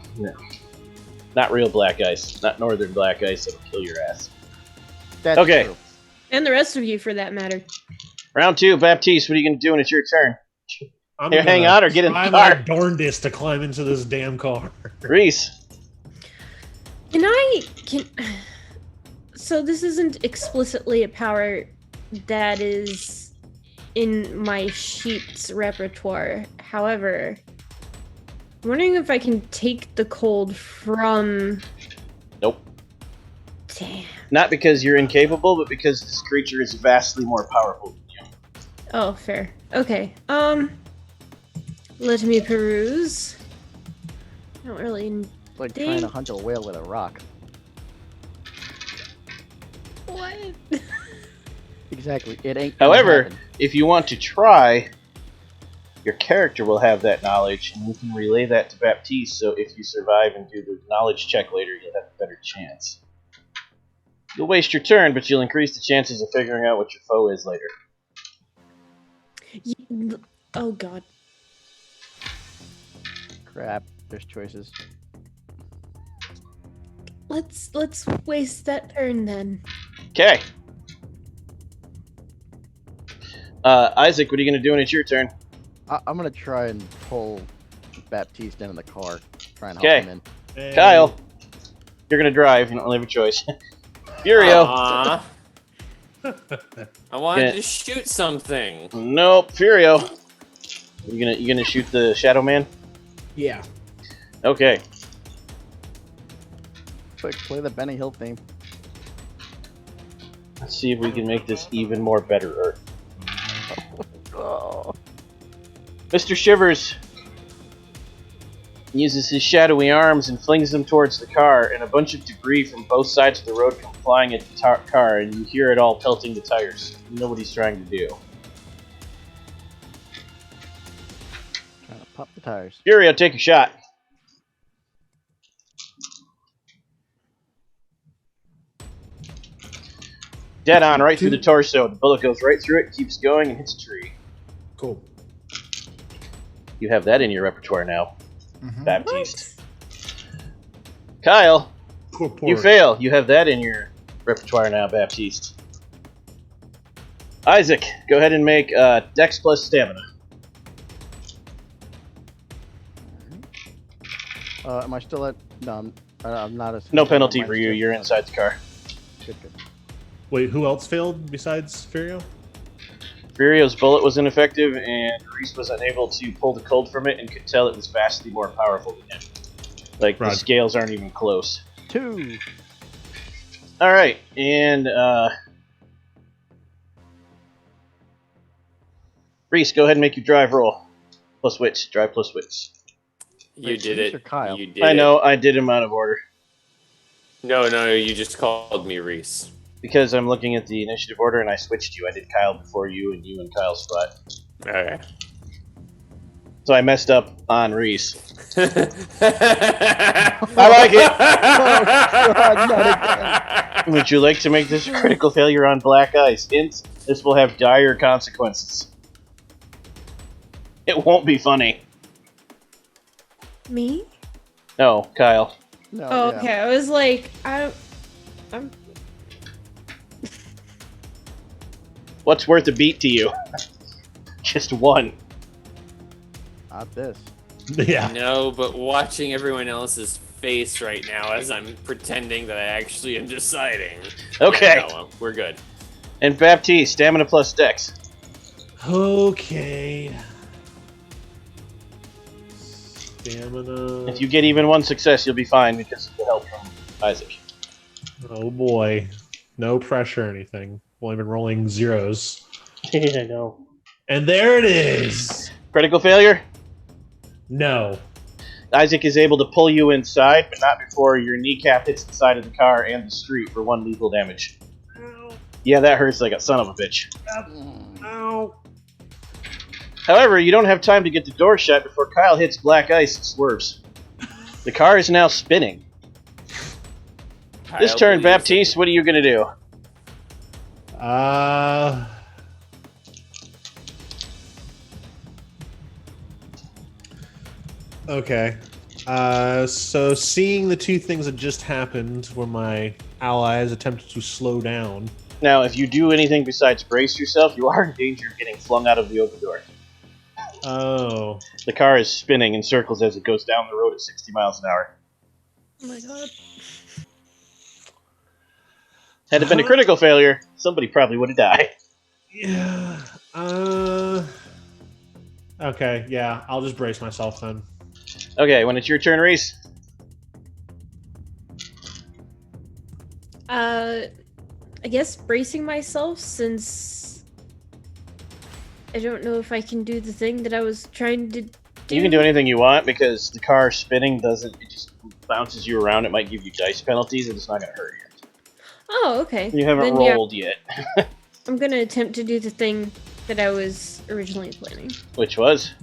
Not real black ice. Not northern black ice that'll kill your ass. That's Okay. true. And the rest of you, for that matter. Round 2, Baptiste, what are you going to do when it's your turn? I'm Here, hang gonna on or get in the try car. my darndest to climb into this damn car. Reese. Can so this isn't explicitly a power that is in my sheep's repertoire. However, I'm wondering if I can take the cold from. Nope. Damn. Not because you're incapable, but because this creature is vastly more powerful than you. Oh, fair. Okay. Let me peruse. I don't really. It's like trying to hunt a whale with a rock. What? Exactly. It ain't. gonna However, happen. if you want to try, your character will have that knowledge, and you can relay that to Baptiste, so if you survive and do the knowledge check later, you'll have a better chance. You'll waste your turn, but you'll increase the chances of figuring out what your foe is later. Oh god. Crap. There's choices. Let's waste that turn then. Okay. Isaac, what are you going to do when it's your turn? I'm gonna try and pull Baptiste into the car. Try and help Okay. him in. Hey. Kyle, you're going to drive. You don't really have a choice. Furio. Aw. I wanted to shoot something. Nope. Furio. You gonna shoot the Shadow Man? Yeah. Okay. Quick, play the Benny Hill theme. Let's see if we can make this even more better. Oh. Mr. Shivers uses his shadowy arms and flings them towards the car, and a bunch of debris from both sides of the road come flying at the car, and you hear it all pelting the tires. You know what he's trying to do. Trying to pop the tires. Furio, take a shot. Dead on, right through the torso. The bullet goes right through it, keeps going, and hits a tree. Cool. You have that in your repertoire now, Mhm. Baptiste. Kyle, Poor you fail. You have that in your repertoire now, Baptiste. Isaac, go ahead and make Dex plus Stamina. Am I still at? No, I'm not. No penalty for you. You're inside the car. Good, good. Wait, who else failed besides Furio? Furio's bullet was ineffective, and Reese was unable to pull the cold from it and could tell it was vastly more powerful than him. Like, the Roger. scales aren't even close. 2. Alright, and, Reese, go ahead and make your drive roll. Plus wits. Drive plus wits. You Wait, did Reese it. or Kyle? You did I it. know, I did him out of order. No, you just called me Reese. Because I'm looking at the initiative order, and I switched you. I did Kyle before you, and you and Kyle's spot. Okay. So I messed up on Reese. I like it. God, not Would you like to make this a critical failure on black ice? Hint, this will have dire consequences. It won't be funny. Me? No, Kyle. No, Oh, yeah. okay. I was like, I'm. What's worth a beat to you? Just one. Not this. Yeah. No, but watching everyone else's face right now as I'm pretending that I actually am deciding. Okay. Yeah, no, we're good. And Baptiste, stamina plus dex. Okay. Stamina. If you get even one success, you'll be fine because of the help from Isaac. Oh boy. No pressure or anything. Well, I've been rolling zeros. I know. And there it is! Critical failure? No. Isaac is able to pull you inside, but not before your kneecap hits the side of the car and the street for 1 lethal damage. Yeah, that hurts like a son of a bitch. Ow. However, you don't have time to get the door shut before Kyle hits black ice and swerves. The car is now spinning. This Kyle, turn, please. Baptiste, what are you going to do? Okay. So seeing the two things that just happened where my allies attempted to slow down. Now, if you do anything besides brace yourself, you are in danger of getting flung out of the open door. Oh. The car is spinning in circles as it goes down the road at 60 miles an hour. Oh my god. Had it been a critical failure, somebody probably would have died. Yeah. Okay, yeah. I'll just brace myself then. Okay, when it's your turn, Reese. I guess bracing myself since I don't know if I can do the thing that I was trying to You can do anything you want because the car spinning doesn't. It just bounces you around. It might give you dice penalties, and it's not going to hurt you. Oh, okay. You haven't Then, rolled yet. I'm gonna attempt to do the thing that I was originally planning. Which was?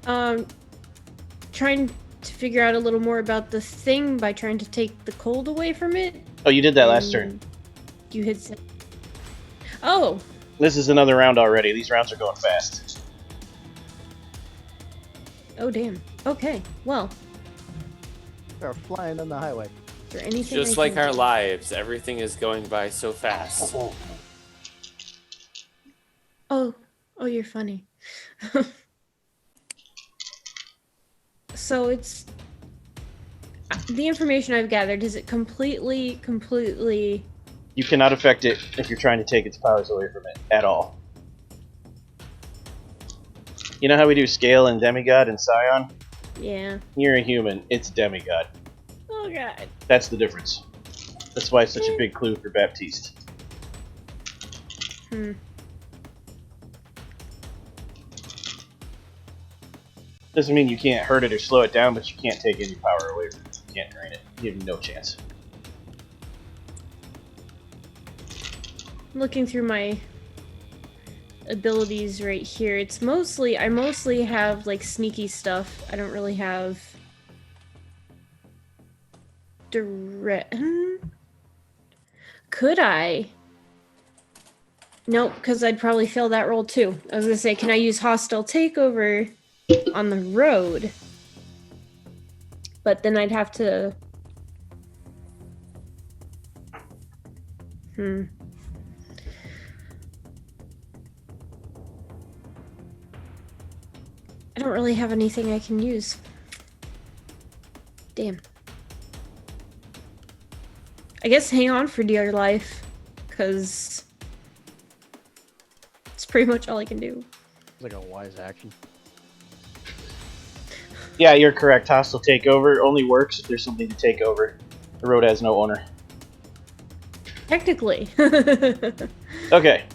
Trying to figure out a little more about the thing by trying to take the cold away from it. Oh, you did that last turn. You had said... Oh! This is another round already. These rounds are going fast. Oh, damn. Okay, well. They're flying on the highway. Is there anything Just like our lives, everything is going by so fast. Oh, you're funny. So it's... The information I've gathered, is it completely... You cannot affect it if you're trying to take its powers away from it, at all. You know how we do scale and demigod and scion? Yeah. You're a human, it's demigod. Oh, God. That's the difference. That's why it's such a big clue for Baptiste. Doesn't mean you can't hurt it or slow it down, but you can't take any power away from it. You can't drain it. You have no chance. Looking through my abilities right here, it's mostly... I mostly have, like, sneaky stuff. I don't really have... direct... Could I? Nope, because I'd probably fail that roll too. I was gonna say, can I use hostile takeover on the road? But then I'd have to... I don't really have anything I can use. Damn. I guess hang on for dear life, because it's pretty much all I can do. It's like a wise action. Yeah, you're correct. Hostile takeover only works if there's something to take over. The road has no owner. Technically. Okay.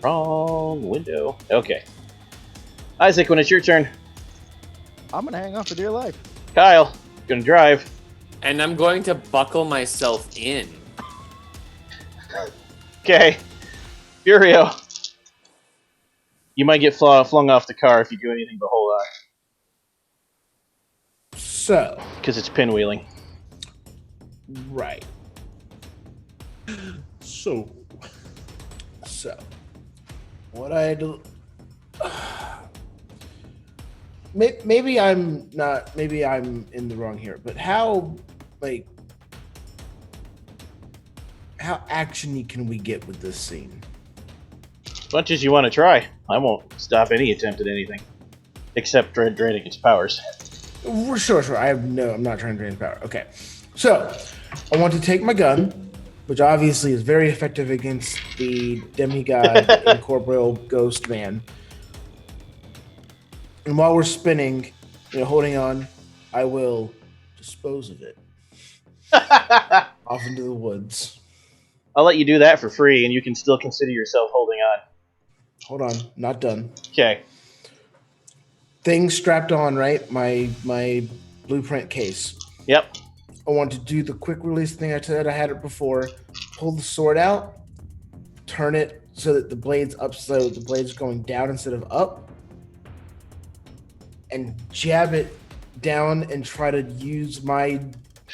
Wrong window. Okay. Isaac, when it's your turn. I'm gonna hang on for dear life. Kyle, gonna drive. And I'm going to buckle myself in. Okay. Furio. You might get flung off the car if you do anything but hold on. So, Because it's pinwheeling. right. So, what I do. Maybe I'm not. Maybe I'm in the wrong here. But how actiony can we get with this scene? As much as you want to try. I won't stop any attempt at anything. Except draining its powers. Sure. I'm not trying to drain power. Okay. So, I want to take my gun, which obviously is very effective against the demigod incorporeal ghost man. And while we're spinning, holding on, I will dispose of it off into the woods. I'll let you do that for free, and you can still consider yourself holding on. Hold on, not done. Okay. Thing strapped on, right? My blueprint case. Yep. I want to do the quick release thing I said I had it before. Pull the sword out, turn it so that the blade's up, so the blade's going down instead of up, and jab it down and try to use my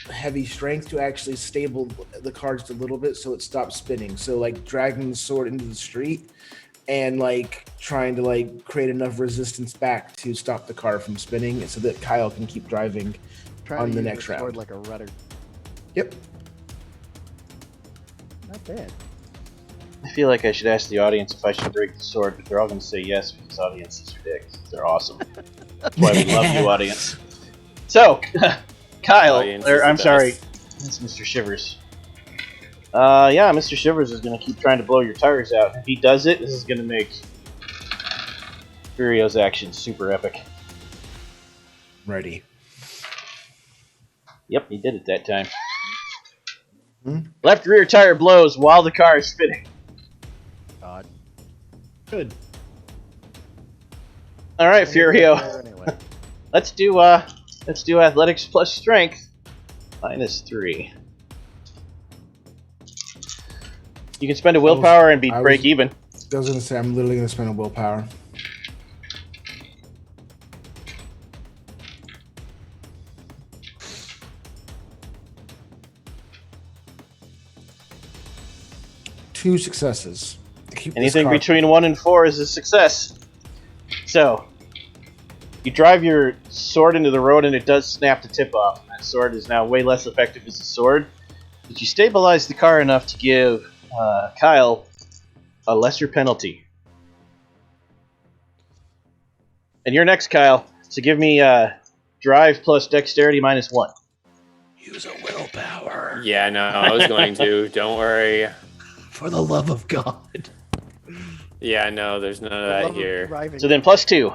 heavy strength to actually stable the car just a little bit so it stops spinning. So like dragging the sword into the street and like trying to like create enough resistance back to stop the car from spinning so that Kyle can keep driving on the next round. Sword like a rudder. Yep. Not bad. I feel like I should ask the audience if I should break the sword, but they're all going to say yes because audiences are dicks. They're awesome. That's why we love you, audience. So, Kyle, Audience is or the I'm sorry, best. it's Mr. Shivers. Yeah, Mr. Shivers is going to keep trying to blow your tires out. If he does it, this is going to make Furio's action super epic. Ready. Yep, he did it that time. Left rear tire blows while the car is spinning. God. Good. All right, Furio. Anyway. Let's do athletics plus strength -3. You can spend a willpower and break even. I was gonna say I'm literally gonna spend a willpower. Two successes. Anything between 1 and 4 is a success. So, you drive your sword into the road and it does snap the tip off. That sword is now way less effective as a sword. But you stabilize the car enough to give Kyle a lesser penalty. And you're next, Kyle. So give me drive plus dexterity -1. Use a willpower. Yeah, no, I was going to. Don't worry. For the love of God. Yeah, no, there's none of that here. So then +2.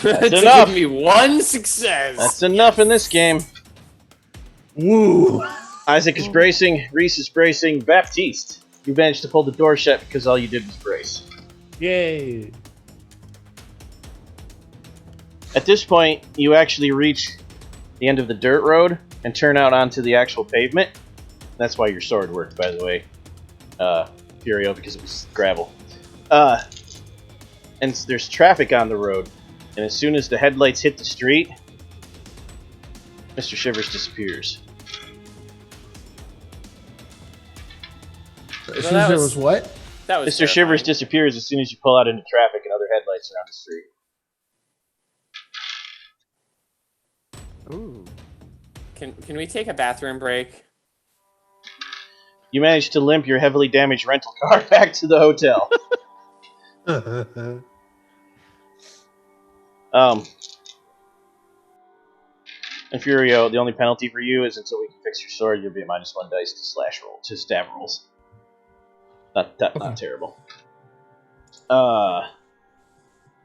That's enough. Give me 1 success. That's enough in this game. Woo! Isaac is bracing, Reese is bracing, Baptiste, you managed to pull the door shut because all you did was brace. Yay! At this point, you actually reach the end of the dirt road and turn out onto the actual pavement. That's why your sword worked, by the way, Furio, because it was gravel. And there's traffic on the road, and as soon as the headlights hit the street, Mr. Shivers disappears. As soon as there was what? That was Mr. Shivers disappears as soon as you pull out into traffic and other headlights are on the street. Ooh. Can we take a bathroom break? You manage to limp your heavily damaged rental car back to the hotel. And Furio, the only penalty for you is until we can fix your sword, you'll be at -1 dice to slash roll, to stab rolls. Not terrible.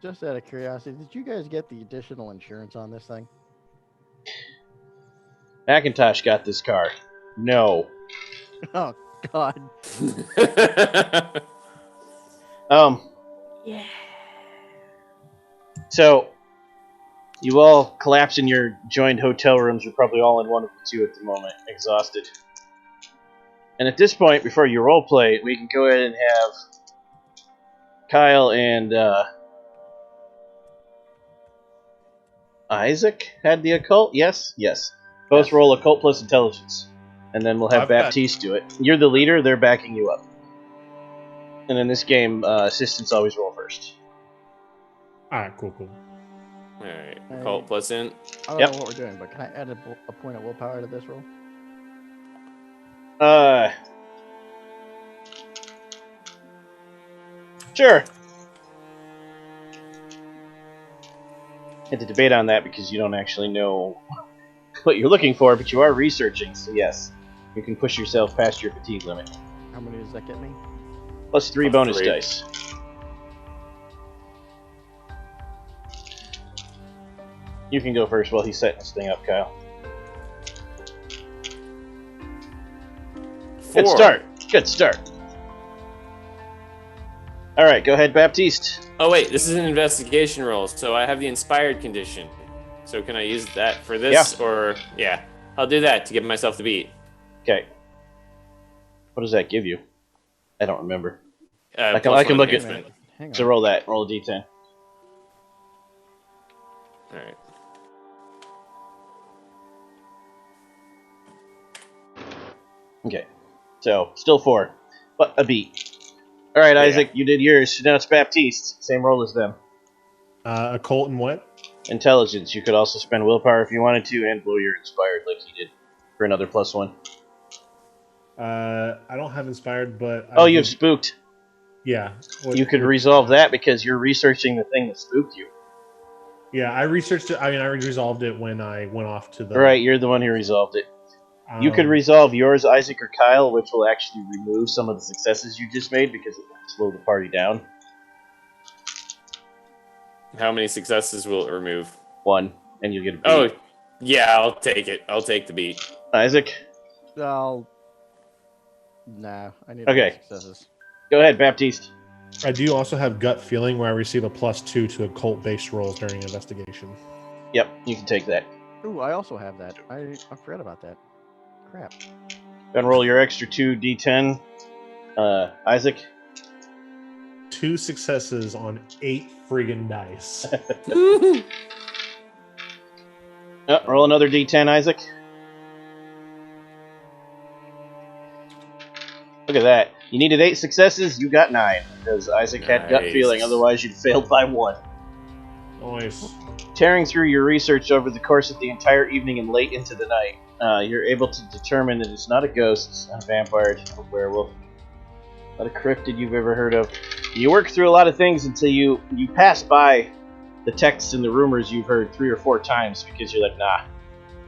Just out of curiosity, did you guys get the additional insurance on this thing? Macintosh got this car. No. Oh, God. Yeah. So, you all collapse in your joined hotel rooms. You're probably all in one of the two at the moment, exhausted. And at this point, before you roleplay, we can go ahead and have Kyle and Isaac had the occult? Yes? Yes. Both roll occult plus intelligence. And then we'll have Baptiste do it. You're the leader, they're backing you up. And in this game, assistants always roll first. Alright, cool. Alright, occult plus int. I don't know what we're doing, but can I add a point of willpower to this roll? Sure. Had to debate on that because you don't actually know what you're looking for, but you are researching, so yes. You can push yourself past your fatigue limit. How many does that get me? +3 bonus three. dice. You can go first while he's setting this thing up, Kyle. 4. Good start. Good start. Alright, go ahead, Baptiste. Oh wait, this is an investigation roll, so I have the inspired condition. So can I use that for this? Yeah. Or yeah, I'll do that to give myself the beat. Okay. What does that give you? I don't remember. I Plus can one look at enhancement. Hang on. So roll that. Roll a d10. Alright. Okay. So, still 4. But a beat. Alright, Yeah. Isaac, you did yours. Now it's Baptiste. Same roll as them. Occult and what? Intelligence. You could also spend willpower if you wanted to, and blow your inspired like he did for another +1. I don't have inspired, but Oh, you have spooked. Yeah. You could resolve that because you're researching the thing that spooked you. Yeah, I researched it. I mean, I resolved it when I went off to the. Right, you're the one who resolved it. You could resolve yours, Isaac or Kyle, which will actually remove some of the successes you just made because it will slow the party down. How many successes will it remove? 1, and you'll get a beat. Oh, yeah, I'll take it. I'll take the beat. Isaac? Nah, I need Okay. more successes. Go ahead, Baptiste. I do also have gut feeling where I receive a +2 to occult-based rolls during investigation. Yep, you can take that. Ooh, I also have that. I forgot about that. Crap. Then roll your extra 2d10. Isaac? 2 successes on 8 friggin' dice. Roll another d10, Isaac. Look at that. You needed 8 successes, you got 9. Because Isaac had gut Nice. feeling, otherwise you'd failed by 1. Nice. Tearing through your research over the course of the entire evening and late into the night, you're able to determine that it's not a ghost, it's not a vampire, it's not a werewolf, not a cryptid you've ever heard of. You work through a lot of things until you pass by the texts and the rumors you've heard 3 or 4 times because you're like, nah.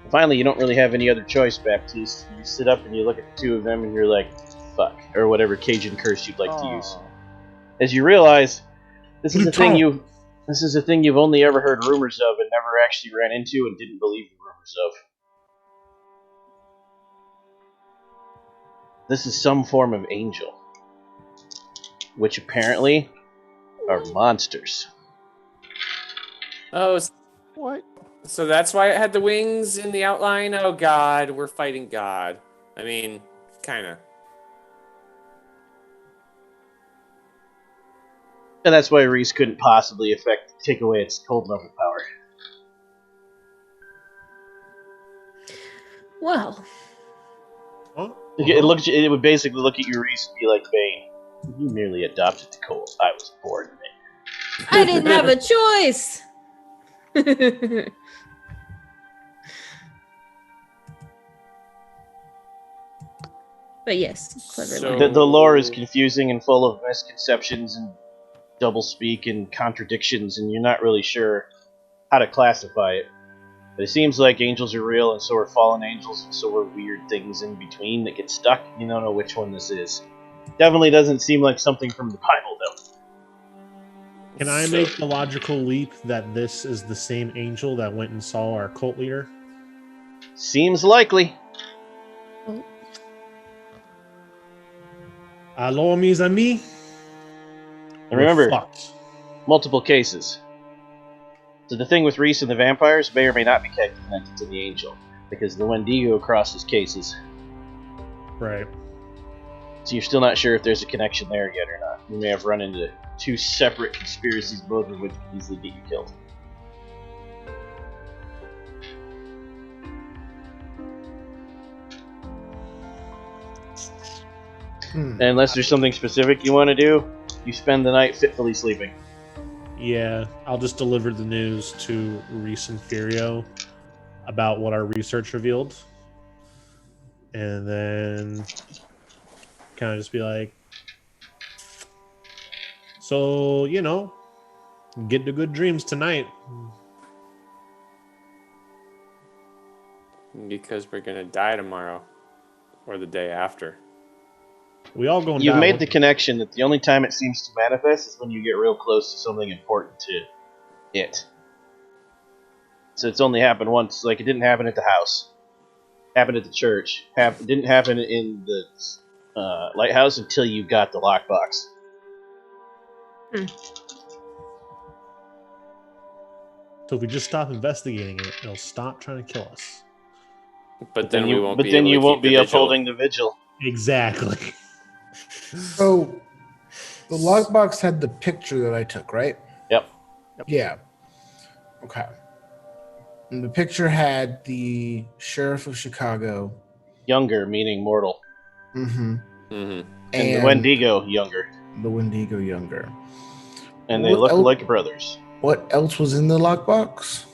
And finally, you don't really have any other choice, Baptiste. You sit up and you look at the 2 of them and you're like, fuck, or whatever Cajun curse you'd like to use. As you realize, this is a thing you've only ever heard rumors of and never actually ran into and didn't believe the rumors of. This is some form of angel, which apparently are monsters. Oh, What? so that's why it had the wings in the outline? Oh, God, we're fighting God. I mean, kind of. And that's why Reese couldn't possibly take away its cold level power. Well, Huh? It would basically look at you, Reese, and be like, Bane, you merely adopted the cold. I was born in it. I didn't have a choice. But yes, clever So- line. The lore is confusing and full of misconceptions and doublespeak and contradictions, and you're not really sure how to classify it. But it seems like angels are real, and so are fallen angels, and so are weird things in between that get stuck. You don't know which one this is. Definitely doesn't seem like something from the Bible, though. Can I make the logical leap that this is the same angel that went and saw our cult leader? Seems likely. Alors, mes amis. And remember, We're fucked. multiple cases. So the thing with Reese and the vampires may or may not be connected to the angel, because the Wendigo crosses cases. Right. So you're still not sure if there's a connection there yet or not. You may have run into 2 separate conspiracies, both of which could easily get you killed. And unless there's something specific you want to do, you spend the night fitfully sleeping. Yeah, I'll just deliver the news to Reese and Furio about what our research revealed. And then kind of just be like, so, get the good dreams tonight. Because we're going to die tomorrow. Or the day after. We all going You've down. made the connection that the only time it seems to manifest is when you get real close to something important to it. So it's only happened once. Like, it didn't happen at the house. It happened at the church. It didn't happen in the lighthouse until you got the lockbox. So if we just stop investigating it, it'll stop trying to kill us. But then you we won't but be then able you to won't keep the be vigil. upholding the vigil. Exactly. So, the logbox had the picture that I took, right? Yep. Yeah. Okay. And the picture had the sheriff of Chicago. Younger, meaning mortal. Mm-hmm. Mm-hmm. And the Wendigo, younger. The Wendigo younger. And they What look el- like brothers. What else was in the lockbox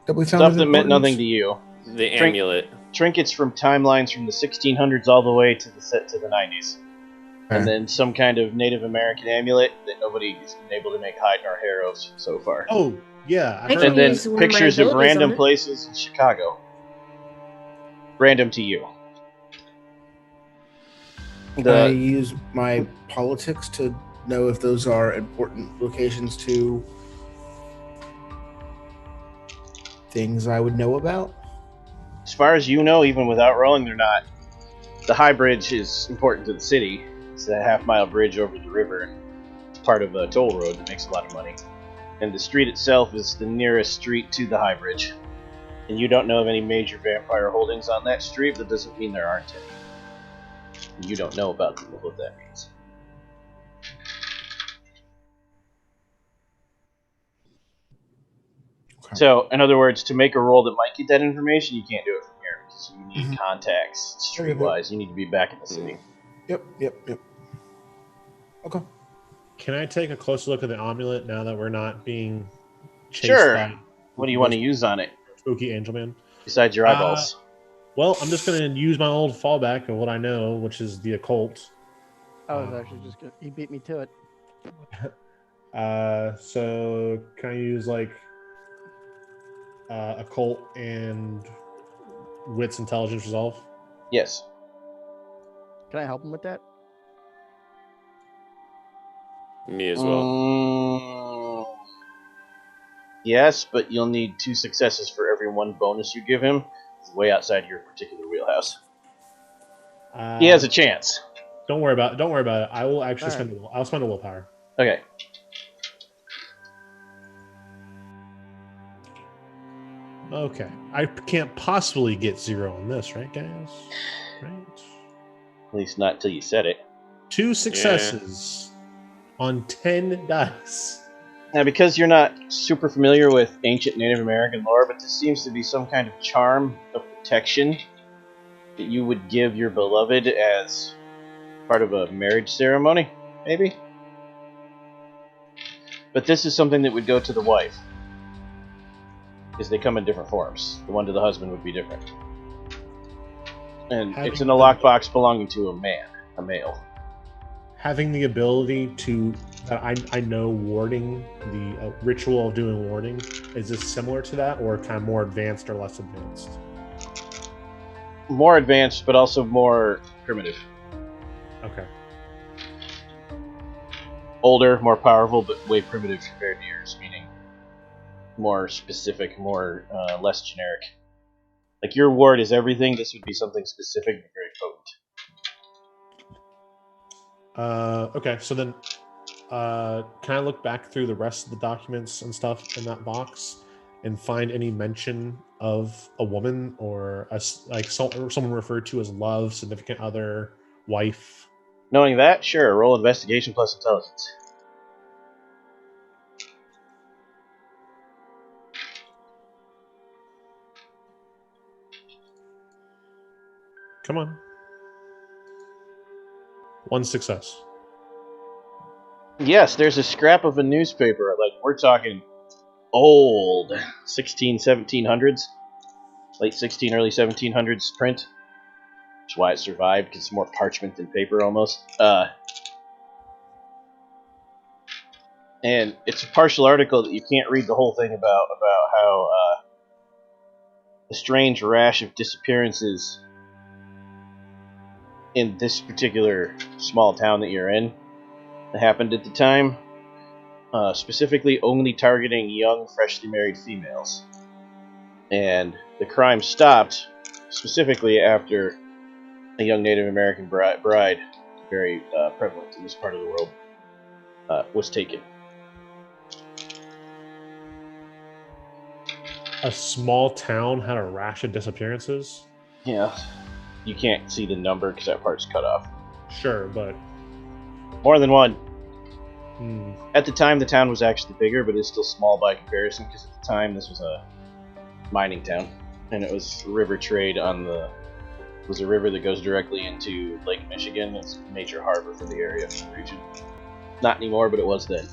that we found? Stuff of that meant importance? nothing to you. The amulet. Trinkets from timelines from the 1600s all the way to the 90s. And then some kind of Native American amulet that nobody's been able to make hide nor hair of so far. Oh, yeah. I I've can heard And then use one of my pictures of abilities random on it. places in Chicago. Random to you. Can I use my politics to know if those are important locations to things I would know about? As far as you know, even without rolling, they're not. The high bridge is important to the city. It's a half-mile bridge over the river. It's part of a toll road that makes a lot of money. And the street itself is the nearest street to the high bridge. And you don't know of any major vampire holdings on that street, but that doesn't mean there aren't any. You don't know about them, what that means. Okay. So, in other words, to make a roll that might get that information, you can't do it from here because you need contacts streetwise. You need to be back in the city. Yep. Okay. Can I take a closer look at the amulet now that we're not being chased Sure. by What do you want to use on it spooky angel man? besides your eyeballs? Well, I'm just going to use my old fallback of what I know, which is the occult. I was actually just gonna. He beat me to it. So can I use like occult and wits, intelligence, resolve? Yes. Can I help him with that? Me as well. Yes, but you'll need 2 successes for every 1 bonus you give him. It's way outside your particular wheelhouse. He has a chance. Don't worry about it. I will actually All right. I'll spend a willpower. Okay. Okay. I can't possibly get 0 on this, right, guys? Right. At least not till you said it. 2 successes on 10 dice. Now, because you're not super familiar with ancient Native American lore, but this seems to be some kind of charm of protection that you would give your beloved as part of a marriage ceremony, maybe? But this is something that would go to the wife, because they come in different forms. The one to the husband would be different. And it's in a lockbox belonging to a man, a male. Having the ability to, I know warding, the ritual of doing warding, is this similar to that, or kind of more advanced or less advanced? More advanced, but also more primitive. Okay. Older, more powerful, but way primitive compared to yours, meaning more specific, more less generic. Like your ward is everything, this would be something specific and very potent. Okay, so then can I look back through the rest of the documents and stuff in that box and find any mention of a woman or someone referred to as love, significant other, wife? Knowing that, sure, roll investigation plus intelligence. Come on. 1 success. Yes, there's a scrap of a newspaper, like we're talking old 1700s, late 16, early 1700s print. That's why it survived, because it's more parchment than paper almost. And it's a partial article that you can't read the whole thing about how a strange rash of disappearances in this particular small town that you're in that happened at the time, specifically only targeting young, freshly married females. And the crime stopped specifically after a young Native American bride, very prevalent in this part of the world, was taken. A small town had a rash of disappearances? Yeah, you can't see the number because that part's cut off. Sure, but... More than one. At the time, the town was actually bigger, but it's still small by comparison, because at the time, this was a mining town, and it was river trade on the... It was a river that goes directly into Lake Michigan. It's a major harbor for the area, for the region. Not anymore, but it was then.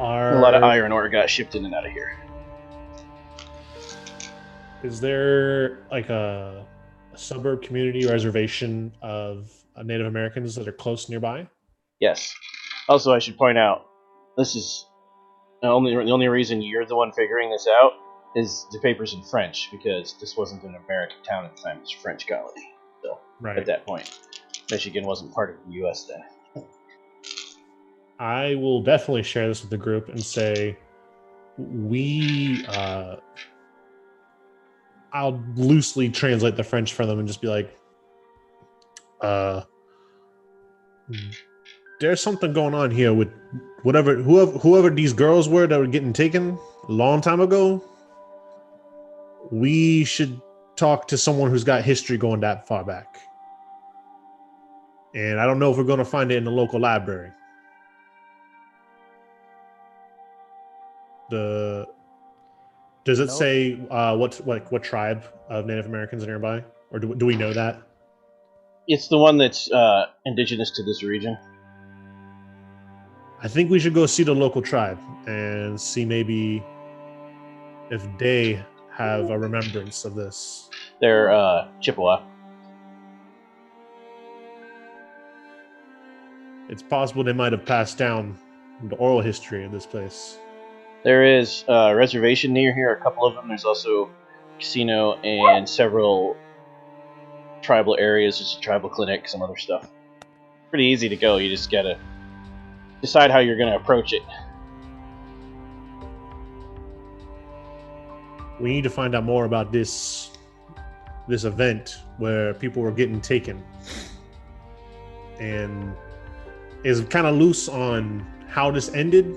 A lot of iron ore got shipped in and out of here. Is there like a suburb community reservation of Native Americans that are close nearby? Yes. Also, I should point out, this is the only reason you're the one figuring this out is the paper's in French, because this wasn't an American town at the time, it was a French colony. So Right. at that point, Michigan wasn't part of the U.S. then. I will definitely share this with the group and say I'll loosely translate the French for them and just be like, there's something going on here with whoever these girls were that were getting taken a long time ago. We should talk to someone who's got history going that far back. And I don't know if we're going to find it in the local library. Does it say what tribe of Native Americans are nearby, or do we know that? It's the one that's indigenous to this region. I think we should go see the local tribe and see maybe if they have a remembrance of this. They're Chippewa. It's possible they might have passed down the oral history of this place. There is a reservation near here, a couple of them. There's also a casino and several tribal areas. There's a tribal clinic, some other stuff. Pretty easy to go. You just gotta decide how you're gonna approach it. We need to find out more about this event where people were getting taken, and is kind of loose on how this ended.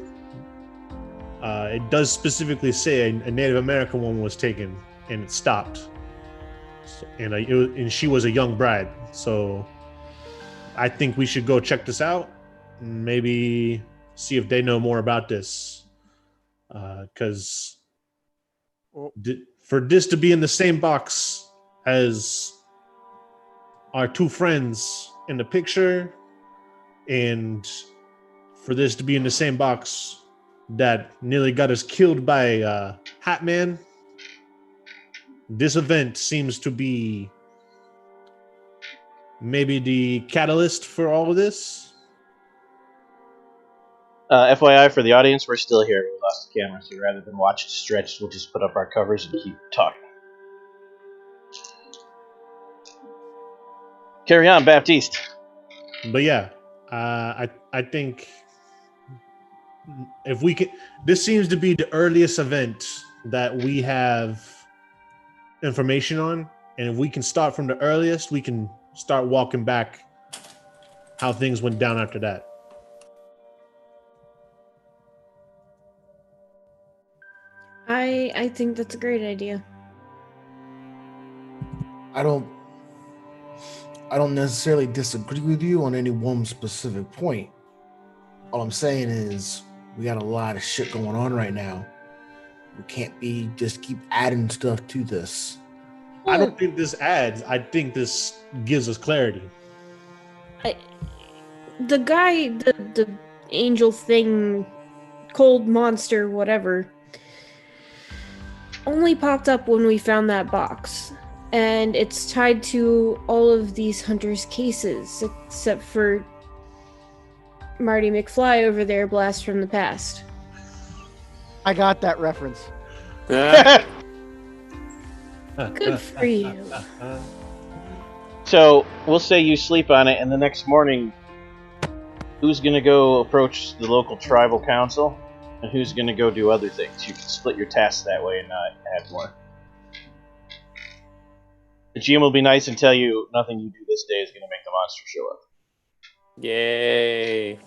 It does specifically say a Native American woman was taken and it stopped, and she was a young bride. So I think we should go check this out and maybe see if they know more about this, because for this to be in the same box as our two friends in the picture, and for this to be in the same box that nearly got us killed by Hat Man, this event seems to be maybe the catalyst for all of this. FYI for the audience, we're still here. We lost the camera, so rather than watch it stretch, we'll just put up our covers and keep talking. Carry on, Baptiste. But yeah, I think if we can, this seems to be the earliest event that we have information on, and if we can start from the earliest, we can start walking back how things went down after that. I think that's a great idea. I don't necessarily disagree with you on any one specific point. All I'm saying is we got a lot of shit going on right now. We can't just keep adding stuff to this. I don't think this adds. I think this gives us clarity. The guy, the angel thing, cold monster, whatever, only popped up when we found that box. And it's tied to all of these hunters' cases, except for Marty McFly over there, blast from the past. I got that reference. Good for you. So, we'll say you sleep on it, and the next morning, who's going to go approach the local tribal council, and who's going to go do other things? You can split your tasks that way and not add more. The GM will be nice and tell you nothing you do this day is going to make the monster show up. Yay.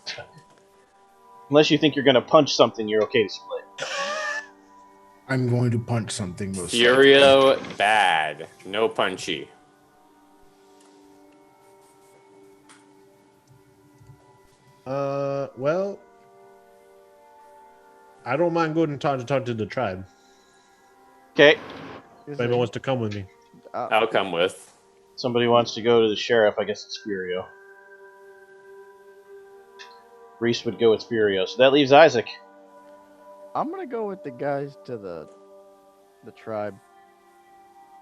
Unless you think you're going to punch something, you're okay to split. I'm going to punch something most likely. Furio, bad. No punchy. Well, I don't mind going and talk to the tribe. Okay. If anyone wants to come with me. I'll come with. Somebody wants to go to the sheriff. I guess it's Furio. Reese would go with Furio. So that leaves Isaac. I'm gonna go with the guys to the tribe.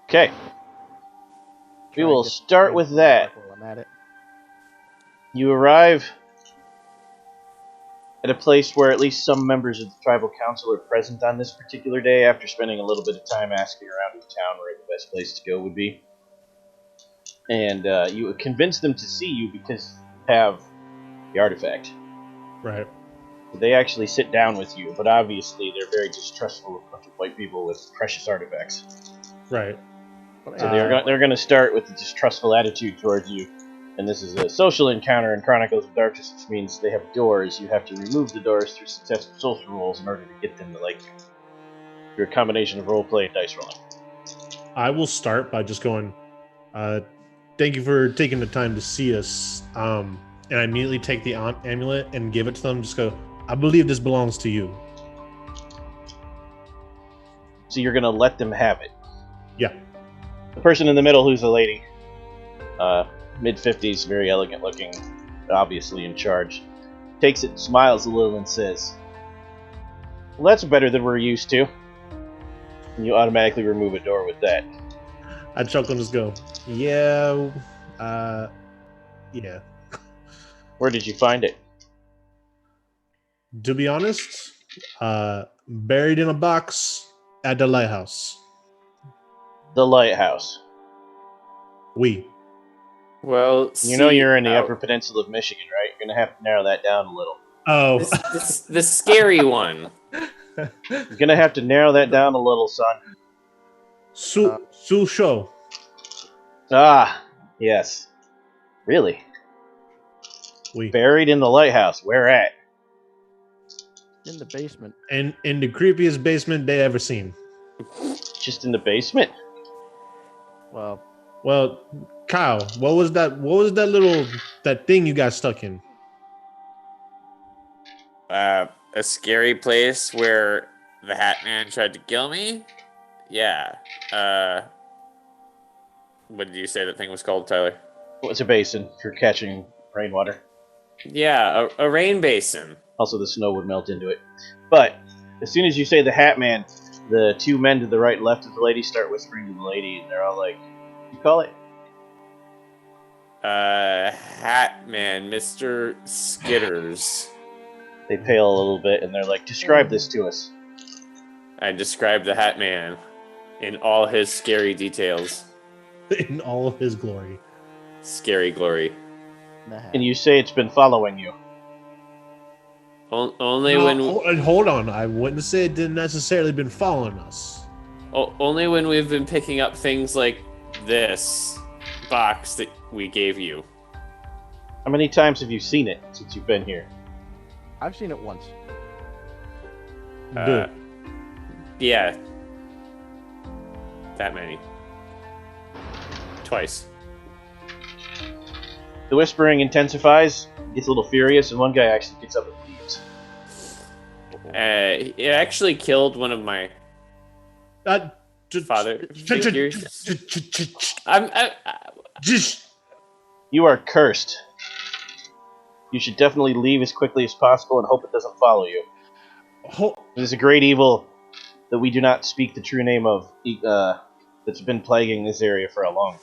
Okay. We will start with that. While I'm at it. You arrive at a place where at least some members of the tribal council are present on this particular day after spending a little bit of time asking around in town where the best place to go would be. and you convince them to see you because you have the artifact. Right. They actually sit down with you, but obviously they're very distrustful of a bunch of white people with precious artifacts. Right. So they're going to start with a distrustful attitude towards you. And this is a social encounter in Chronicles of Darkness, which means they have doors. You have to remove the doors through successful social rules in order to get them to like you. Through a combination of roleplay and dice rolling. I will start by just going, thank you for taking the time to see us. And I immediately take the amulet and give it to them. Just go, I believe this belongs to you. So you're going to let them have it. Yeah. The person in the middle, who's a lady, mid-50s, very elegant looking, obviously in charge, takes it, smiles a little, and says, well, that's better than we're used to. And you automatically remove a door with that. I chuckle and just go, yeah, yeah. Where did you find it? To be honest, buried in a box at the lighthouse. The lighthouse. Well, you know you're in the Upper Peninsula of Michigan, right? You're going to have to narrow that down a little. Oh. The scary one. You're going to have to narrow that down a little, son. Su Show. Ah, yes. Really? Buried in the lighthouse. Where at? In the basement. And in the creepiest basement they ever seen. Just in the basement? Well, Kyle, what was that thing you got stuck in? A scary place where the Hat Man tried to kill me? Yeah. What did you say that thing was called, Tyler? It's a basin for catching rainwater. Yeah, a rain basin. Also, the snow would melt into it. But as soon as you say the Hat Man, the two men to the right and left of the lady start whispering to the lady, and they're all like, "You call it?" Hat Man, Mr. Skitters. They pale a little bit, and they're like, "Describe this to us." I described the Hat Man in all his scary details. In all of his glory. Scary glory. And you say it's been following you. Only when... Hold on, I wouldn't say it didn't necessarily been following us. Only when we've been picking up things like this box that we gave you. How many times have you seen it since you've been here? I've seen it once. Yeah. That many. Twice. The whispering intensifies, gets a little furious, and one guy actually gets up and leaves. It actually killed one of my father figures. You are cursed. You should definitely leave as quickly as possible and hope it doesn't follow you. There's a great evil that we do not speak the true name of that's been plaguing this area for a long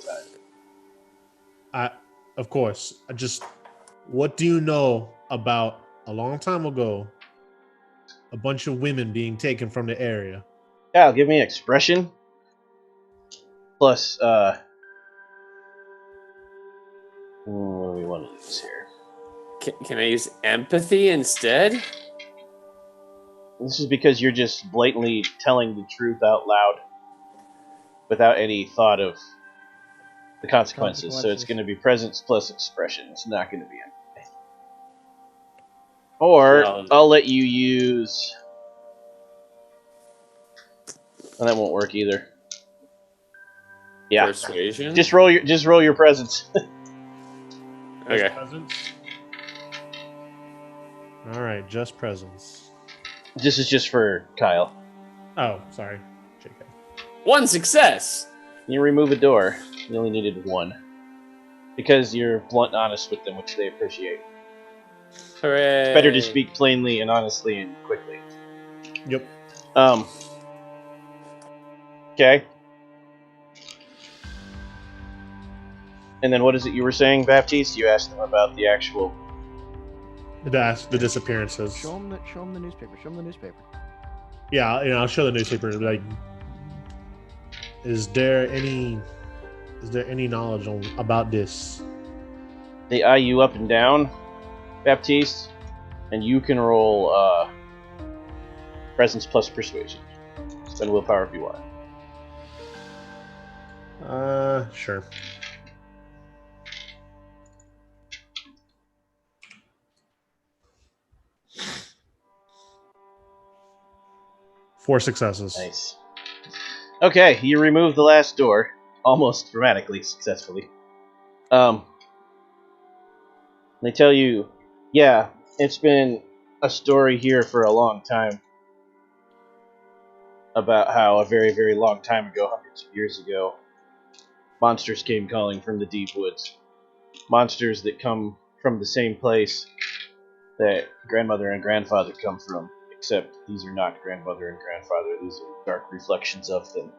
time. Of course. What do you know about a long time ago, a bunch of women being taken from the area? Yeah, give me expression. Plus, what do we want to use here? Can I use empathy instead? This is because you're just blatantly telling the truth out loud without any thought of the consequences. So it's going to be presence plus expression. It's not going to be empathy. Or I'll let you use... Well, that won't work either. Yeah. Persuasion? Just roll your presence. Okay. Presence? All right, just presence. This is just for Kyle. Oh, sorry. JK. One success! You remove a door. You only needed one. Because you're blunt and honest with them, which they appreciate. Hooray! It's better to speak plainly and honestly and quickly. Yep. Okay. And then what is it you were saying, Baptiste? You asked them about the actual... The disappearances. Show them the newspaper. Show them the newspaper. Yeah, I'll show the newspaper. Like, is there any Is there any knowledge about this? They eye you up and down, Baptiste, and you can roll presence plus persuasion. Spend willpower if you want. Sure. Four successes. Nice. Okay, you remove the last door, almost dramatically successfully. They tell you, yeah, it's been a story here for a long time about how a very, very long time ago, hundreds of years ago, monsters came calling from the deep woods. Monsters that come from the same place that grandmother and grandfather come from, except these are not grandmother and grandfather, these are dark reflections of them.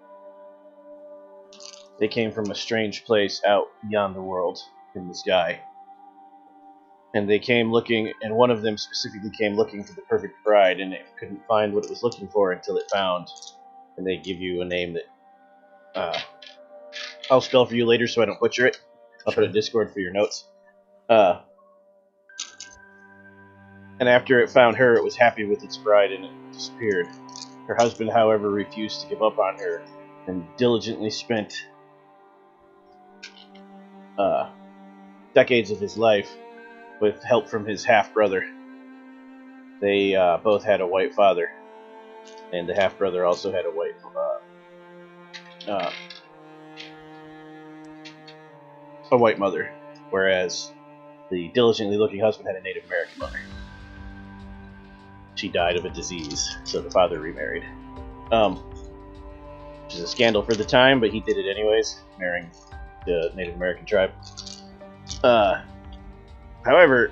They came from a strange place out beyond the world in the sky. And they came looking, and one of them specifically came looking for the perfect bride, and it couldn't find what it was looking for until it found. And they give you a name that I'll spell for you later so I don't butcher it. I'll put it in Discord for your notes. And after it found her, it was happy with its bride and it disappeared. Her husband, however, refused to give up on her and diligently spent decades of his life with help from his half-brother. They both had a white father, and the half-brother also had a white mother, whereas the diligently looking husband had a Native American mother. She died of a disease, so the father remarried. Which is a scandal for the time, but he did it anyways, marrying the Native American tribe. However,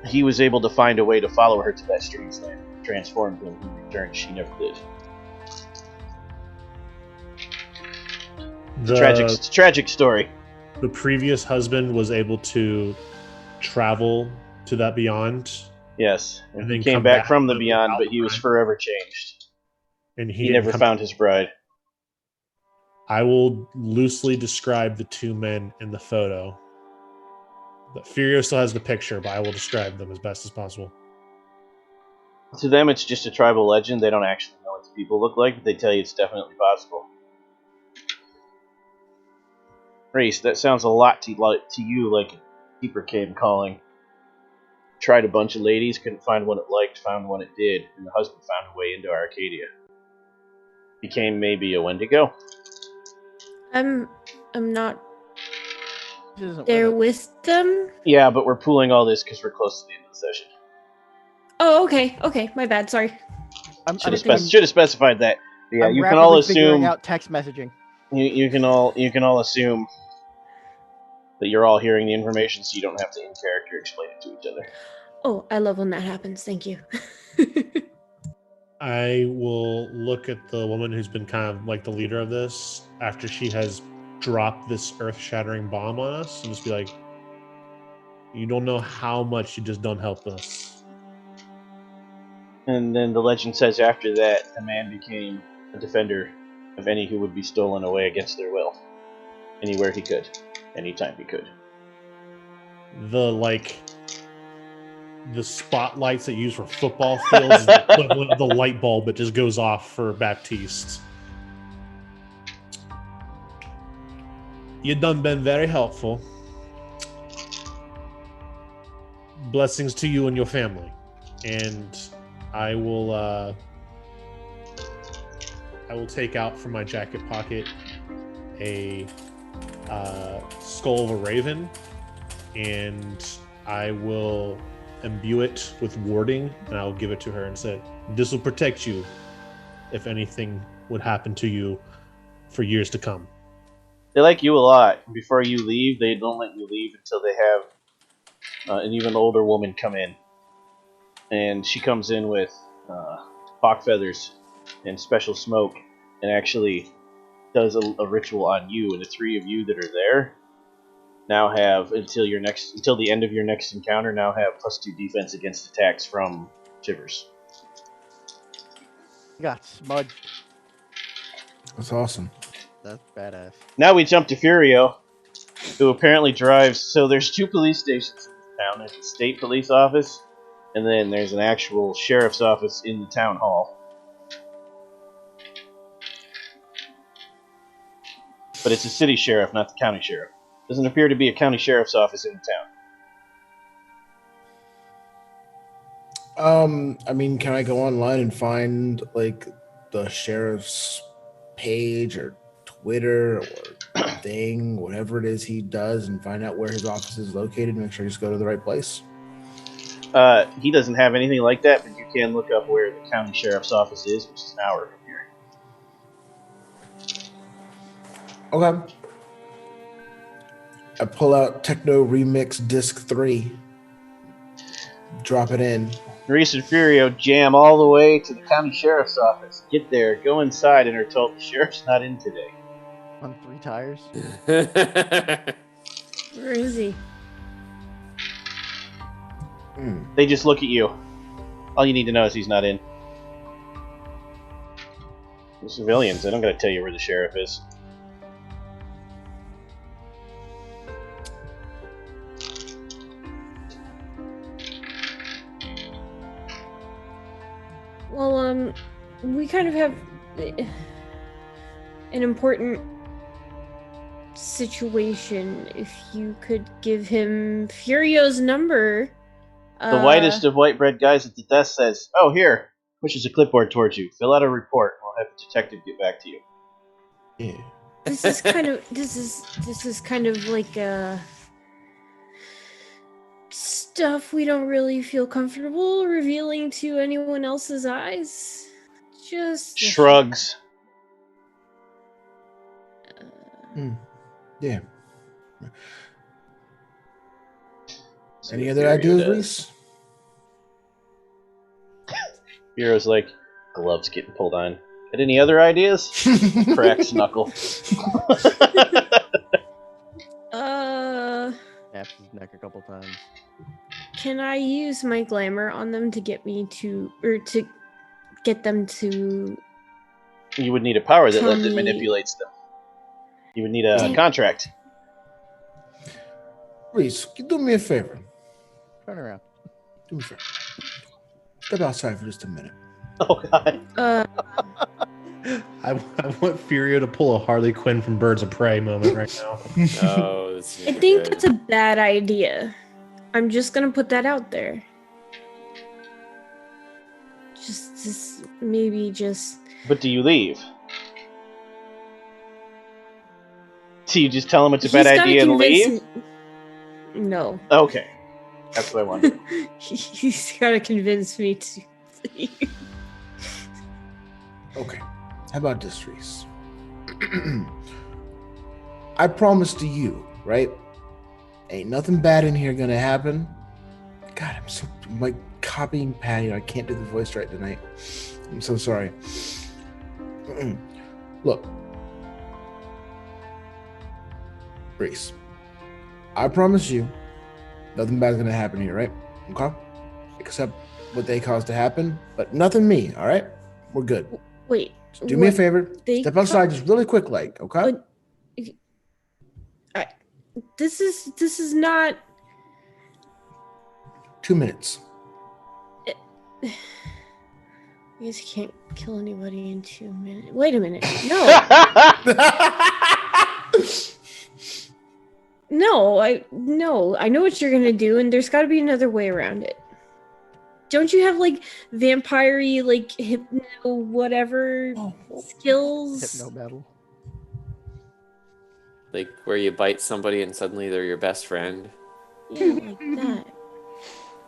he was able to find a way to follow her to that strange land, transformed him. He returned. She never did. It's a tragic story. The previous husband was able to travel to that beyond. Yes, and then he came back from the beyond, but he was forever changed. And he never found his bride. I will loosely describe the two men in the photo. But Furio still has the picture, but I will describe them as best as possible. To them, it's just a tribal legend. They don't actually know what the people look like, but they tell you it's definitely possible. Race, that sounds a lot to you like a keeper came calling. Tried a bunch of ladies, couldn't find one it liked, found one it did, and the husband found a way into Arcadia. Became maybe a Wendigo. I'm not there with them. Yeah, but we're pooling all this because we're close to the end of the session. Oh, okay, my bad. Sorry. Should have specified that. Yeah, I'm you can all assume. figuring out text messaging. You can all assume that you're all hearing the information, so you don't have to in character explain it to each other. Oh, I love when that happens. Thank you. I will look at the woman who's been kind of like the leader of this after she has dropped this earth-shattering bomb on us and just be like, you don't know how much you just don't help us. And then the legend says after that, the man became a defender of any who would be stolen away against their will. Anywhere he could. Anytime he could. The spotlights that you use for football fields, the light bulb that just goes off for Baptiste. You've done been very helpful. Blessings to you and your family. And I will take out from my jacket pocket a skull of a raven, and I will imbue it with warding, and I'll give it to her and say, this will protect you if anything would happen to you for years to come. They like you a lot. Before you leave, they don't let you leave until they have an even older woman come in. And she comes in with hawk feathers and special smoke, and actually does a ritual on you, and the three of you that are there now have, until the end of your next encounter, now have +2 defense against attacks from shivers. Got smudged. That's awesome. That's badass. Now we jump to Furio, who apparently drives. So there's 2 police stations in this town. There's a state police office, and then there's an actual sheriff's office in the town hall. But it's a city sheriff, not the county sheriff. Doesn't appear to be a county sheriff's office in the town. I mean, can I go online and find like the sheriff's page or Twitter or thing, whatever it is he does, and find out where his office is located? Make sure you just go to the right place. He doesn't have anything like that, but you can look up where the county sheriff's office is, which is an hour from here. Okay. I pull out Techno Remix Disc 3. Drop it in. Reese and Furio jam all the way to the county sheriff's office. Get there, go inside, and are told the sheriff's not in today. On 3 tires. Where is he? They just look at you. All you need to know is he's not in. The civilians, I don't gotta tell you where the sheriff is. Well, we kind of have an important situation. If you could give him Furio's number. The whitest of white bread guys at the desk says, "Oh, here." Pushes a clipboard towards you. Fill out a report. I'll have the detective get back to you. Yeah. This is kind of like stuff we don't really feel comfortable revealing to anyone else's eyes. Just Shrugs. Yeah. So Any Furio other ideas, does. Reese? Hero's like, gloves getting pulled on. Got any other ideas? Cracks knuckle. Taps his neck a couple times. Can I use my glamour on them to get me to, or to get them to? You would need a power that Tell me- manipulates them. You would need a Dang. contract. Reese, can you do me a favor? Turn around. Do me a favor. Step outside for just a minute. Oh, God. I want Furio to pull a Harley Quinn from Birds of Prey moment right now. Oh, that's I think that's a bad idea. I'm just gonna put that out there. Maybe just. But do you leave? So you just tell him it's a bad He's gotta idea and convince leave? No. Okay. That's what I wanted. He's gotta convince me to leave. Okay. How about this, Reese? I promise to you, right? Ain't nothing bad in here gonna happen. God, I'm like copying Patty. I can't do the voice right tonight. I'm so sorry. Look, Reese, I promise you, nothing bad's gonna happen here, right? Okay? Except what they caused to happen, but nothing me, all right? We're good. Wait. Just do me a what favor. they Step outside just really quick, like, okay? This is not. 2 minutes. I guess you can't kill anybody in 2 minutes. Wait a minute. No. I know what you're gonna do, and there's got to be another way around it. Don't you have like vampire-y, like hypno whatever skills? Hypno battle. like where you bite somebody and suddenly they're your best friend. Yeah, like that.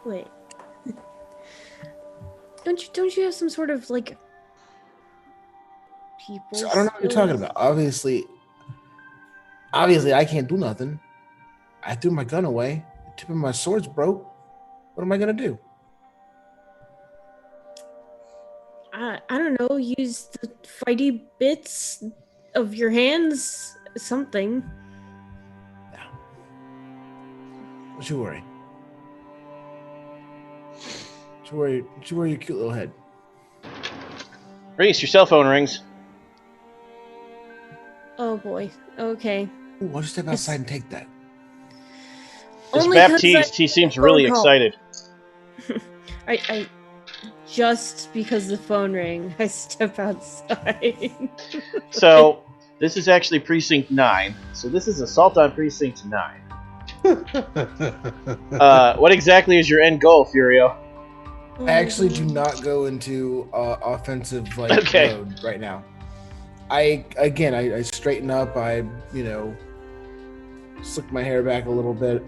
Wait. Don't you have some sort of like people? So I don't know what you're talking about. Obviously, I can't do nothing. I threw my gun away. The tip of my sword's broke. What am I gonna do? I don't know. Use the fighty bits of your hands. Something. Don't you worry. Don't you worry your cute little head. Reese, your cell phone rings. Oh boy. Okay. Ooh, why don't you step outside and take that? This Only 'cause Baptiste, he seems really phone call. excited. I just because the phone rang, I step outside. So, this is actually Precinct 9. So this is Assault on Precinct 9. What exactly is your end goal, Furio? I actually do not go into offensive Okay. mode right now. I straighten up. I slick my hair back a little bit.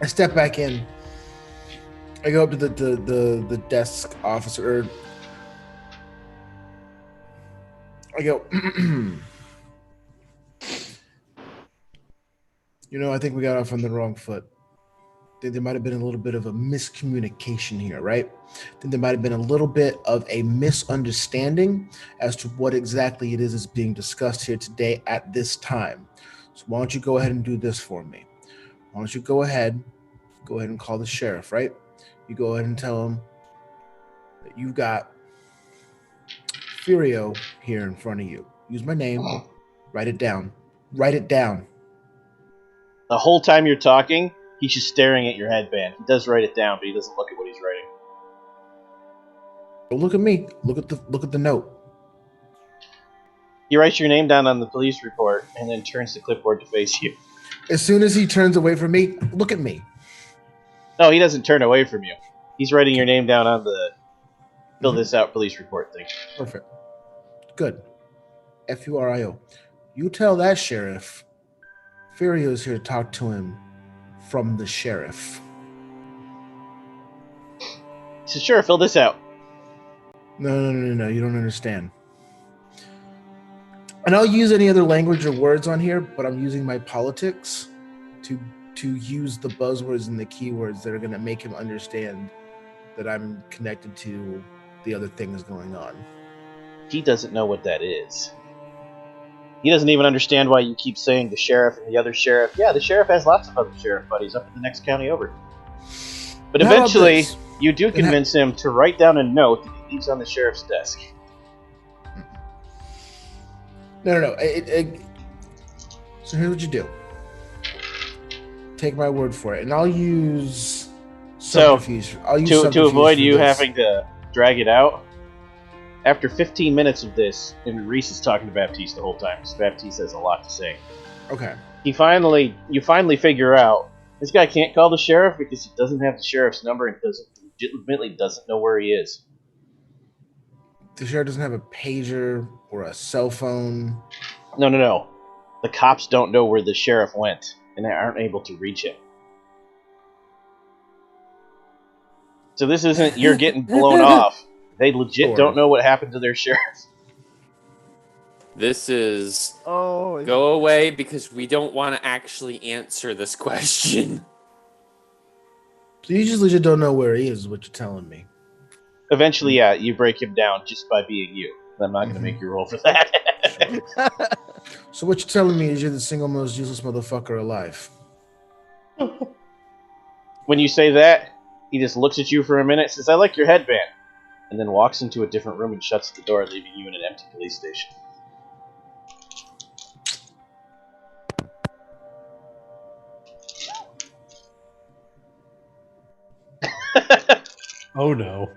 I step back in. I go up to the desk officer. I go. I think we got off on the wrong foot. I think there might have been a little bit of a miscommunication here, right? I think there might have been a little bit of a misunderstanding as to what exactly it is being discussed here today at this time. So why don't you go ahead and do this for me? Why don't you go ahead and call the sheriff, right? You go ahead and tell him that you've got Furio here in front of you. Use my name. Write it down. Write it down. The whole time you're talking, he's just staring at your headband. He does write it down, but he doesn't look at what he's writing. Don't look at me. Look at the note. He writes your name down on the police report and then turns the clipboard to face you. As soon as he turns away from me, look at me. No, he doesn't turn away from you. He's writing your name down on the fill this out police report thing. Perfect. Good. Furio. You tell that sheriff Furio's here to talk to him from the sheriff. He says, sure, fill this out. No. You don't understand. And I'll use any other language or words on here, but I'm using my politics to use the buzzwords and the keywords that are going to make him understand that I'm connected to the other things going on. He doesn't know what that is. He doesn't even understand why you keep saying the sheriff and the other sheriff. Yeah, the sheriff has lots of other sheriff buddies up in the next county over. But eventually, you do convince him to write down a note that he leaves on the sheriff's desk. No. So here's what you do. Take my word for it, and I'll use subterfuge. To avoid you having to drag it out. After 15 minutes of this, and Reese is talking to Baptiste the whole time, because Baptiste has a lot to say. Okay. You finally figure out this guy can't call the sheriff because he doesn't have the sheriff's number and legitimately doesn't know where he is. The sheriff doesn't have a pager or a cell phone. No. The cops don't know where the sheriff went, and they aren't able to reach him. So this isn't you're getting blown off. They legit don't know what happened to their sheriff. This is go away because we don't want to actually answer this question. So you just legit don't know where he is what you're telling me. Eventually, yeah, you break him down just by being you. I'm not going to make you roll for that. So what you're telling me is you're the single most useless motherfucker alive. When you say that, he just looks at you for a minute, says, I like your headband, and then walks into a different room and shuts the door, leaving you in an empty police station. Oh no.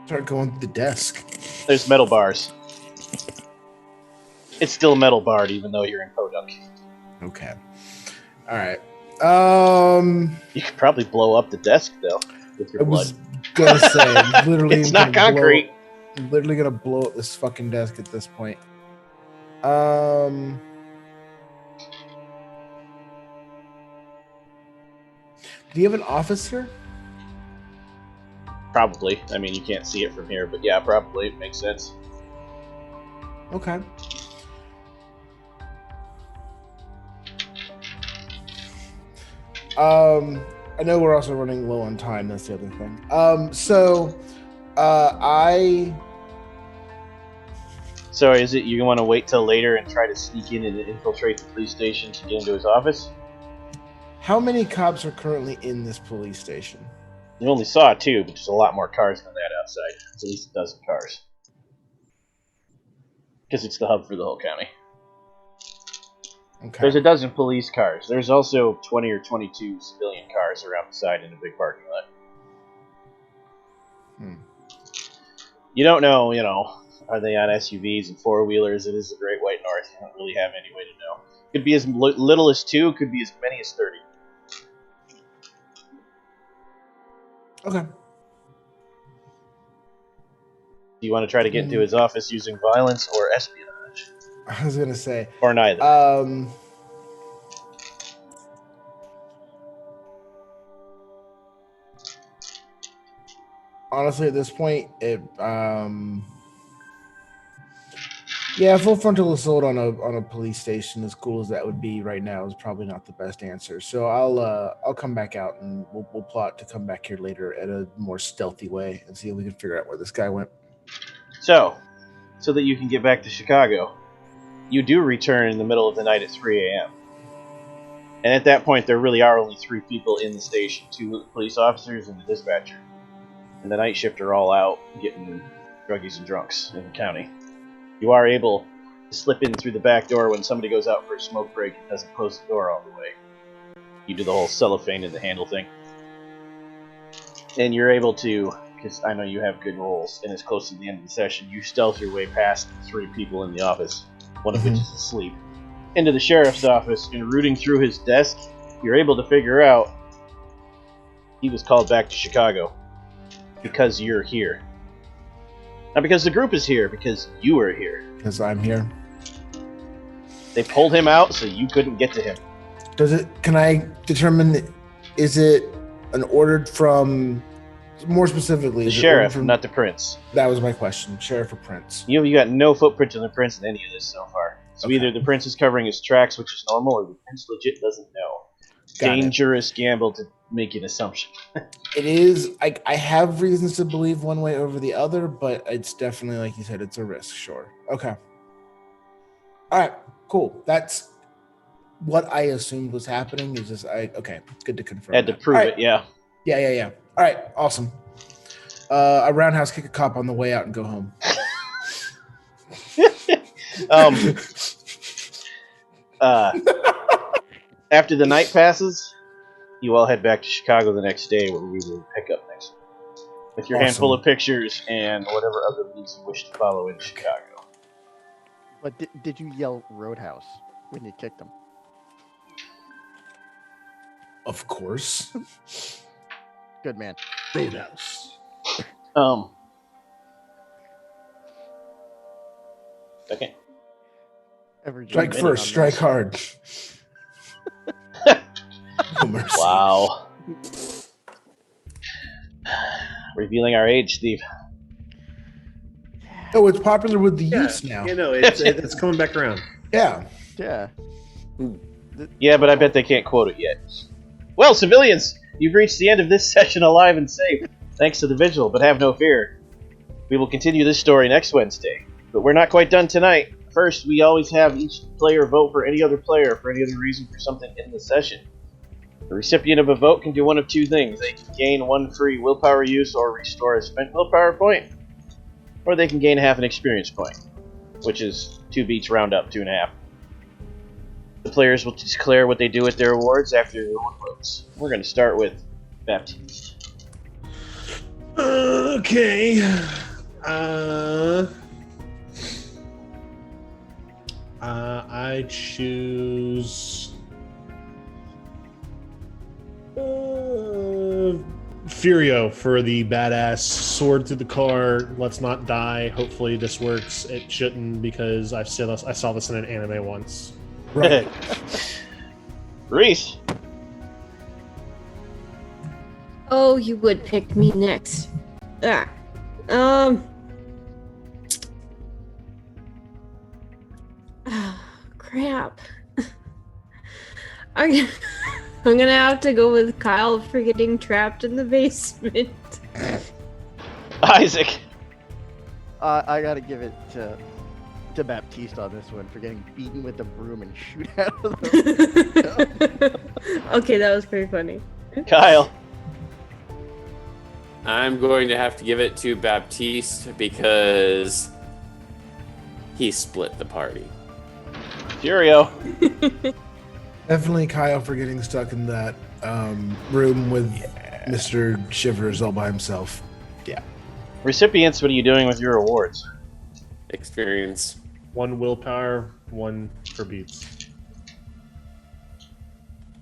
Start going through the desk. There's metal bars. It's still metal barred, even though you're in Podunk. Okay. All right. You could probably blow up the desk, though, with your I was blood. gonna say, literally, It's not concrete. Literally gonna blow up this fucking desk at this point. Do you have an office here? Probably. I mean, you can't see it from here, but yeah, probably. It makes sense. Okay. I know we're also running low on time. That's the other thing. So is it you want to wait till later and try to sneak in and infiltrate the police station to get into his office? How many cops are currently in this police station? You only saw 2, but there's a lot more cars than that outside. It's at least a dozen cars. Because it's the hub for the whole county. Okay. There's a dozen police cars. There's also 20 or 22 civilian cars around the side in a big parking lot. You don't know, are they on SUVs and four-wheelers? It is the Great White North. You don't really have any way to know. Could be as little as 2, could be as many as 30. Okay. Do you want to try to get into his office using violence or espionage? I was gonna say. Or neither? Honestly, at this point, full frontal assault on a police station, as cool as that would be right now, is probably not the best answer. So I'll come back out and we'll plot to come back here later at a more stealthy way and see if we can figure out where this guy went. So that you can get back to Chicago, you do return in the middle of the night at 3 a.m. And at that point, there really are only 3 people in the station: 2 police officers and the dispatcher. And the night shift are all out getting druggies and drunks in the county. You are able to slip in through the back door when somebody goes out for a smoke break and doesn't close the door all the way. You do the whole cellophane in the handle thing. And you're able to, because I know you have good rolls, and it's close to the end of the session, you stealth your way past 3 people in the office, one of which is asleep, into the sheriff's office, and rooting through his desk, you're able to figure out he was called back to Chicago because you're here. Not because the group is here, because you are here. Because I'm here. They pulled him out so you couldn't get to him. Can I determine, is it an order from, more specifically, The sheriff, not the prince. That was my question. Sheriff or prince? You got no footprint on the prince in any of this so far. So either the prince is covering his tracks, which is normal, or the prince legit doesn't know. Dangerous gamble to make an assumption. It is. I have reasons to believe one way over the other, but it's definitely, like you said, it's a risk. Sure. Okay. All right. Cool. That's what I assumed was happening. Is just okay. Good to confirm. Had to prove it. Yeah. Yeah. All right. Awesome. A roundhouse kick a cop on the way out and go home. After the night passes, you all head back to Chicago the next day, where we will pick up next week with your handful of pictures and whatever other leads you wish to follow in Chicago. But did you yell Roadhouse when you kicked him? Of course. Good man. Roadhouse. Okay. Strike first, strike hard. No mercy. Wow. Revealing our age, Steve. Oh, it's popular with the youths now. It's coming back around. Yeah. Yeah. Yeah, but I bet they can't quote it yet. Well, civilians, you've reached the end of this session alive and safe, thanks to the Vigil, but have no fear. We will continue this story next Wednesday, but we're not quite done tonight. First, we always have each player vote for any other player for any other reason for something in the session. The recipient of a vote can do one of 2 things. They can gain 1 free willpower use or restore a spent willpower point, or they can gain half an experience point, which is 2 beats round up, 2.5. The players will declare what they do with their awards after their own votes. We're going to start with Baptiste. Okay. I choose Furio for the badass sword through the car. Let's not die. Hopefully this works. It shouldn't, because I saw this in an anime once. Right. Reese. Oh, you would pick me next. Crap. I'm gonna have to go with Kyle for getting trapped in the basement. Isaac. I gotta give it to Baptiste on this one for getting beaten with the broom and shoot out of the Okay, that was pretty funny. Kyle. I'm going to have to give it to Baptiste because he split the party. Furio. Definitely Kyle for getting stuck in that room with Mr. Shivers all by himself. Yeah. Recipients, what are you doing with your awards? Experience. 1 willpower, 1 for beats.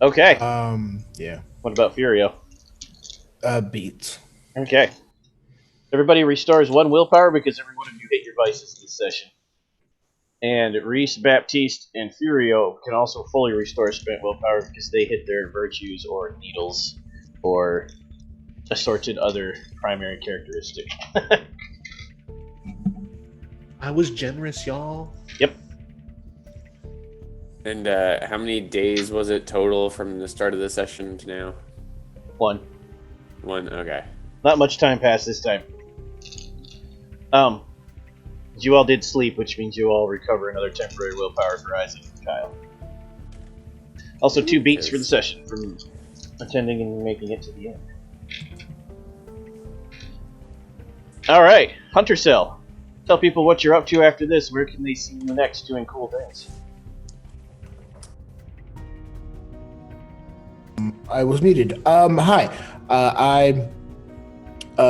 Okay. Yeah. What about Furio? Beats. Okay. Everybody restores 1 willpower because every one of you hit your vices this session. And Reese, Baptiste, and Furio can also fully restore spent willpower because they hit their virtues or needles or assorted other primary characteristic. I was generous, y'all. Yep. And how many days was it total from the start of the session to now? 1. 1, okay. Not much time passed this time. You all did sleep, which means you all recover another temporary willpower for Isaac and Kyle. Also 2 beats for the session from attending and making it to the end. Alright, Hunter Cell. Tell people what you're up to after this. Where can they see you next doing cool things? I was muted. Hi. I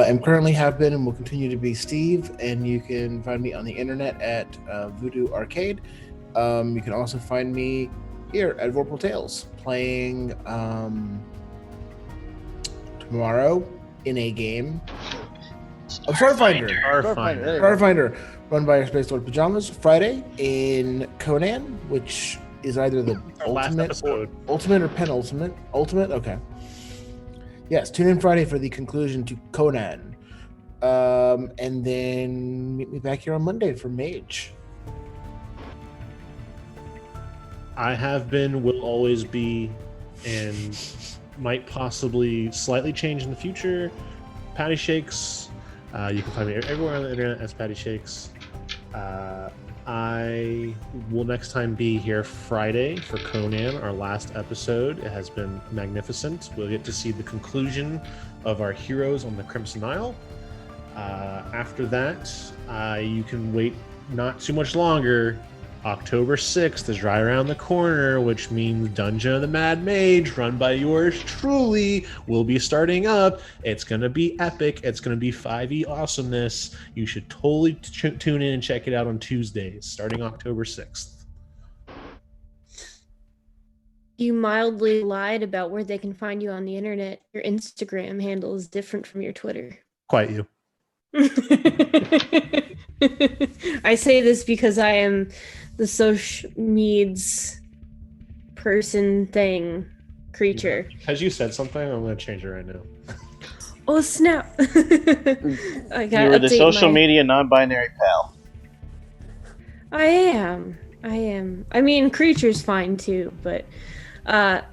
am currently have been and will continue to be Steve, and you can find me on the internet at Voodoo Arcade. You can also find me here at Vorpal Tales playing tomorrow in a game of Starfinder. Starfinder, run by our Space Lord Pajamas. Friday in Conan, which is either the ultimate or penultimate. Ultimate, okay. Yes, tune in Friday for the conclusion to Conan. And then meet me back here on Monday for Mage. I have been, will always be, and might possibly slightly change in the future. Patty Shakes. You can find me everywhere on the internet as Patty Shakes. I will next time be here Friday for Conan, our last episode. It has been magnificent. We'll get to see the conclusion of our heroes on the Crimson Isle. After that, you can wait not too much longer. October 6th is right around the corner, which means Dungeon of the Mad Mage, run by yours truly, will be starting up. It's going to be epic. It's going to be 5e awesomeness. You should totally tune in and check it out on Tuesdays, starting October 6th. You mildly lied about where they can find you on the internet. Your Instagram handle is different from your Twitter. Quite you. I say this because I am the social meds person thing creature. Has you said something? I'm going to change it right now. Oh snap! I gotta You were the update social media non-binary pal. I am. I mean, creature's fine too, but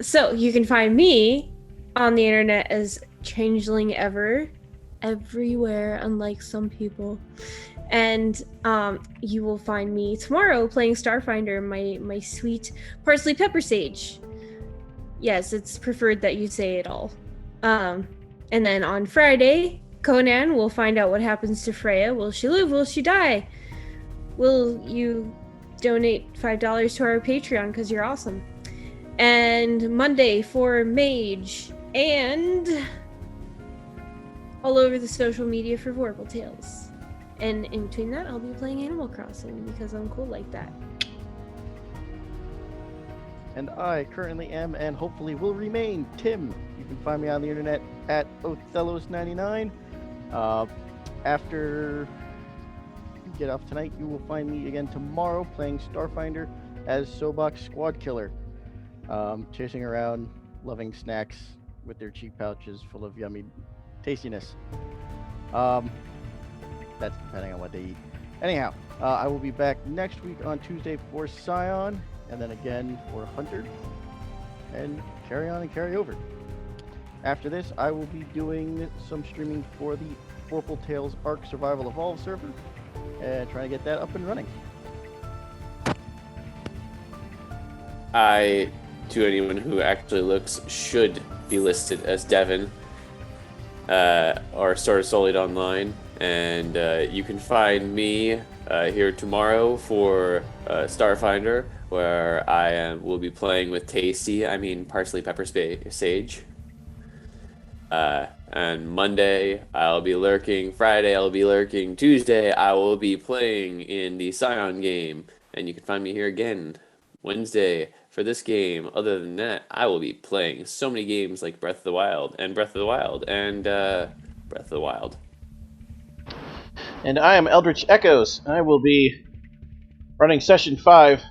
so you can find me on the internet as Changeling Ever, everywhere, unlike some people. And you will find me tomorrow playing Starfinder, my sweet parsley pepper sage. Yes, it's preferred that you say it all. And then on Friday, Conan will find out what happens to Freya. Will she live? Will she die? Will you donate $5 to our Patreon because you're awesome? And Monday for Mage, and all over the social media for Vorpal Tales. And in between that, I'll be playing Animal Crossing because I'm cool like that. And I currently am, and hopefully will remain, Tim. You can find me on the internet at Othello's99. After you get off tonight, you will find me again tomorrow playing Starfinder as Sobok Squad Killer. Chasing around, loving snacks with their cheap pouches full of yummy tastiness. That's depending on what they eat. Anyhow, I will be back next week on Tuesday for Scion, and then again for Hunter, and carry on and carry over. After this, I will be doing some streaming for the Vorpal Tales Ark Survival Evolve server, and trying to get that up and running. To anyone who actually looks, should be listed as Devin. or Sword Solid Online. And you can find me here tomorrow for Starfinder, where will be playing with Parsley Pepper Sage. And Monday I'll be lurking. Friday I'll be lurking. Tuesday I will be playing in the Scion game, and you can find me here again Wednesday for this game. Other than that, I will be playing so many games like Breath of the Wild and Breath of the Wild and Breath of the Wild. And I am Eldritch Echoes. I will be running Session 5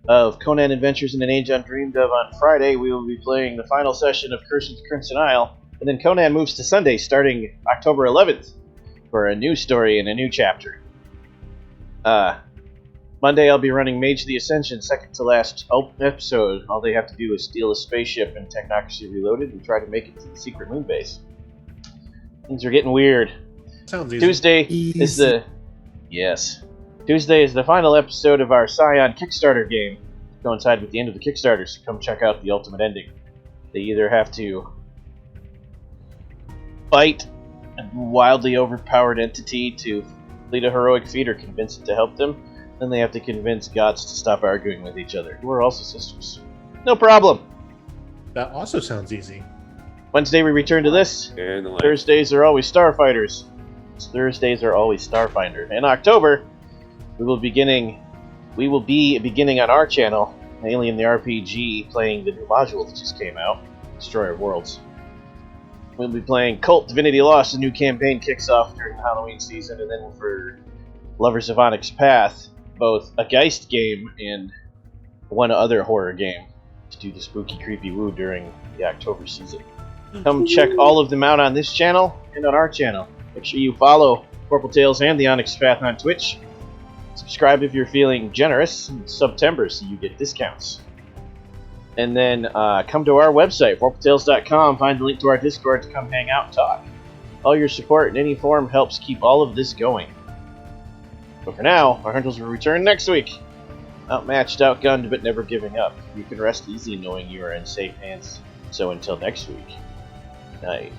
of Conan Adventures in an Age Undreamed of on Friday. We will be playing the final session of Curse of the Crimson Isle. And then Conan moves to Sunday starting October 11th for a new story and a new chapter. Monday I'll be running Mage of the Ascension, second to last episode. All they have to do is steal a spaceship in Technocracy Reloaded and try to make it to the secret moon base. Things are getting weird. Sounds easy. Tuesday is the final episode of our Scion Kickstarter game. Coincide with the end of the Kickstarter, so come check out the ultimate ending. They either have to fight a wildly overpowered entity to complete a heroic feat or convince it to help them. Then they have to convince gods to stop arguing with each other, who are also sisters. No problem. That also sounds easy. Wednesday we return to this. Thursdays are always Starfighters. Thursdays are always Starfinder. In October, we will be beginning on our channel, Alien the RPG, playing the new module that just came out, Destroyer of Worlds. We'll be playing Cult Divinity Lost. The new campaign kicks off during the Halloween season, and then for Lovers of Onyx Path, both a Geist game and one other horror game to do the spooky, creepy woo during the October season. Come check all of them out on this channel and on our channel. Make sure you follow Purple Tales and the Onyx Path on Twitch. Subscribe if you're feeling generous, and September so you get discounts. And then come to our website, purpletales.com, find the link to our Discord to come hang out and talk. All your support in any form helps keep all of this going. But for now, our hunters will return next week. Outmatched, outgunned, but never giving up. You can rest easy knowing you are in safe hands. So until next week, night.